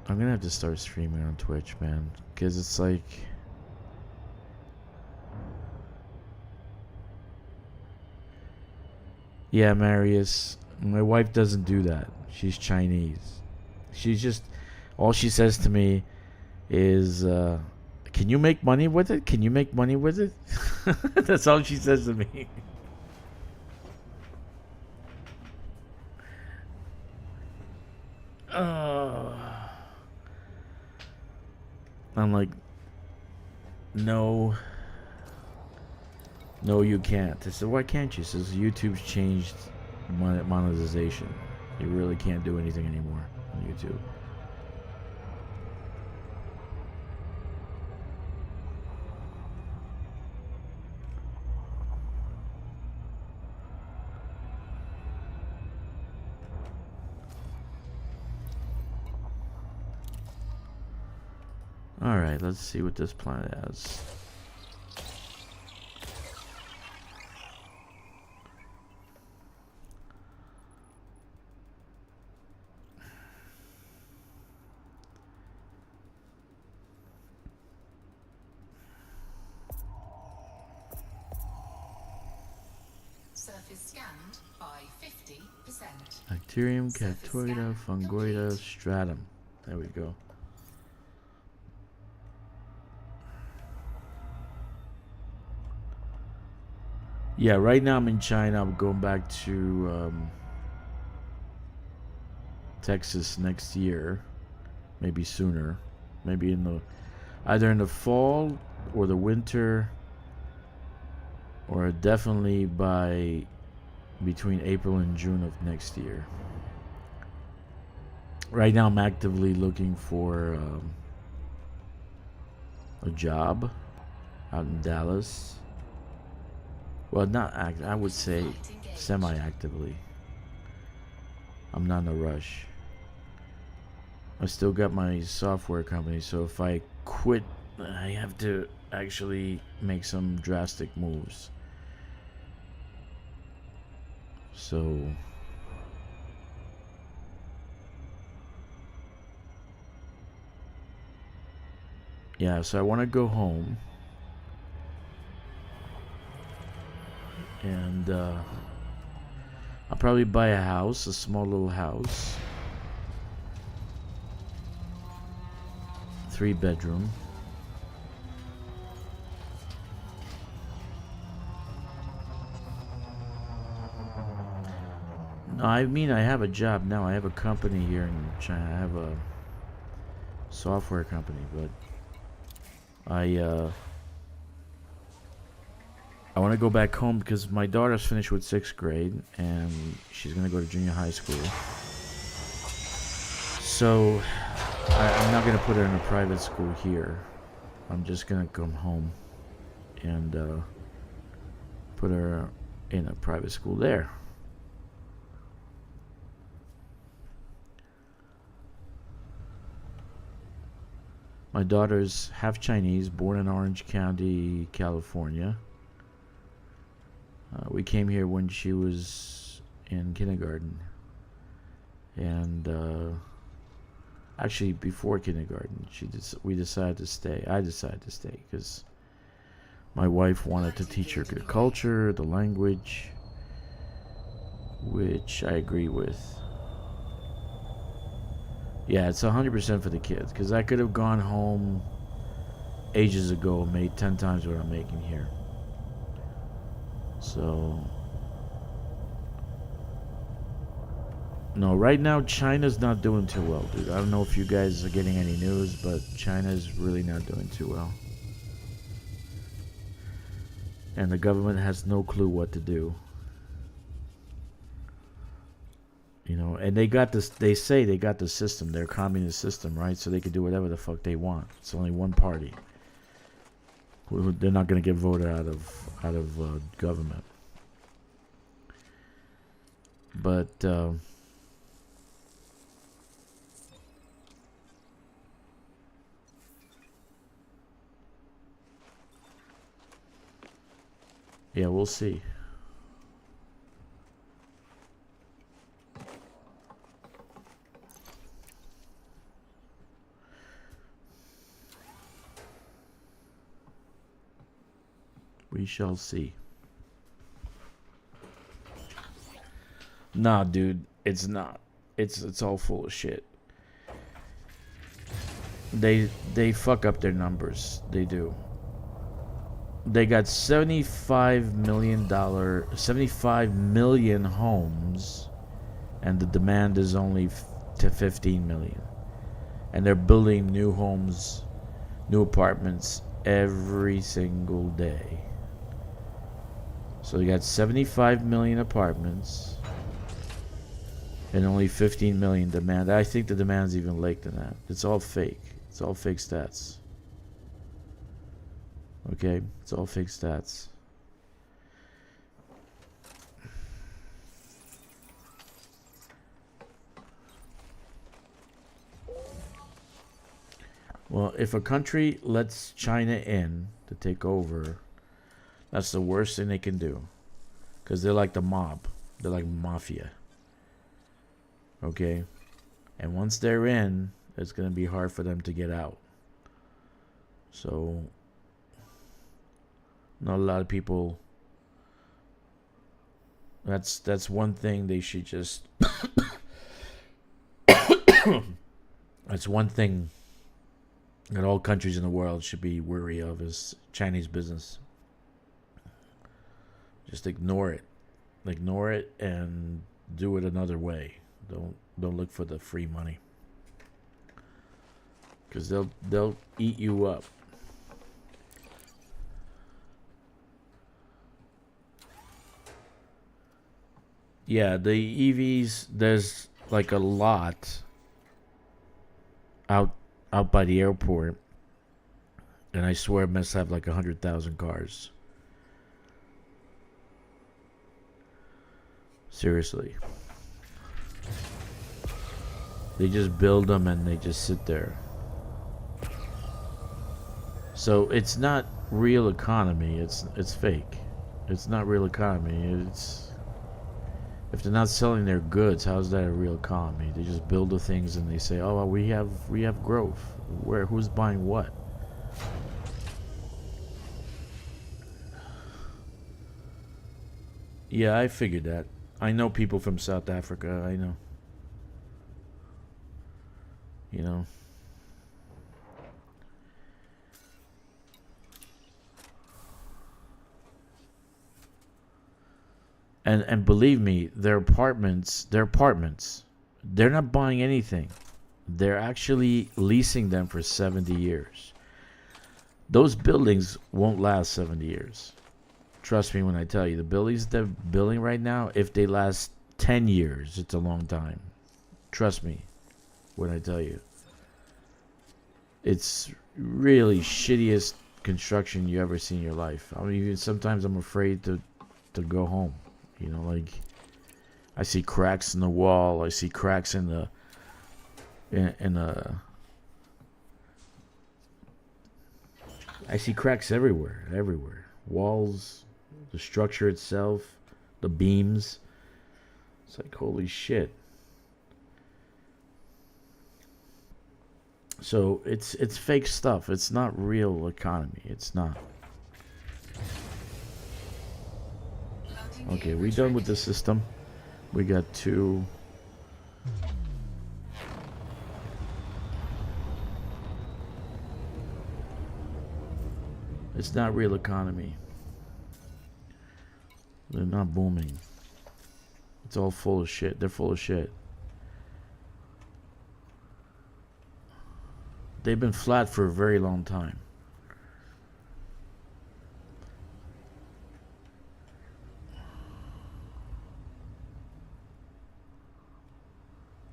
gonna have to start streaming on Twitch, man, because it's like yeah, Marius, my wife doesn't do that. She's Chinese. She's just all she says to me is can you make money with it? Can you make money with it? That's all she says to me. I'm like, no, you can't. I said, why can't you? She says, YouTube's changed monetization. You really can't do anything anymore on YouTube. Alright, let's see what this planet has. Surface scanned by 50%. Bacterium, Cactoida, Fungoida, Stratum. There we go. Yeah, right now I'm in China. I'm going back to Texas next year, maybe sooner, maybe in the either in the fall or the winter or definitely by between April and June of next year. Right now, I'm actively looking for a job out in Dallas. Well, not act. I would say semi-actively. I'm not in a rush. I still got my software company, so if I quit, I have to actually make some drastic moves. So yeah, so I want to go home and I'll probably buy a house, a small little house, 3-bedroom. No, I mean I have a job now. I have a company here in China. I have a software company, but I want to go back home because my daughter's finished with 6th grade and she's gonna go to junior high school. So I'm not gonna put her in a private school here. I'm just gonna come home and put her in a private school there. My daughter's half Chinese, born in Orange County, California. We came here when she was in kindergarten. And actually, before kindergarten, we decided to stay. I decided to stay because my wife wanted to teach her the culture, the language, which I agree with. Yeah, it's 100% for the kids because I could have gone home ages ago and made 10 times what I'm making here. So, no, right now China's not doing too well, dude. I don't know if you guys are getting any news, but China's really not doing too well. And the government has no clue what to do. You know, and they got this. They say they got the system, their communist system, right? So they can do whatever the fuck they want. It's only one party. They're not going to get voted out of government. But yeah, we'll see. We shall see. Nah, dude, it's not. It's all full of shit. They fuck up their numbers. They do. They got $75 million homes, and the demand is only to 15 million. And they're building new homes, new apartments every single day. So you got 75 million apartments and only 15 million demand. I think the demand's even less than that. It's all fake. It's all fake stats. Okay? It's all fake stats. Well, if a country lets China in to take over, that's the worst thing they can do. Because they're like the mob. They're like mafia. Okay? And once they're in, it's going to be hard for them to get out. So, not a lot of people... That's one thing they should just... That's one thing that all countries in the world should be wary of is Chinese business. Just ignore it. Ignore it and do it another way. Don't look for the free money. Because they'll eat you up. Yeah, the EVs. There's like a lot out out by the airport, and I swear it must have like 100,000 cars. Seriously, they just build them and they just sit there. So it's not real economy. It's fake. It's not real economy. It's if they're not selling their goods, how's that a real economy? They just build the things and they say, "Oh, well, we have growth." Where who's buying what? Yeah, I figured that. I know people from South Africa. I know. You know. And believe me, their apartments. They're not buying anything. They're actually leasing them for 70 years. Those buildings won't last 70 years. Trust me when I tell you, the buildings they're building right now, if they last 10 years, it's a long time. Trust me when I tell you. It's really shittiest construction you ever see in your life. I mean, even sometimes I'm afraid to go home. You know, like I see cracks in the wall. I see cracks in the I see cracks everywhere, everywhere. Walls, the structure itself, the beams. It's like holy shit. So it's fake stuff. It's not real economy. It's not. Okay, we done with the system. We got two. It's not real economy. They're not booming. It's all full of shit. They're full of shit. They've been flat for a very long time.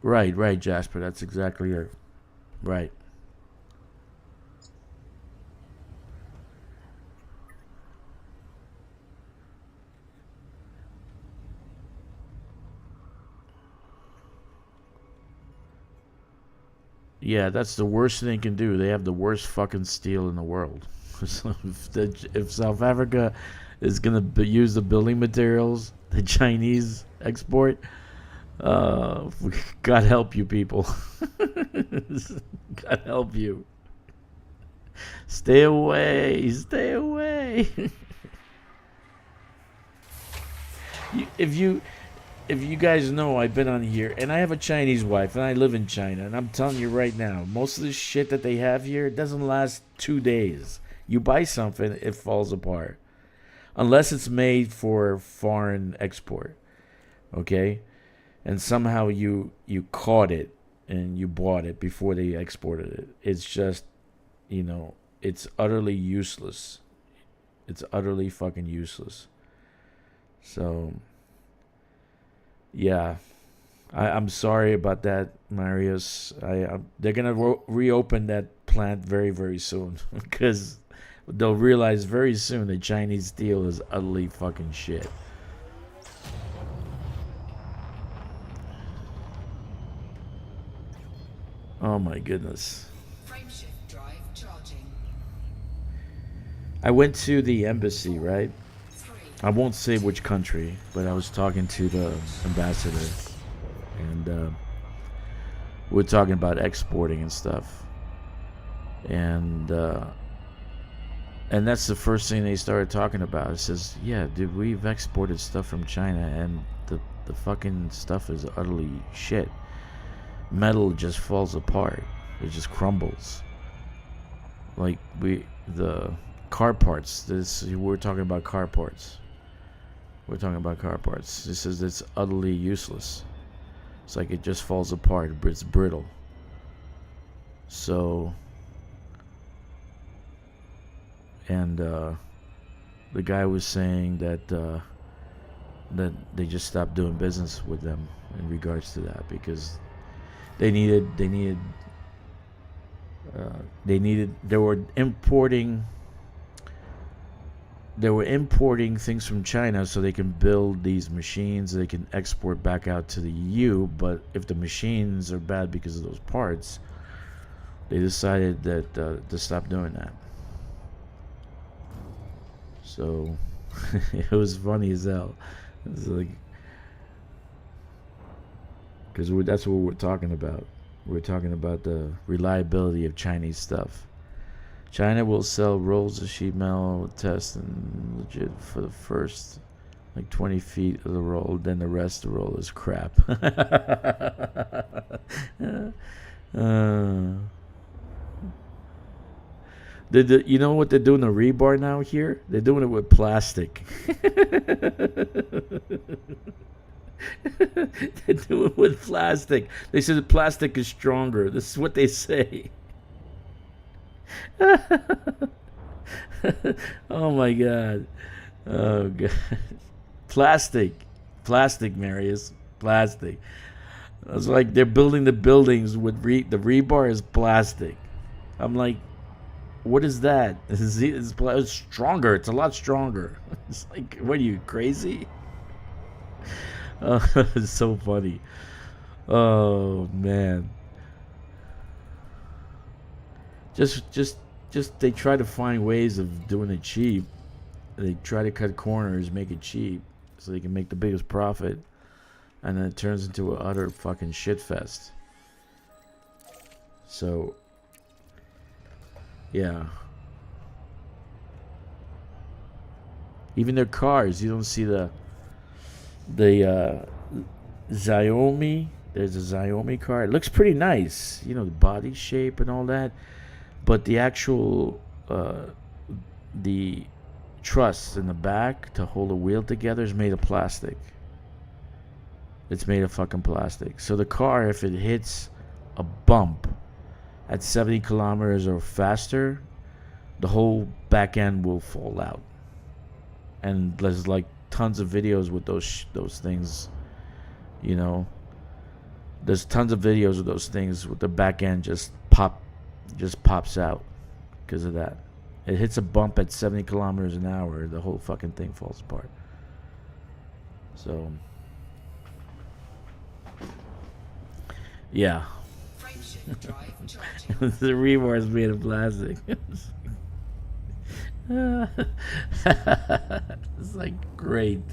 Right, Jasper. That's exactly it. Right. Yeah, that's the worst thing they can do. They have the worst fucking steel in the world. So if South Africa is gonna use the building materials the Chinese export, God help you people. God help you. Stay away. Stay away. If you guys know, I've been on here, and I have a Chinese wife, and I live in China, and I'm telling you right now, most of the shit that they have here, it doesn't last 2 days. You buy something, it falls apart, unless it's made for foreign export. Okay, and somehow you caught it and you bought it before they exported it. It's just, it's utterly useless. It's utterly fucking useless. So, yeah, I'm sorry about that, Marius. They're gonna reopen that plant very, very soon because they'll realize very soon that Chinese steel is utterly fucking shit. Oh my goodness. Frameshift drive charging. I went to the embassy, right? 3, I won't say which country, but I was talking to the ambassador, and we're talking about exporting and stuff, and that's the first thing they started talking about. It says, "Yeah, dude, we've exported stuff from China, and the fucking stuff is utterly shit. Metal just falls apart. It just crumbles. Like the car parts. We're talking about car parts. We're talking about car parts. This is it's utterly useless. It's like it just falls apart. It's brittle. So, and the guy was saying that that they just stopped doing business with them in regards to that, because they needed they were importing things from China so they can build these machines they can export back out to the EU. But if the machines are bad because of those parts, they decided that to stop doing that. So it was funny as hell. It's like, because that's what we're talking about. We're talking about the reliability of Chinese stuff. China will sell rolls of sheet metal, test and legit for the first like 20 feet of the roll. Then the rest of the roll is crap. You know what they're doing to rebar now here? They're doing it with plastic. They do it with plastic. They say the plastic is stronger. This is what they say. Oh my god. Oh god. Plastic, Marius. Plastic. It's like they're building the buildings with the rebar is plastic. I'm like, what is that? It's stronger. It's a lot stronger. It's like, what are you, crazy? It's so funny. Oh man. Just they try to find ways of doing it cheap. They try to cut corners, make it cheap, so they can make the biggest profit, and then it turns into an utter fucking shit fest. So, yeah. Even their cars, you don't see the Xiaomi. There's a Xiaomi car. It looks pretty nice, you know, the body shape and all that. But the actual the truss in the back to hold the wheel together is made of plastic. It's made of fucking plastic. So the car, if it hits a bump at 70 kilometers or faster, the whole back end will fall out. And there's like tons of videos with those things, you know. There's tons of videos of those things with the back end just pops out because of that. It hits a bump at 70 kilometers an hour, the whole fucking thing falls apart. So, yeah. The rebar is made of plastic. It's like great.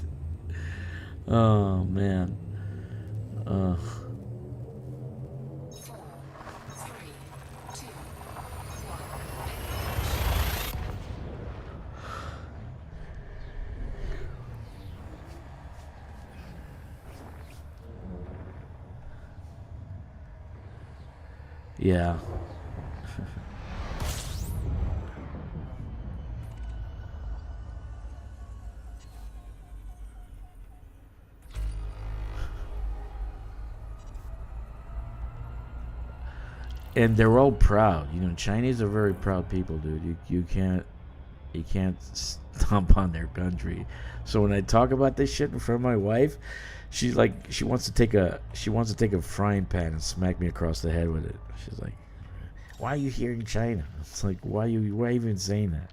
Oh man. Yeah. And they're all proud. You know, Chinese are very proud people, dude. You can't stomp on their country. So when I talk about this shit in front of my wife, she's like, she wants to take a frying pan and smack me across the head with it. She's like, "Why are you here in China?" It's like, why are you even saying that?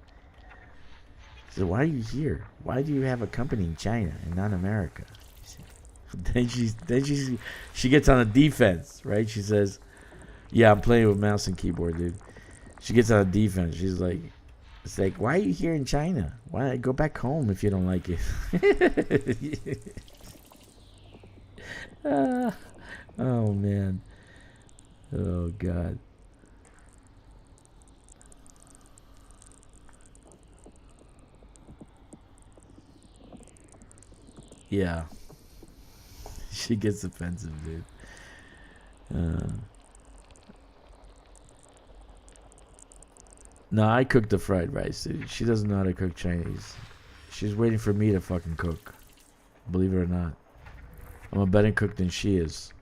So why are you here? Why do you have a company in China and not America? Then she gets on the defense, right? She says, "Yeah, I'm playing with mouse and keyboard, dude." She gets on the defense. She's like, "It's like, why are you here in China? Why go back home if you don't like it?" Oh man. Oh god. Yeah. She gets offensive, dude. No, I cook the fried rice, dude. She doesn't know how to cook Chinese. She's waiting for me to fucking cook. Believe it or not. I'm a better cook than she is.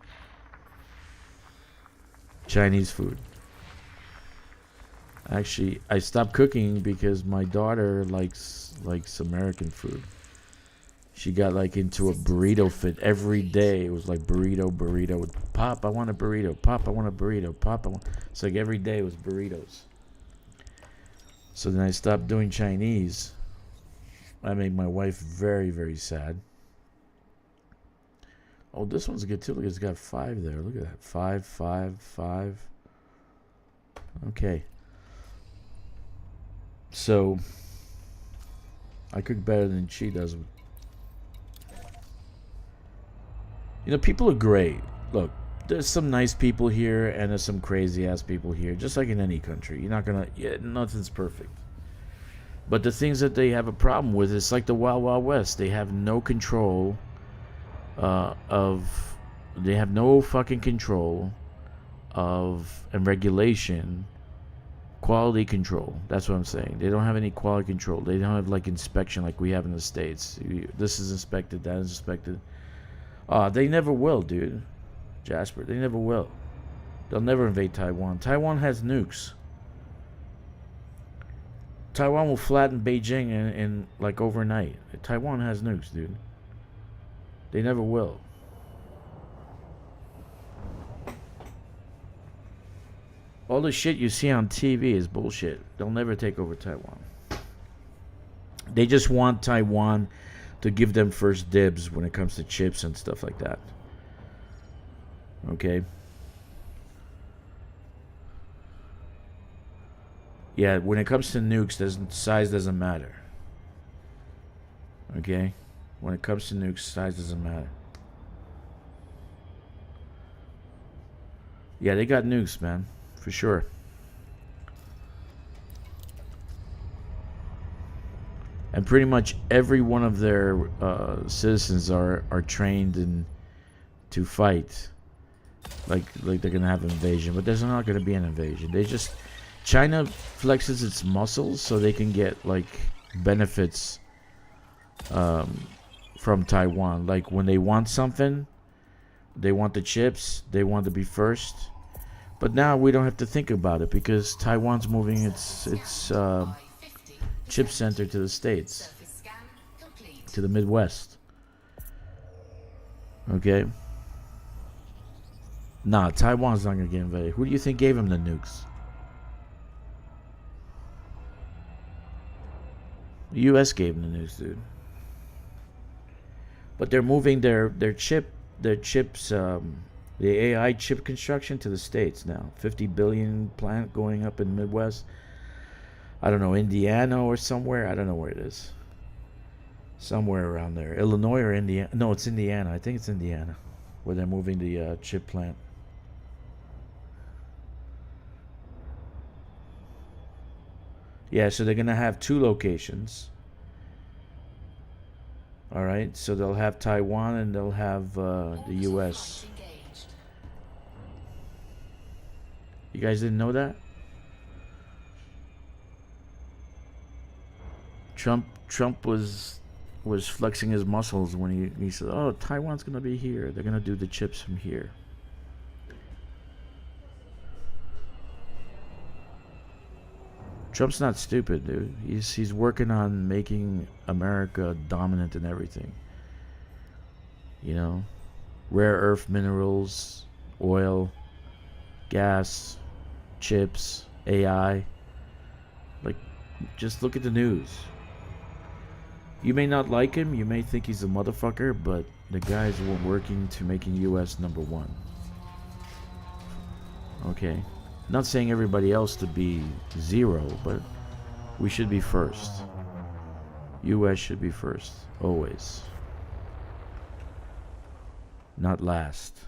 Chinese food. Actually, I stopped cooking because my daughter likes American food. She got like into a burrito fit every day. It was like burrito. Pop, I want a burrito. Pop, I want a burrito. Pop, I want. It's like every day was burritos. So then I stopped doing Chinese. I made my wife very, very sad. Oh, this one's good too. Look, it's got 5 there. Look at that. 5, 5, 5. Okay. So I cook better than she does. You know, people are great. Look, there's some nice people here and there's some crazy ass people here, just like in any country. You're not gonna, nothing's perfect. But the things that they have a problem with, it's like the Wild Wild West. They have no control they have no fucking control of and regulation, quality control. That's what I'm saying. They don't have any quality control. They don't have like inspection like we have in the States. This is inspected, that is inspected. They never will, dude. Jasper, they never will. They'll never invade Taiwan. Taiwan has nukes. Taiwan will flatten Beijing in like overnight. Taiwan has nukes, dude. They never will. All the shit you see on TV is bullshit. They'll never take over Taiwan. They just want Taiwan to give them first dibs when it comes to chips and stuff like that. Okay? Yeah, when it comes to nukes, size doesn't matter. Okay? When it comes to nukes, size doesn't matter. Yeah, they got nukes, man. For sure. And pretty much every one of their citizens are trained to fight. Like they're gonna have an invasion, but there's not gonna be an invasion. China flexes its muscles so they can get like benefits from Taiwan. Like when they want something, they want the chips, they want to be first. But now we don't have to think about it because Taiwan's moving its chip center to the States, to the Midwest. Okay? Nah, Taiwan's not gonna get invaded. Who do you think gave him the nukes? The U.S. gave them the nukes, dude. But they're moving their chips, the AI chip construction to the States now. 50 billion plant going up in the Midwest. I don't know, Indiana or somewhere. I don't know where it is. Somewhere around there. Illinois or Indiana. No, it's Indiana. I think it's Indiana where they're moving the chip plant. Yeah, so they're going to have 2 locations. All right, so they'll have Taiwan and they'll have the U.S. You guys didn't know that? Trump was flexing his muscles when he said, "Oh, Taiwan's gonna be here. They're gonna do the chips from here." Trump's not stupid, dude. He's working on making America dominant in everything. You know, rare earth minerals, oil, gas, chips, AI. Like, just look at the news. You may not like him, you may think he's a motherfucker, but the guys were working to making US number 1. Okay. Not saying everybody else to be 0, but we should be first. US should be first, always. Not last.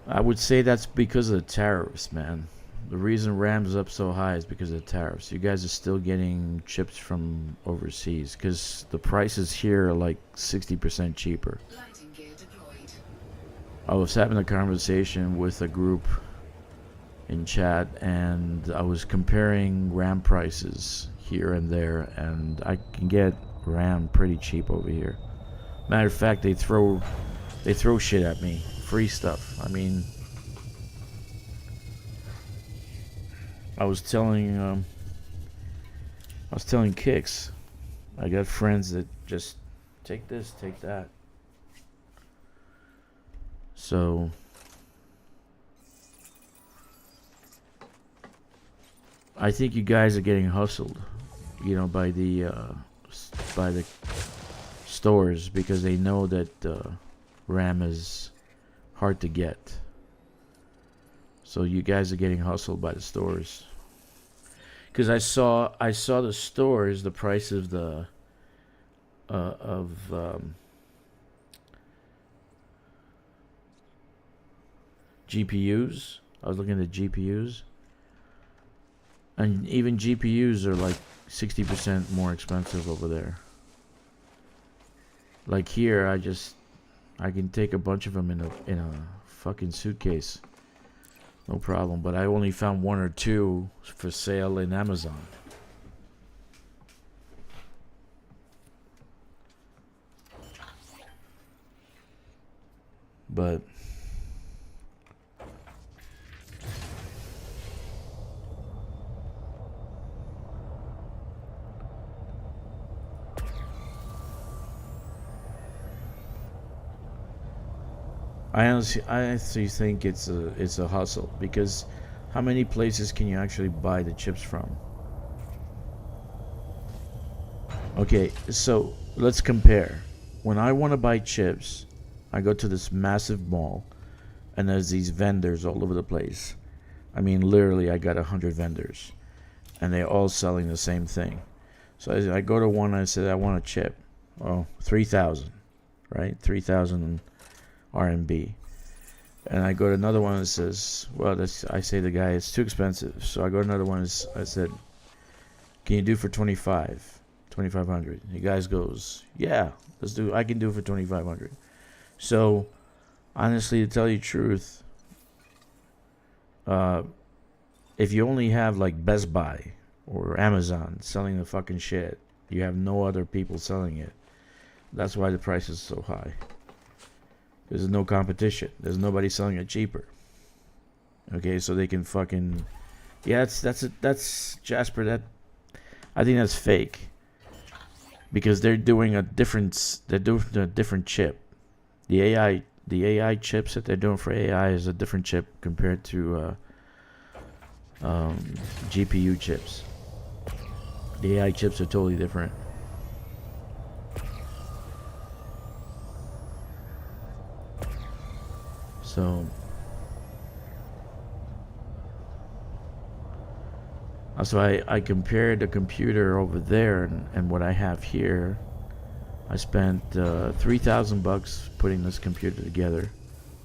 I would say that's because of the tariffs, man. The reason Ram's up so high is because of the tariffs. You guys are still getting chips from overseas because the prices here are like 60% cheaper. I was having a conversation with a group in chat and I was comparing RAM prices here and there, and I can get RAM pretty cheap over here. Matter of fact, they throw shit at me, free stuff. I mean, I was telling Kicks, I got friends that just take this, take that. So I think you guys are getting hustled, by the stores, because they know that RAM is hard to get. So you guys are getting hustled by the stores. Because I saw the stores, the price of the GPUs. I was looking at GPUs, and even GPUs are like 60% more expensive over there. Like here, I can take a bunch of them in a fucking suitcase, no problem. But I only found one or two for sale in Amazon. But I honestly think it's a hustle, because how many places can you actually buy the chips from? Okay, so let's compare. When I want to buy chips, I go to this massive mall, and there's these vendors all over the place. I mean, literally, I got 100 vendors, and they're all selling the same thing. So I go to one, and I said, I want a chip. Oh, 3,000, right? 3,000 RMB. And I go to another one that says, well, I say to the guy, it's too expensive. So I go to another one, I said, can you do for 2,500? The guy goes, yeah, I can do it for 2,500. So, honestly, to tell you the truth, if you only have like Best Buy or Amazon selling the fucking shit, you have no other people selling it. That's why the price is so high. There's no competition. There's nobody selling it cheaper. Okay, so they can fucking, yeah, that's Jasper. That, I think that's fake, because they're doing a different chip. The AI chips that they're doing for AI is a different chip compared to GPU chips. The AI chips are totally different. So I compared the computer over there and what I have here. I spent $3,000 putting this computer together,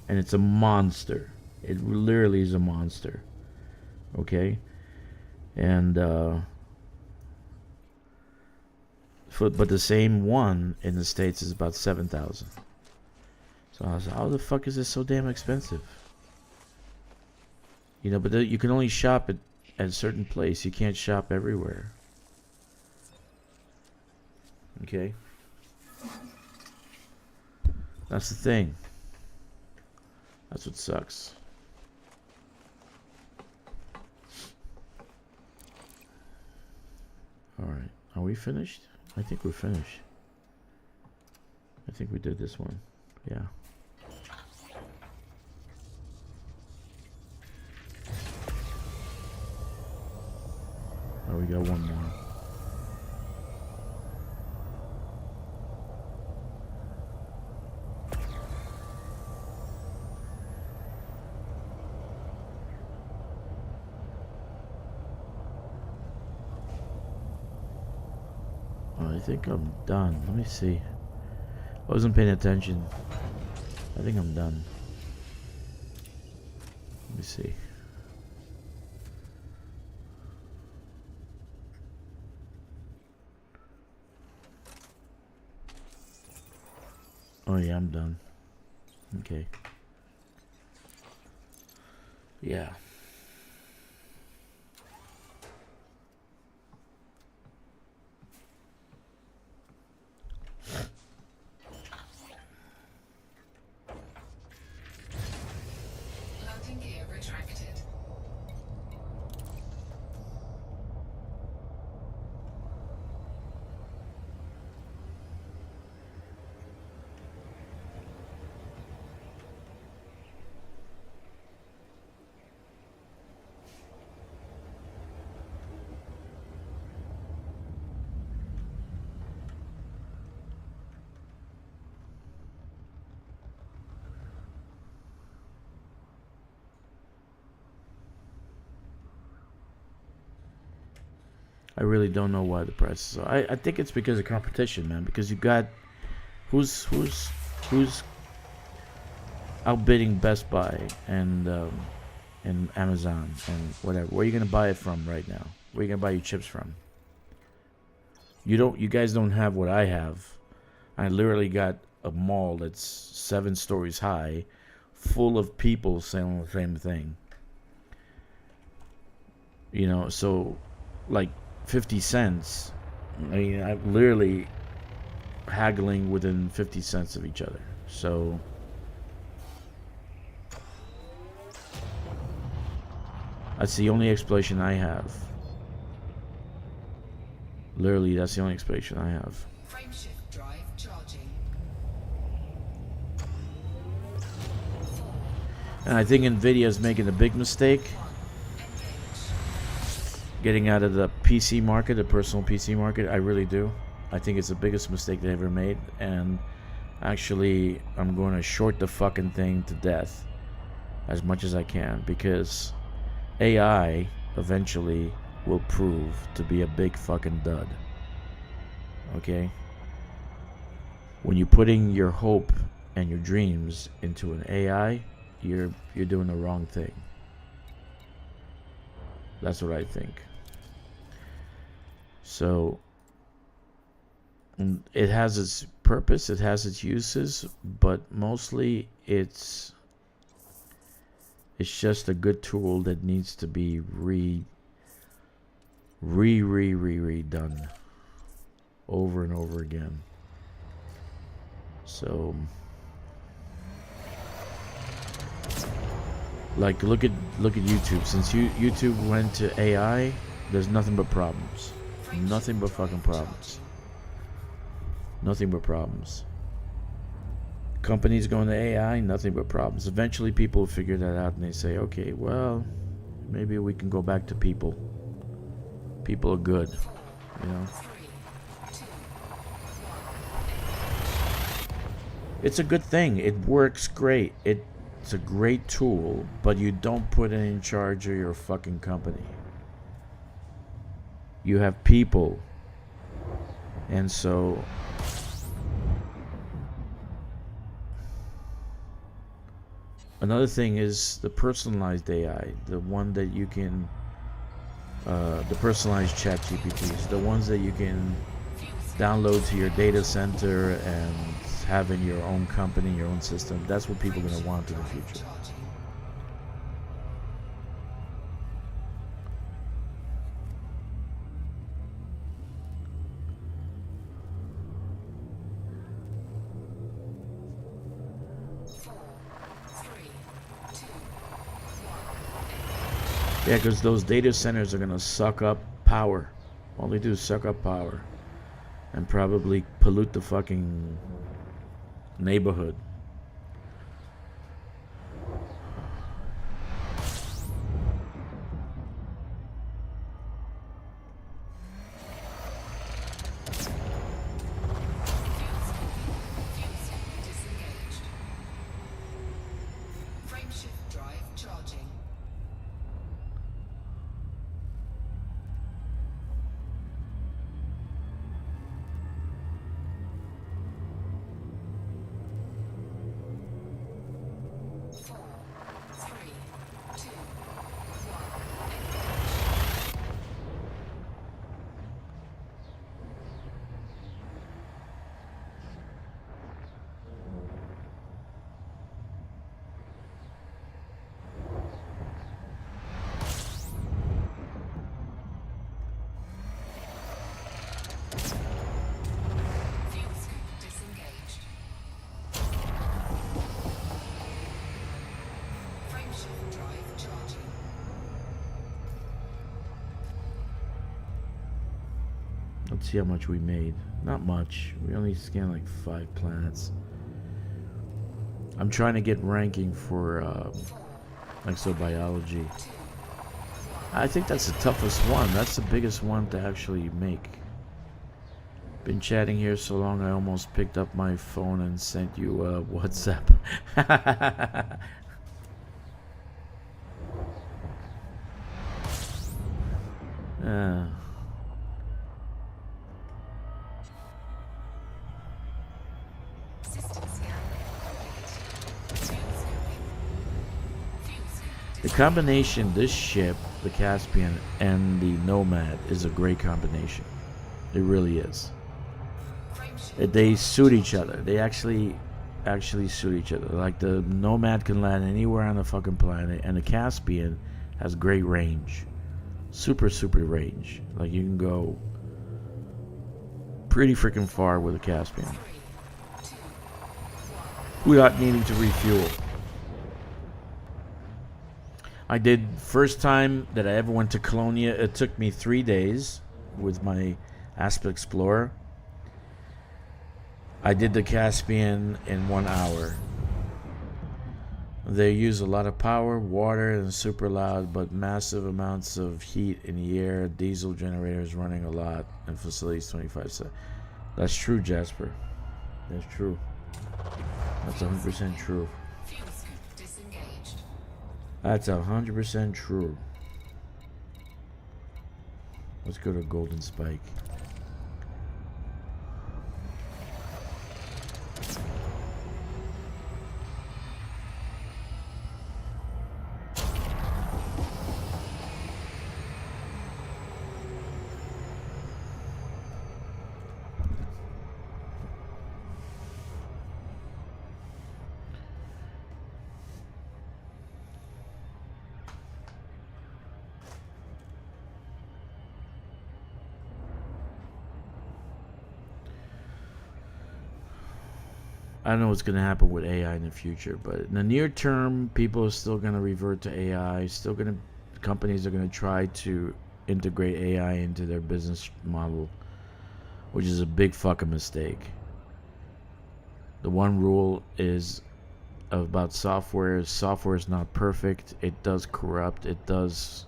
and it's a monster. It literally is a monster. Okay, and but the same one in the States is about 7,000. So I was like, how the fuck is this so damn expensive? But you can only shop at a certain place. You can't shop everywhere. Okay? That's the thing. That's what sucks. Alright. Are we finished? I think we're finished. I think we did this one. Yeah. Oh, we got one more. I think I'm done. Let me see. I wasn't paying attention. I think I'm done. Let me see. Oh yeah, I'm done. Okay. Yeah. really don't know why the prices are. I think it's because of competition, man. Because you got who's outbidding Best Buy and Amazon and whatever. Where are you gonna buy it from right now? Where are you gonna buy your chips from? You guys don't have what I have. I literally got a mall that's 7 stories high, full of people selling the same thing. You know, so like 50 cents. I mean, I'm literally haggling within 50 cents of each other. So that's the only explanation I have. Literally, that's the only explanation I have. Frameshift drive charging. And I think Nvidia is making a big mistake getting out of the PC market, the personal PC market. I really do. I think it's the biggest mistake they ever made. And actually, I'm going to short the fucking thing to death as much as I can, because AI eventually will prove to be a big fucking dud. Okay? When you're putting your hope and your dreams into an AI, you're doing the wrong thing. That's what I think. So it has its purpose, it has its uses, but mostly it's just a good tool that needs to be redone over and over again. So like look at YouTube. Since YouTube went to AI, there's nothing but problems. Nothing but fucking problems. Nothing but problems. Companies going to AI, nothing but problems. Eventually people will figure that out and they say, okay, well, maybe we can go back to people. People are good, you know. It's a good thing. It works great. It's a great tool, but you don't put it in charge of your fucking company. You have people. And so another thing is the personalized AI, the one that you can, the personalized chat GPTs, the ones that you can download to your data center and have in your own company, your own system. That's what people are going to want in the future. Yeah, because those data centers are going to suck up power. All they do is suck up power. And probably pollute the fucking neighborhood. Frameshift drive charging. Let's see how much we made. Not much. We only scanned like 5 planets. I'm trying to get ranking for exobiology. I think that's the toughest one. That's the biggest one to actually make. Been chatting here so long I almost picked up my phone and sent you WhatsApp. The combination, this ship, the Caspian and the Nomad, is a great combination. It really is. They suit each other. They actually suit each other. Like the Nomad can land anywhere on the fucking planet, and the Caspian has great range. Super range. Like you can go pretty freaking far with a Caspian without needing to refuel. I did, first time that I ever went to Colonia, it took me 3 days with my Asp Explorer. I did the Caspian in 1 hour. They use a lot of power, water, and super loud, but massive amounts of heat in the air. Diesel generators running a lot, and facilities 25. That's true, Jasper. That's true. That's 100% true. Fuel scoop disengaged. That's 100% true. Let's go to Golden Spike. I don't know what's going to happen with AI in the future, but in the near term, people are still going to revert to AI. Companies are going to try to integrate AI into their business model, which is a big fucking mistake. The one rule is about software. Software is not perfect. It does corrupt. It does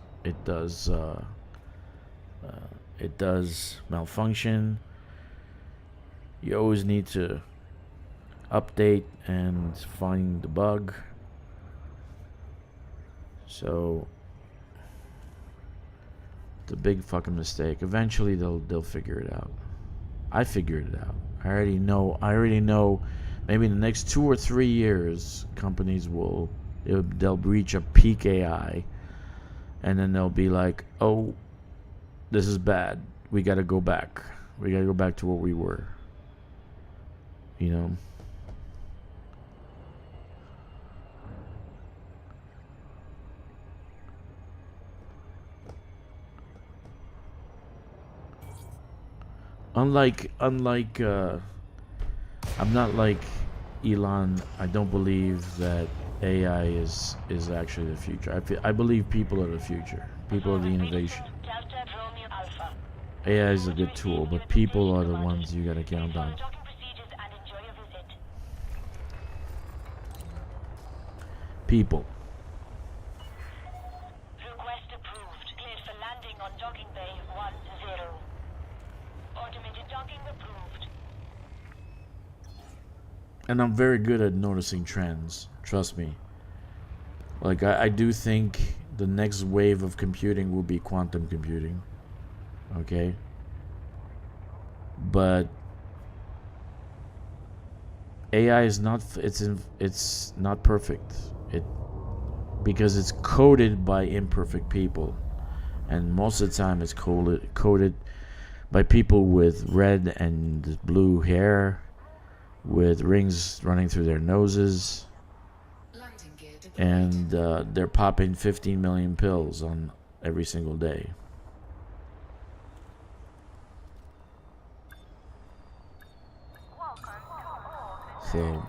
malfunction. You always need to update and find the bug. So it's a big fucking mistake. Eventually they'll figure it out. I figured it out. I already know maybe in the next 2 or 3 years companies they'll reach a peak AI, and then they'll be like, oh, this is bad. We gotta go back to what we were. You know? Unlike I'm not like Elon. I don't believe that AI is actually the future. I believe people are the future. People are the innovation. AI is a good tool, but people are the ones you gotta count on. People. Request approved. Cleared for landing on docking bay 10. Automated docking approved. And I'm very good at noticing trends. Trust me. Like, I do think the next wave of computing will be quantum computing. Okay? But AI is not, it's not perfect. Because it's coded by imperfect people. And most of the time it's coded by people with red and blue hair, with rings running through their noses, and they're popping 15 million pills on every single day. So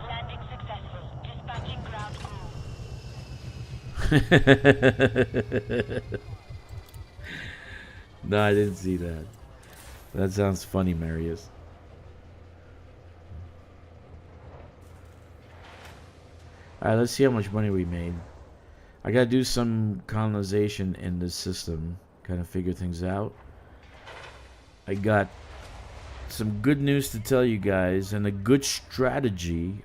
Landing successful. Dispatching ground crew. no, I didn't see that. That sounds funny, Marius. Alright, let's see how much money we made. I gotta do some colonization in this system, kind of figure things out. I got some good news to tell you guys, and a good strategy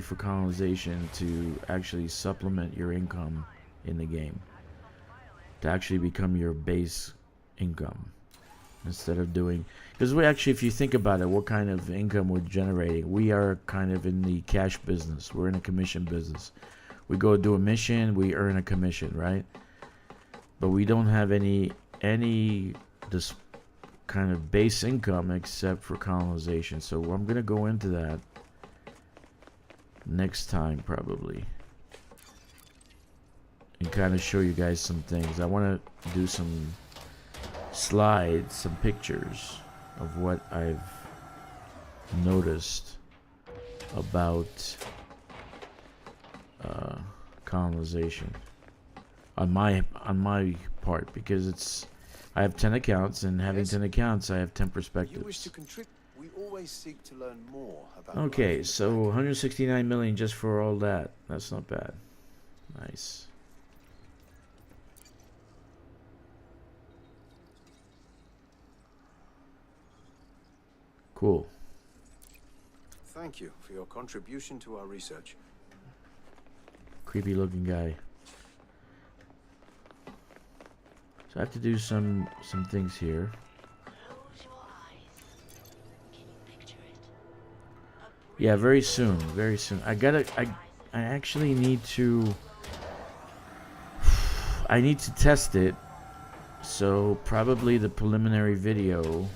for colonization to actually supplement your income in the game, to actually become your base income. instead of doing, because we actually, if you think about it, what kind of income we're generating, we are kind of in the cash business. We're in a commission business. We go do a mission, we earn a commission, right? But we don't have any this kind of base income except for colonization. So I'm gonna go into that next time probably, and kind of show you guys some things. I want to do some slides, some pictures of what I've noticed about colonization on my part, because I have 10 accounts, and having 10 accounts, I have 10 perspectives. We always seek to learn more about. Okay, so 169 million just for all that. That's not bad. Nice. Cool. Thank you for your contribution to our research. Creepy looking guy. So I have to do some things here. Close your eyes. Can you picture it? Yeah, very soon. Very soon. I actually need to. I need to test it. So probably the preliminary video.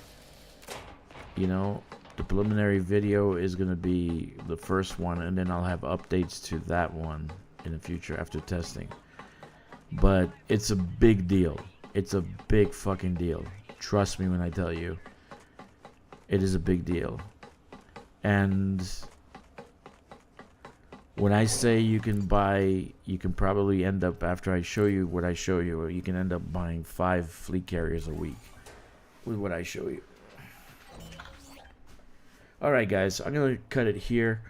You know, the preliminary video is gonna be the first one, and then I'll have updates to that one in the future after testing. But it's a big deal. It's a big fucking deal. Trust me when I tell you. It is a big deal. And when I say you can probably end up, after I show you what I show you, you can end up buying 5 fleet carriers a week with what I show you. Alright guys, I'm going to cut it here.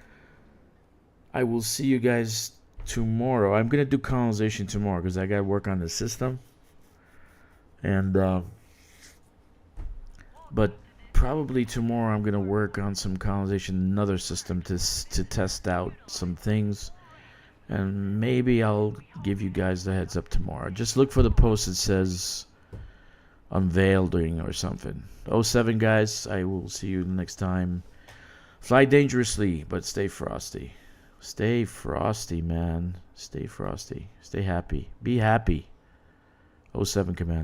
I will see you guys tomorrow. I'm going to do colonization tomorrow because I got to work on the system. And but probably tomorrow I'm gonna work on some colonization, another system to test out some things, and maybe I'll give you guys the heads up tomorrow. Just look for the post that says unveiling or something. 07 guys, I will see you next time. Fly dangerously, but stay frosty. Stay frosty, man. Stay frosty. Stay happy. Be happy. 07 command.